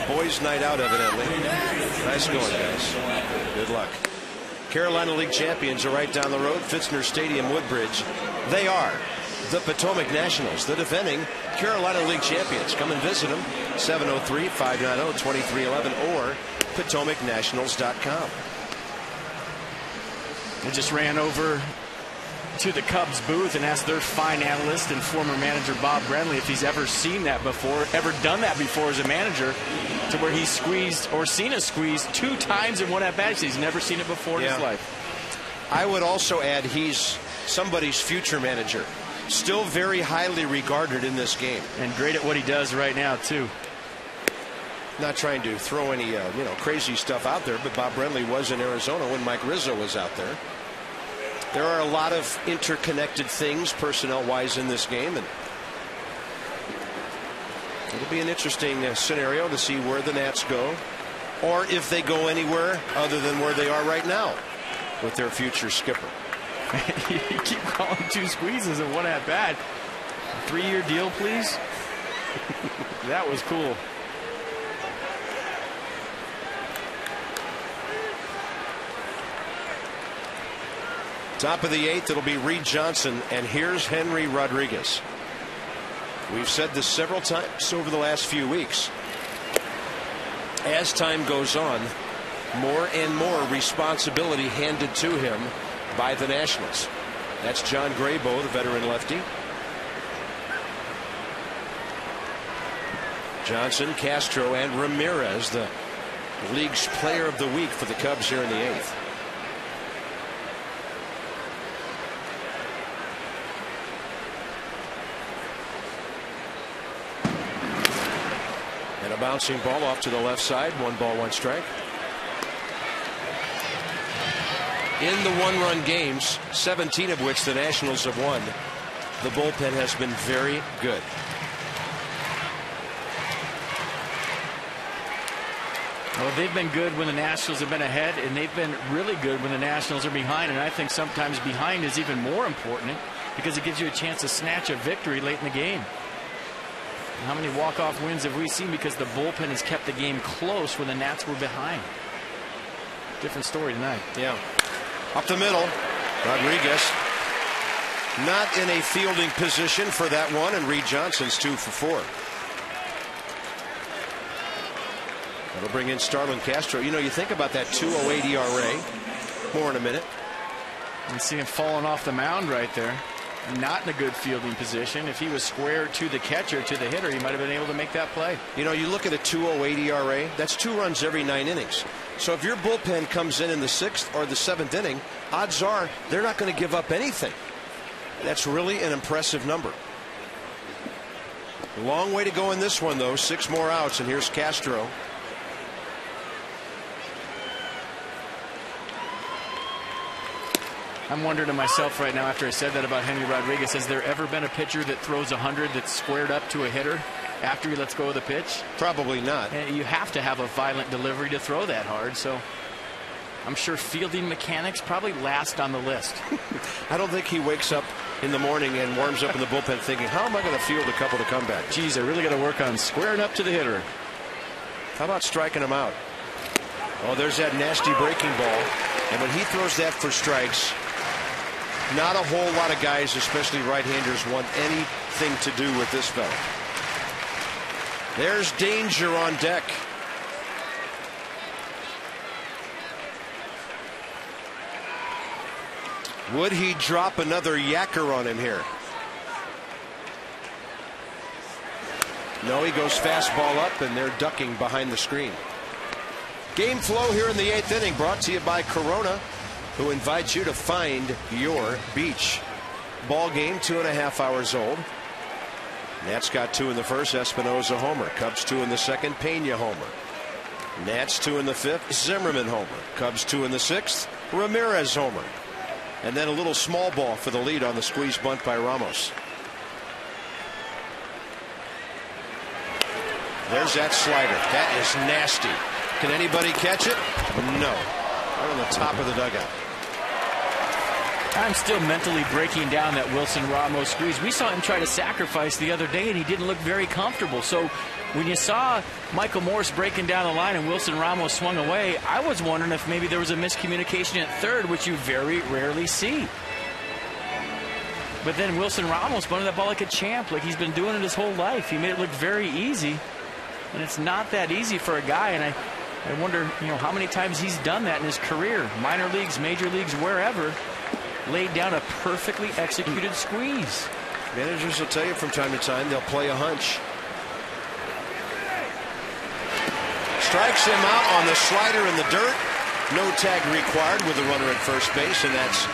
Boys night out, evidently. Nice going, guys. Good luck. Carolina League champions are right down the road. Fitzner Stadium, Woodbridge. They are the Potomac Nationals, the defending Carolina League champions. Come and visit them. 703-590-2311 or PotomacNationals.com. They just ran over to the Cubs booth and asked their fine analyst and former manager Bob Brenly if he's ever seen that before, ever done that before as a manager, to where he's squeezed or seen a squeeze 2 times in one at-bat. He's never seen it before in his life. I would also add he's somebody's future manager. Still very highly regarded in this game. And great at what he does right now, too. Not trying to throw any crazy stuff out there, but Bob Brenly was in Arizona when Mike Rizzo was out there. There are a lot of interconnected things personnel-wise in this game, and it'll be an interesting scenario to see where the Nats go or if they go anywhere other than where they are right now with their future skipper. You keep calling 2 squeezes and 1 at bat. 3-year deal, please. That was cool. Top of the 8th, it'll be Reed Johnson, and here's Henry Rodriguez. We've said this several times over the last few weeks. As time goes on, more and more responsibility handed to him by the Nationals. That's John Graybo, the veteran lefty. Johnson, Castro, and Ramirez, the league's player of the week for the Cubs here in the 8th. And a bouncing ball off to the left side. 1 ball, 1 strike. In the 1-run games, 17 of which the Nationals have won, the bullpen has been very good. Well, they've been good when the Nationals have been ahead, and they've been really good when the Nationals are behind. And I think sometimes behind is even more important because it gives you a chance to snatch a victory late in the game. And how many walk-off wins have we seen because the bullpen has kept the game close when the Nats were behind? Different story tonight. Yeah. Up the middle, Rodriguez not in a fielding position for that one, and Reed Johnson's 2 for 4. That'll bring in Starlin Castro. You know, you think about that 2.08 ERA. More in a minute. You see him falling off the mound right there. Not in a good fielding position. If he was square to the catcher, to the hitter, he might have been able to make that play. You know, you look at a 2.08 ERA, that's 2 runs every 9 innings. So if your bullpen comes in the 6th or the 7th inning, odds are they're not going to give up anything. That's really an impressive number. Long way to go in this one, though. 6 more outs, and here's Castro. I'm wondering to myself right now after I said that about Henry Rodriguez, has there ever been a pitcher that throws 100 that's squared up to a hitter after he lets go of the pitch? Probably not. And you have to have a violent delivery to throw that hard, so I'm sure fielding mechanics probably last on the list. I don't think he wakes up in the morning and warms up in the bullpen thinking, how am I going to field a couple to come back? Geez, I really got to work on squaring up to the hitter. How about striking him out? Oh, there's that nasty breaking ball. And when he throws that for strikes, not a whole lot of guys, especially right-handers, want anything to do with this fella. There's danger on deck. Would he drop another yacker on him here? No, he goes fastball up, and they're ducking behind the screen. Game flow here in the 8th inning, brought to you by Corona, who invites you to find your beach. Ball game 2.5 hours old. Nats got 2 in the first, Espinosa homer. Cubs 2 in the second, Pena homer. Nats 2 in the 5th, Zimmerman homer. Cubs 2 in the 6th, Ramirez homer. And then a little small ball for the lead on the squeeze bunt by Ramos. There's that slider. That is nasty. Can anybody catch it? No. Right on the top of the dugout. I'm still mentally breaking down that Wilson Ramos squeeze. We saw him try to sacrifice the other day, and he didn't look very comfortable. So when you saw Michael Morse breaking down the line and Wilson Ramos swung away, I was wondering if maybe there was a miscommunication at third, which you very rarely see. But then Wilson Ramos bunted that ball like a champ, like he's been doing it his whole life. He made it look very easy, and it's not that easy for a guy. And I wonder, how many times he's done that in his career, minor leagues, major leagues, wherever. Laid down a perfectly executed squeeze. Managers will tell you from time to time they'll play a hunch. Strikes him out on the slider in the dirt. No tag required with the runner at first base, and that's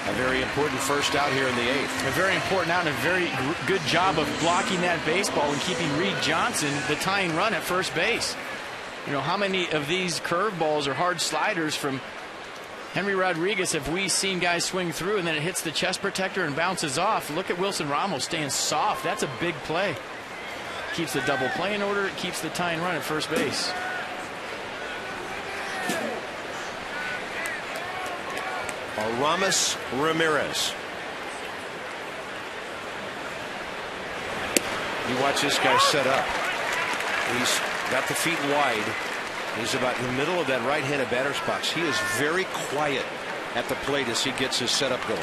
a very important first out here in the 8th. A very important out and a very good job of blocking that baseball and keeping Reed Johnson the tying run at first base. How many of these curveballs or hard sliders from Henry Rodriguez have we seen guys swing through and then it hits the chest protector and bounces off? Look at Wilson Ramos staying soft. That's a big play. Keeps the double play in order. It keeps the tying run at first base. Aramis Ramirez. You watch this guy set up. He's got the feet wide. He's about in the middle of that right-handed batter's box. He is very quiet at the plate as he gets his setup going.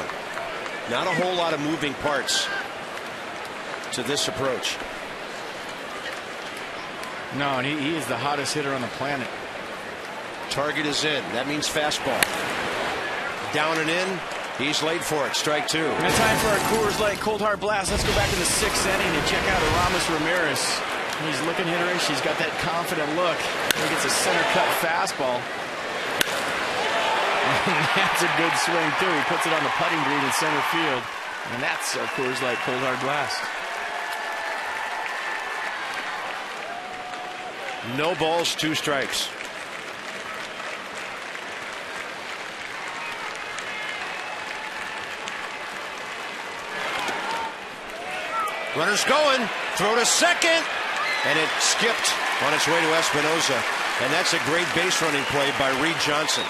Not a whole lot of moving parts to this approach. No, and he is the hottest hitter on the planet. Target is in. That means fastball. Down and in. He's late for it. Strike two. And time for our Coors Light Cold Hard Blast. Let's go back in the 6th inning and check out Aramis Ramirez. He's looking hitterish. He's got that confident look. He gets a center cut fastball. And that's a good swing too. He puts it on the putting green in center field. And that's our Coors Light Cold Hard Blast. No balls, 2 strikes. Runner's going. Throw to second. And it skipped on its way to Espinosa. And that's a great base running play by Reed Johnson.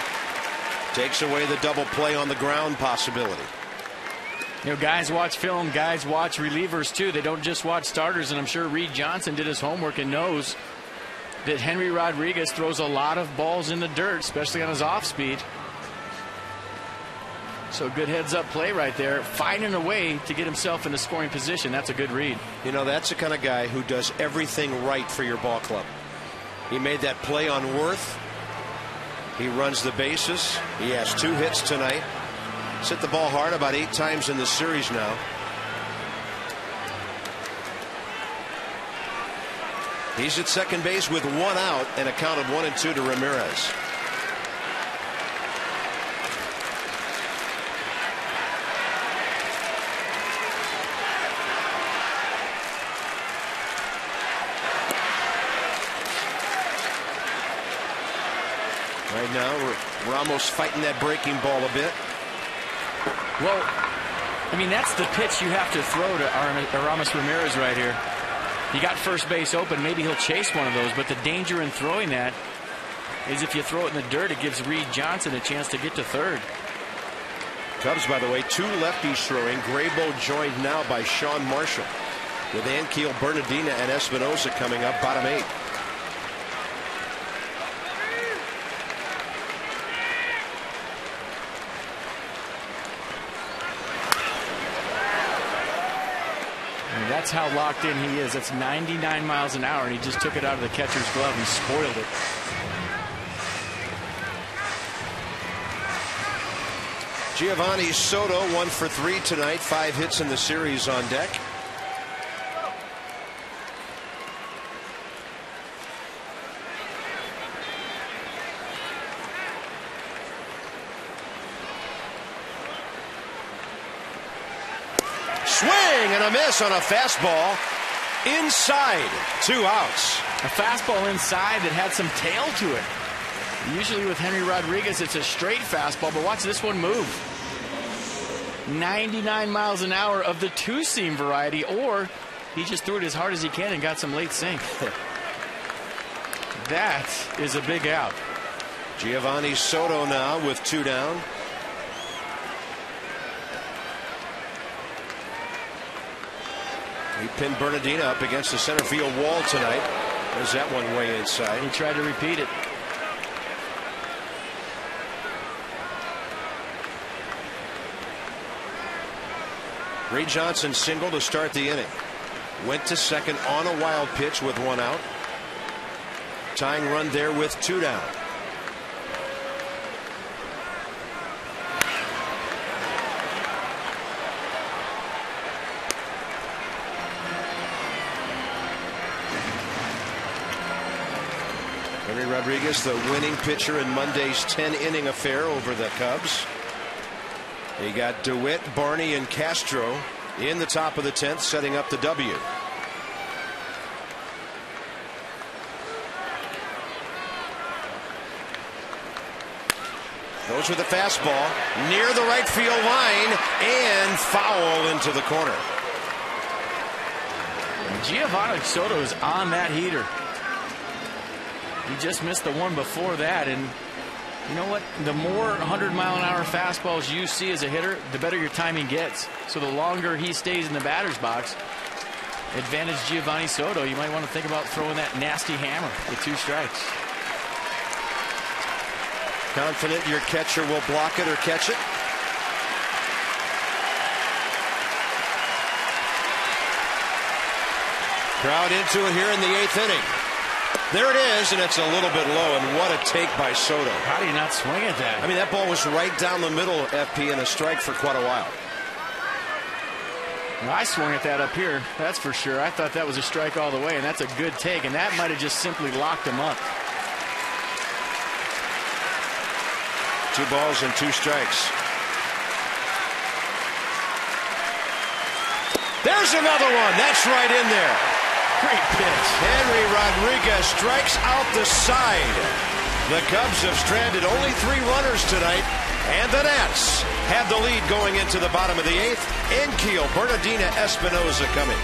Takes away the double play on the ground possibility. You know, guys watch film, guys watch relievers too. They don't just watch starters, and I'm sure Reed Johnson did his homework and knows that Henry Rodriguez throws a lot of balls in the dirt, especially on his off speed. So good heads-up play right there, finding a way to get himself in a scoring position. That's a good read. You know, that's the kind of guy who does everything right for your ball club. He made that play on Worth. He runs the bases. He has 2 hits tonight. He's hit the ball hard about 8 times in the series now. He's at second base with 1 out and a count of 1-2 to Ramirez. Right now, Ramos fighting that breaking ball a bit. Well, I mean, that's the pitch you have to throw to Aramis Ramirez right here. You got first base open, maybe he'll chase one of those, but the danger in throwing that is if you throw it in the dirt, it gives Reed Johnson a chance to get to third. Cubs, by the way, 2 lefties throwing. Graybo joined now by Sean Marshall, with Ankiel, Bernardina, and Espinosa coming up bottom 8. That's how locked in he is. That's 99 miles an hour, and he just took it out of the catcher's glove and spoiled it. Giovanni Soto 1 for 3 tonight. 5 hits in the series on deck. Swing and a miss on a fastball inside. 2 outs. A fastball inside that had some tail to it. Usually with Henry Rodriguez, it's a straight fastball, but watch this one move. 99 miles an hour of the 2-seam variety, or he just threw it as hard as he can and got some late sink. That is a big out. Giovanni Soto now with 2 down. He pinned Bernardina up against the center field wall tonight. There's that one way inside. He tried to repeat it. Reed Johnson single to start the inning. Went to second on a wild pitch with 1 out. Tying run there with 2 down. Henry Rodriguez, the winning pitcher in Monday's 10-inning affair over the Cubs. You got DeWitt, Barney, and Castro in the top of the 10th, setting up the W. Goes with the fastball near the right field line and foul into the corner. Giovanni Soto is on that heater. He just missed the one before that, and You know what? The more 100-mile-an-hour fastballs you see as a hitter, the better your timing gets. So the longer he stays in the batter's box, advantage Giovanni Soto. You might want to think about throwing that nasty hammer with 2 strikes. Confident your catcher will block it or catch it. Crowd into it here in the 8th inning. There it is, and it's a little bit low, and what a take by Soto. How do you not swing at that? I mean, that ball was right down the middle, FP, and a strike for quite a while. Well, I swung at that up here, that's for sure. I thought that was a strike all the way, and that's a good take, and that might have just simply locked him up. 2 balls and 2 strikes. There's another one. That's right in there. Great pitch. Henry Rodriguez strikes out the side. The Cubs have stranded only 3 runners tonight, and the Nats have the lead going into the bottom of the 8th. Enkeel, Bernardina, Espinoza coming.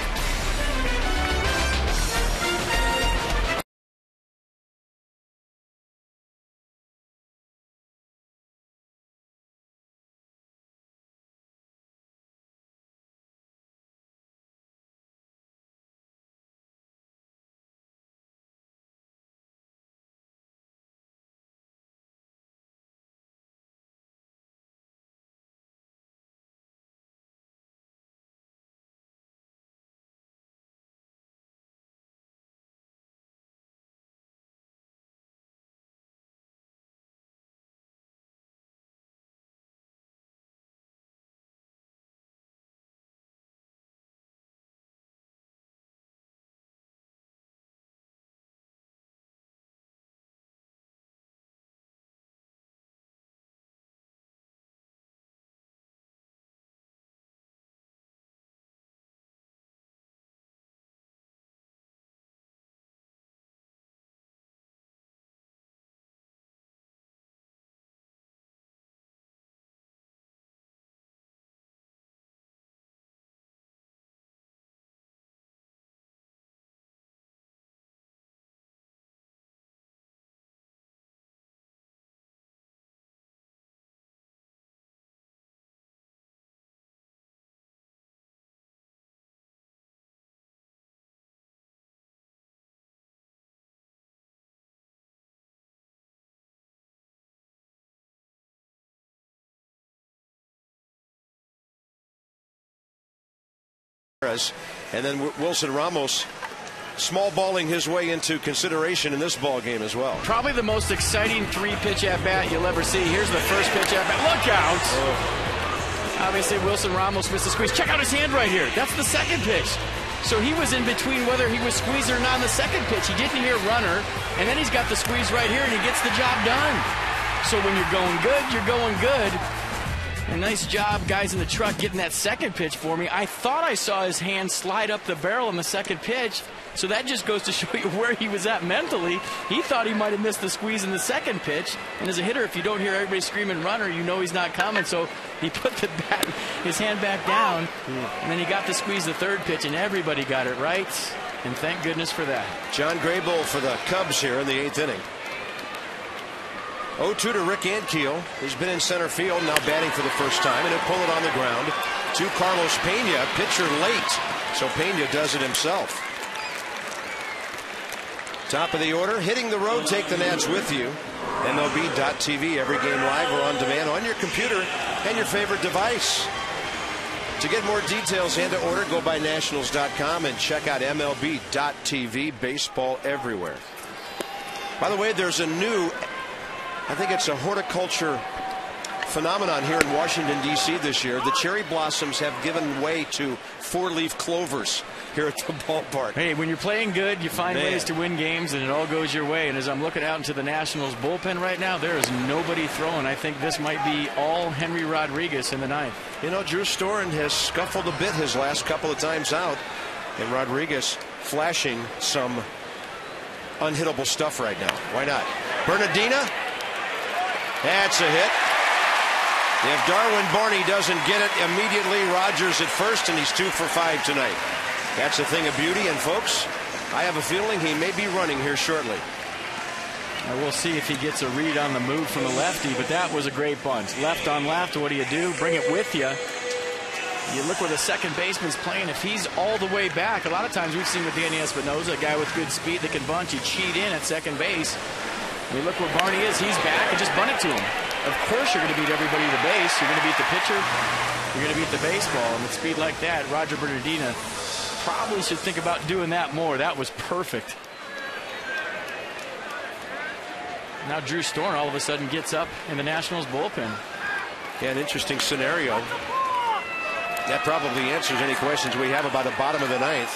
And then Wilson Ramos small balling his way into consideration in this ball game as well. Probably the most exciting 3-pitch at bat you'll ever see. Here's the first pitch at bat. Look out! Oh. Obviously Wilson Ramos missed the squeeze. Check out his hand right here. That's the second pitch. So he was in between whether he was squeezed or not on the second pitch. He didn't hear runner, and then he's got the squeeze right here, and he gets the job done. So when you're going good, you're going good. And nice job, guys in the truck, getting that second pitch for me. I thought I saw his hand slide up the barrel on the second pitch, so that just goes to show you where he was at mentally. He thought he might have missed the squeeze in the second pitch, and as a hitter, if you don't hear everybody screaming runner, you know he's not coming, so he put his hand back down, and then he got to squeeze the third pitch, and everybody got it right, and thank goodness for that. John Graybill for the Cubs here in the 8th inning. 0-2 to Rick Ankiel, who's been in center field, now batting for the first time, and he'll pull it on the ground to Carlos Pena, pitcher late, so Pena does it himself. Top of the order, hitting the road, take the Nats with you. MLB.tv, every game live or on demand on your computer and your favorite device. To get more details and to order, go by Nationals.com and check out MLB.tv, baseball everywhere. By the way, there's a new, I think it's a horticulture phenomenon here in Washington, D.C. this year. The cherry blossoms have given way to 4-leaf clovers here at the ballpark. Hey, when you're playing good, you find ways to win games, and it all goes your way. And as I'm looking out into the Nationals bullpen right now, there is nobody throwing. I think this might be all Henry Rodriguez in the ninth. You know, Drew Storen has scuffled a bit his last couple of times out, and Rodriguez flashing some unhittable stuff right now. Why not? Bernardina. That's a hit. If Darwin Barney doesn't get it immediately, Rogers at first, and he's 2 for 5 tonight. That's a thing of beauty, and folks, I have a feeling he may be running here shortly. Now we'll see if he gets a read on the move from the lefty, but that was a great bunch. Left on left, what do? Bring it with you. You look where the second baseman's playing. If he's all the way back, a lot of times we've seen with Danny Espinosa, a guy with good speed that can bunch, you cheat in at second base. And you look where Barney is, he's back, and just bunt it to him. Of course you're going to beat everybody to base. You're going to beat the pitcher. You're going to beat the baseball. And with speed like that, Roger Bernardina probably should think about doing that more. That was perfect. Now Drew Storn all of a sudden gets up in the Nationals bullpen. Yeah, an interesting scenario. That probably answers any questions we have about the bottom of the ninth.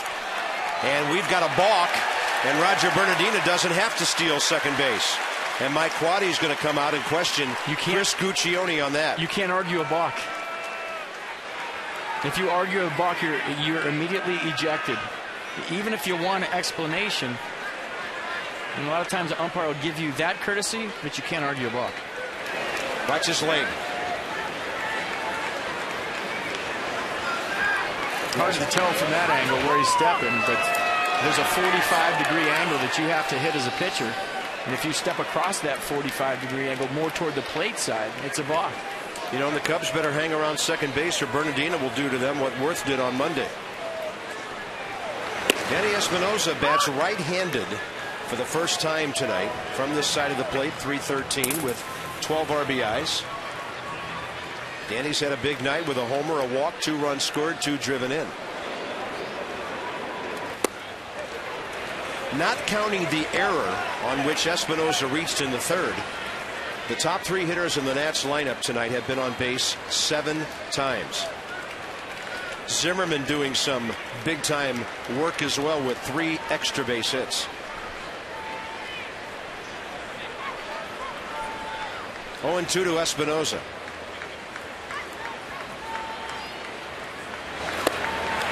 And we've got a balk, and Roger Bernardina doesn't have to steal second base. And Mike Quaddy's going to come out and question Chris Guccione on that. You can't argue a balk. If you argue a balk, you're immediately ejected. Even if you want an explanation, and a lot of times the umpire will give you that courtesy, but you can't argue a balk. Watch his leg. Hard to tell from that angle where he's stepping, but there's a 45-degree angle that you have to hit as a pitcher. And if you step across that 45-degree angle more toward the plate side, it's a balk. You know, and the Cubs better hang around second base or Bernardina will do to them what Worth did on Monday. Danny Espinosa bats right-handed for the first time tonight from this side of the plate, .313 with 12 RBIs. Danny's had a big night with a homer, a walk, 2 runs scored, 2 driven in. Not counting the error on which Espinosa reached in the third, the top 3 hitters in the Nats lineup tonight have been on base 7 times. Zimmerman doing some big time work as well with 3 extra base hits. 0-2 to Espinosa.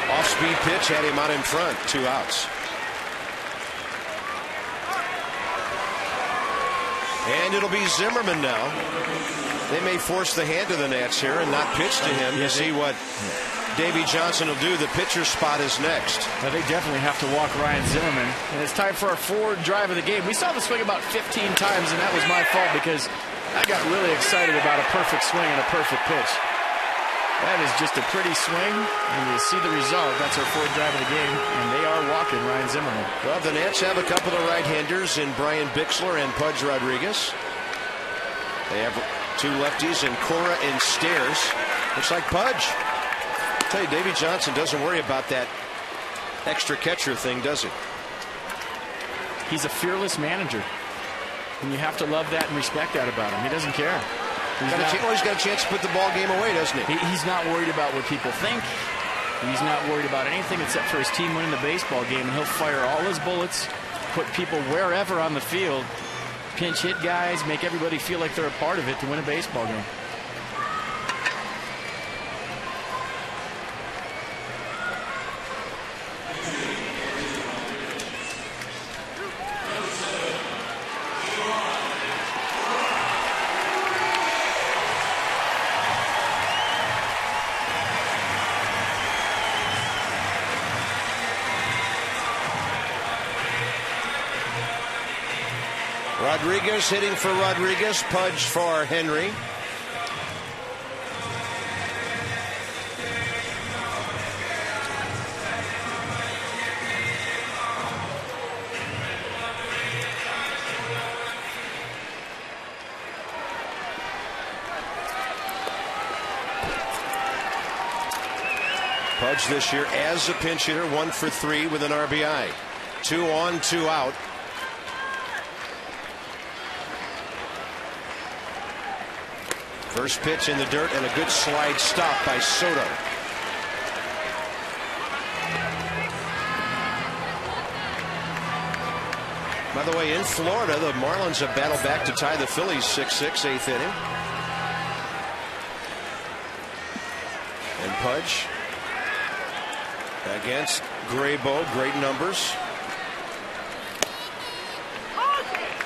Off-speed pitch had him out in front, 2 outs. And it'll be Zimmerman now. They may force the hand of the Nats here and not pitch to him to see what Davey Johnson will do. The pitcher spot is next. Well, they definitely have to walk Ryan Zimmerman. And it's time for our forward drive of the game. We saw the swing about 15 times, and that was my fault because I got really excited about a perfect swing and a perfect pitch. That is just a pretty swing, and you see the result. That's our forward drive of the game, and they are walking Ryan Zimmerman. Well, the Nats have a couple of right-handers in Brian Bixler and Pudge Rodriguez. They have 2 lefties in Cora and Stairs. Looks like Pudge. I'll tell you, Davey Johnson doesn't worry about that extra catcher thing, does he? He's a fearless manager, and you have to love that and respect that about him. He doesn't care. He's got a chance to put the ball game away, doesn't he? He's not worried about what people think. He's not worried about anything except for his team winning the baseball game, and he'll fire all his bullets, put people wherever on the field, pinch hit guys, make everybody feel like they're a part of it to win a baseball game. Rodriguez hitting for Rodriguez, Pudge for Henry. Pudge this year as a pinch hitter, 1 for 3 with an RBI. 2 on, 2 out. First pitch in the dirt and a good slide stop by Soto. By the way, in Florida, the Marlins have battled back to tie the Phillies 6-6, 8th inning. And Pudge against Graybo, great numbers.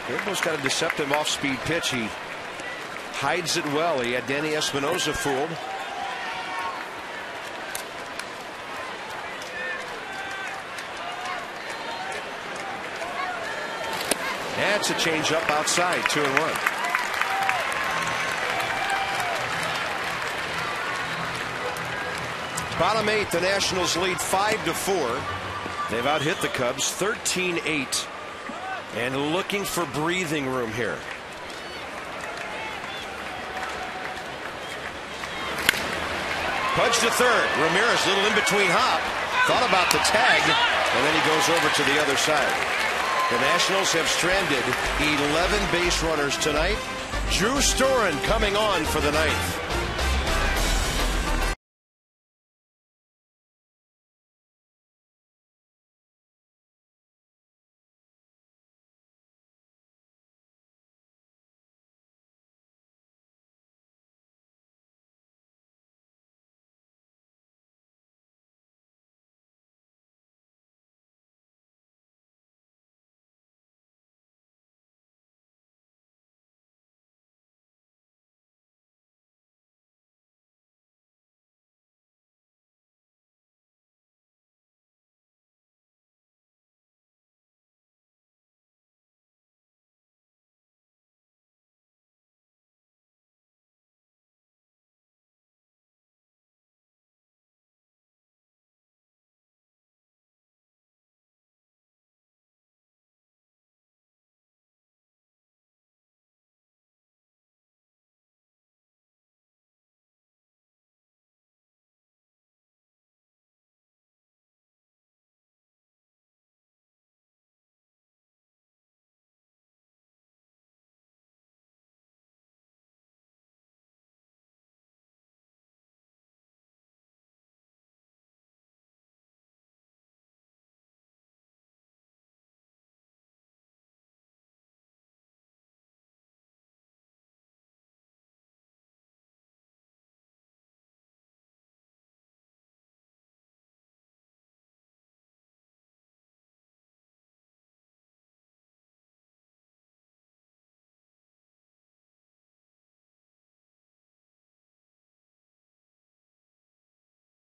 Graybo's got a deceptive off-speed pitch. He hides it well. He had Danny Espinosa fooled. That's a changeup outside, 2-1. Bottom 8, the Nationals lead 5-4. They've out-hit the Cubs 13-8. And looking for breathing room here. Punch to third. Ramirez, little in between hop. Thought about the tag, and then he goes over to the other side. The Nationals have stranded 11 base runners tonight. Drew Storen coming on for the ninth.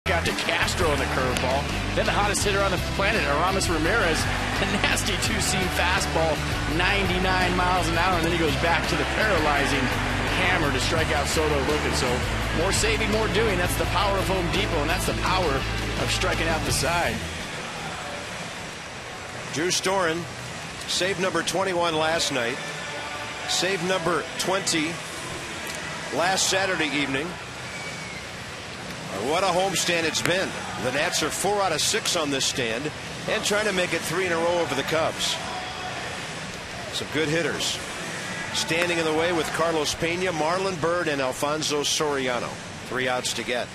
Got to Castro on the curveball. Then the hottest hitter on the planet, Aramis Ramirez. A nasty two-seam fastball, 99 miles an hour, and then he goes back to the paralyzing hammer to strike out Soto looking. So more saving, more doing. That's the power of Home Depot, and that's the power of striking out the side. Drew Storen, save number 21 last night. Save number 20 last Saturday evening. What a homestand it's been. The Nats are 4 out of 6 on this stand and trying to make it 3 in a row over the Cubs. Some good hitters. Standing in the way with Carlos Pena, Marlon Byrd, and Alfonso Soriano. 3 outs to get.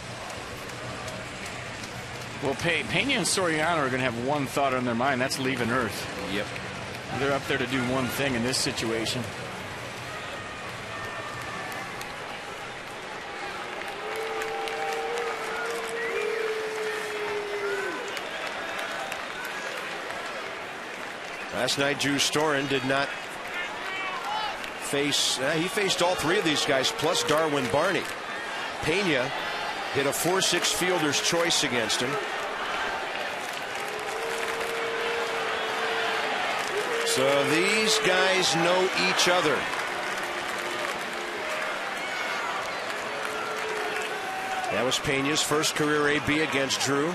Well, Pena and Soriano are going to have one thought on their mind. That's leaving Earth. Yep. They're up there to do one thing in this situation. Last night, Drew Storen did not face. He faced all 3 of these guys, plus Darwin Barney. Pena hit a 4-6 fielder's choice against him. So these guys know each other. That was Pena's first career AB against Drew.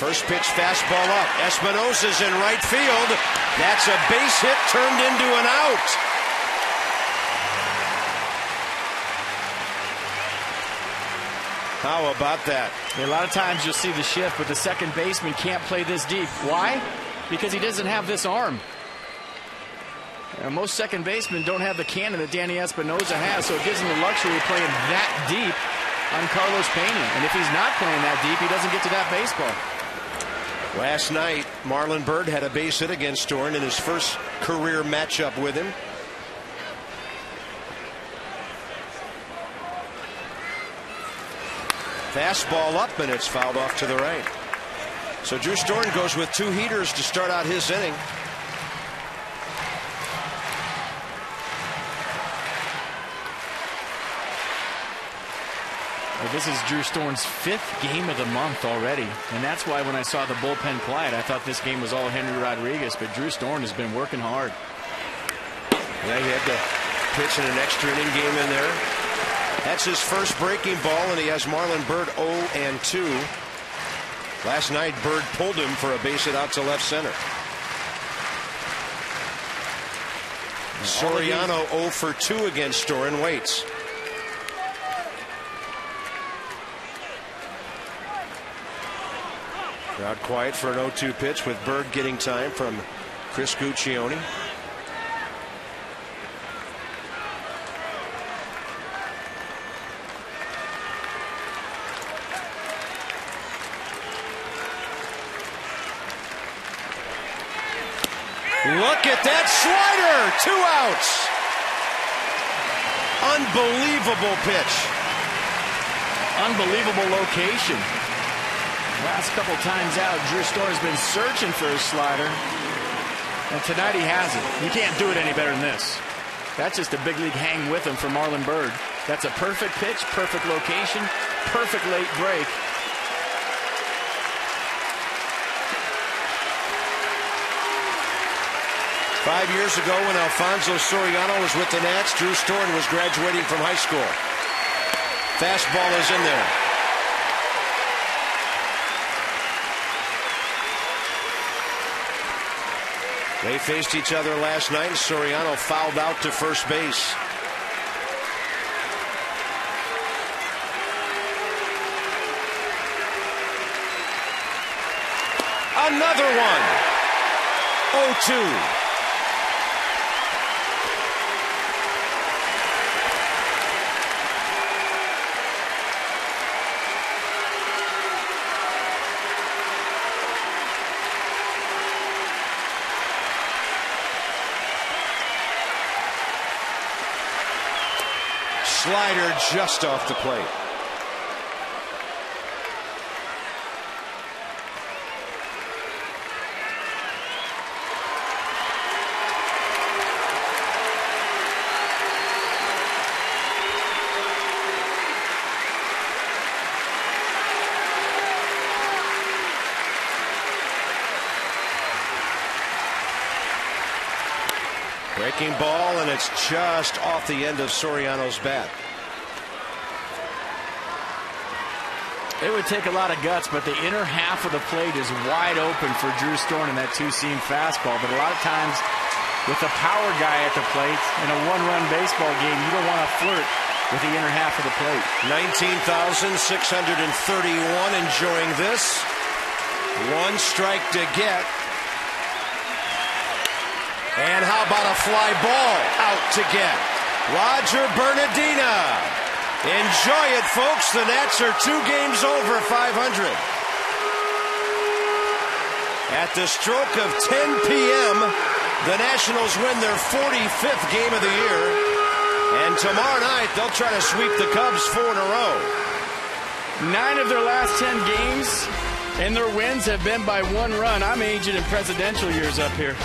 First pitch fastball up. Espinosa's in right field. That's a base hit turned into an out. How about that? A lot of times you'll see the shift, but the second baseman can't play this deep. Why? Because he doesn't have this arm. Most second basemen don't have the cannon that Danny Espinosa has, so it gives him the luxury of playing that deep on Carlos Pena. And if he's not playing that deep, he doesn't get to that baseball. Last night, Marlon Byrd had a base hit against Storen in his first career matchup with him. Fastball up, and it's fouled off to the right. So Drew Storen goes with 2 heaters to start out his inning. Well, this is Drew Storn's 5th game of the month already, and that's why when I saw the bullpen quiet, I thought this game was all Henry Rodriguez, but Drew Storn has been working hard. Yeah, he had to pitch in an extra inning game in there. That's his first breaking ball, and he has Marlon Byrd 0-2. Last night, Byrd pulled him for a base hit out to left center. Soriano 0-2 against Storen. Waits. Crowd quiet for an 0-2 pitch with Byrd getting time from Chris Guccione. Look at that slider! 2 outs. Unbelievable pitch. Unbelievable location. Last couple times out, Drew Storn has been searching for his slider, and tonight he has it. You can't do it any better than this. That's just a big league hang with him for Marlon Byrd. That's a perfect pitch, perfect location, perfect late break. Five years ago, when Alfonso Soriano was with the Nats, Drew Storn was graduating from high school. Fastball is in there. They faced each other last night, and Soriano fouled out to first base. Another one. 0-2. Slider just off the plate. Breaking ball, and it's just off the end of Soriano's bat. It would take a lot of guts, but the inner half of the plate is wide open for Drew Storn in that two-seam fastball. But a lot of times, with the power guy at the plate in a one-run baseball game, you don't want to flirt with the inner half of the plate. 19,631 enjoying this. One strike to get. And how about a fly ball out to get? Roger Bernardina. Enjoy it, folks. The Nats are 2 games over 500. At the stroke of 10 p.m., the Nationals win their 45th game of the year. And tomorrow night, they'll try to sweep the Cubs 4 in a row. 9 of their last 10 games, and their wins have been by 1 run. I'm aging in presidential years up here.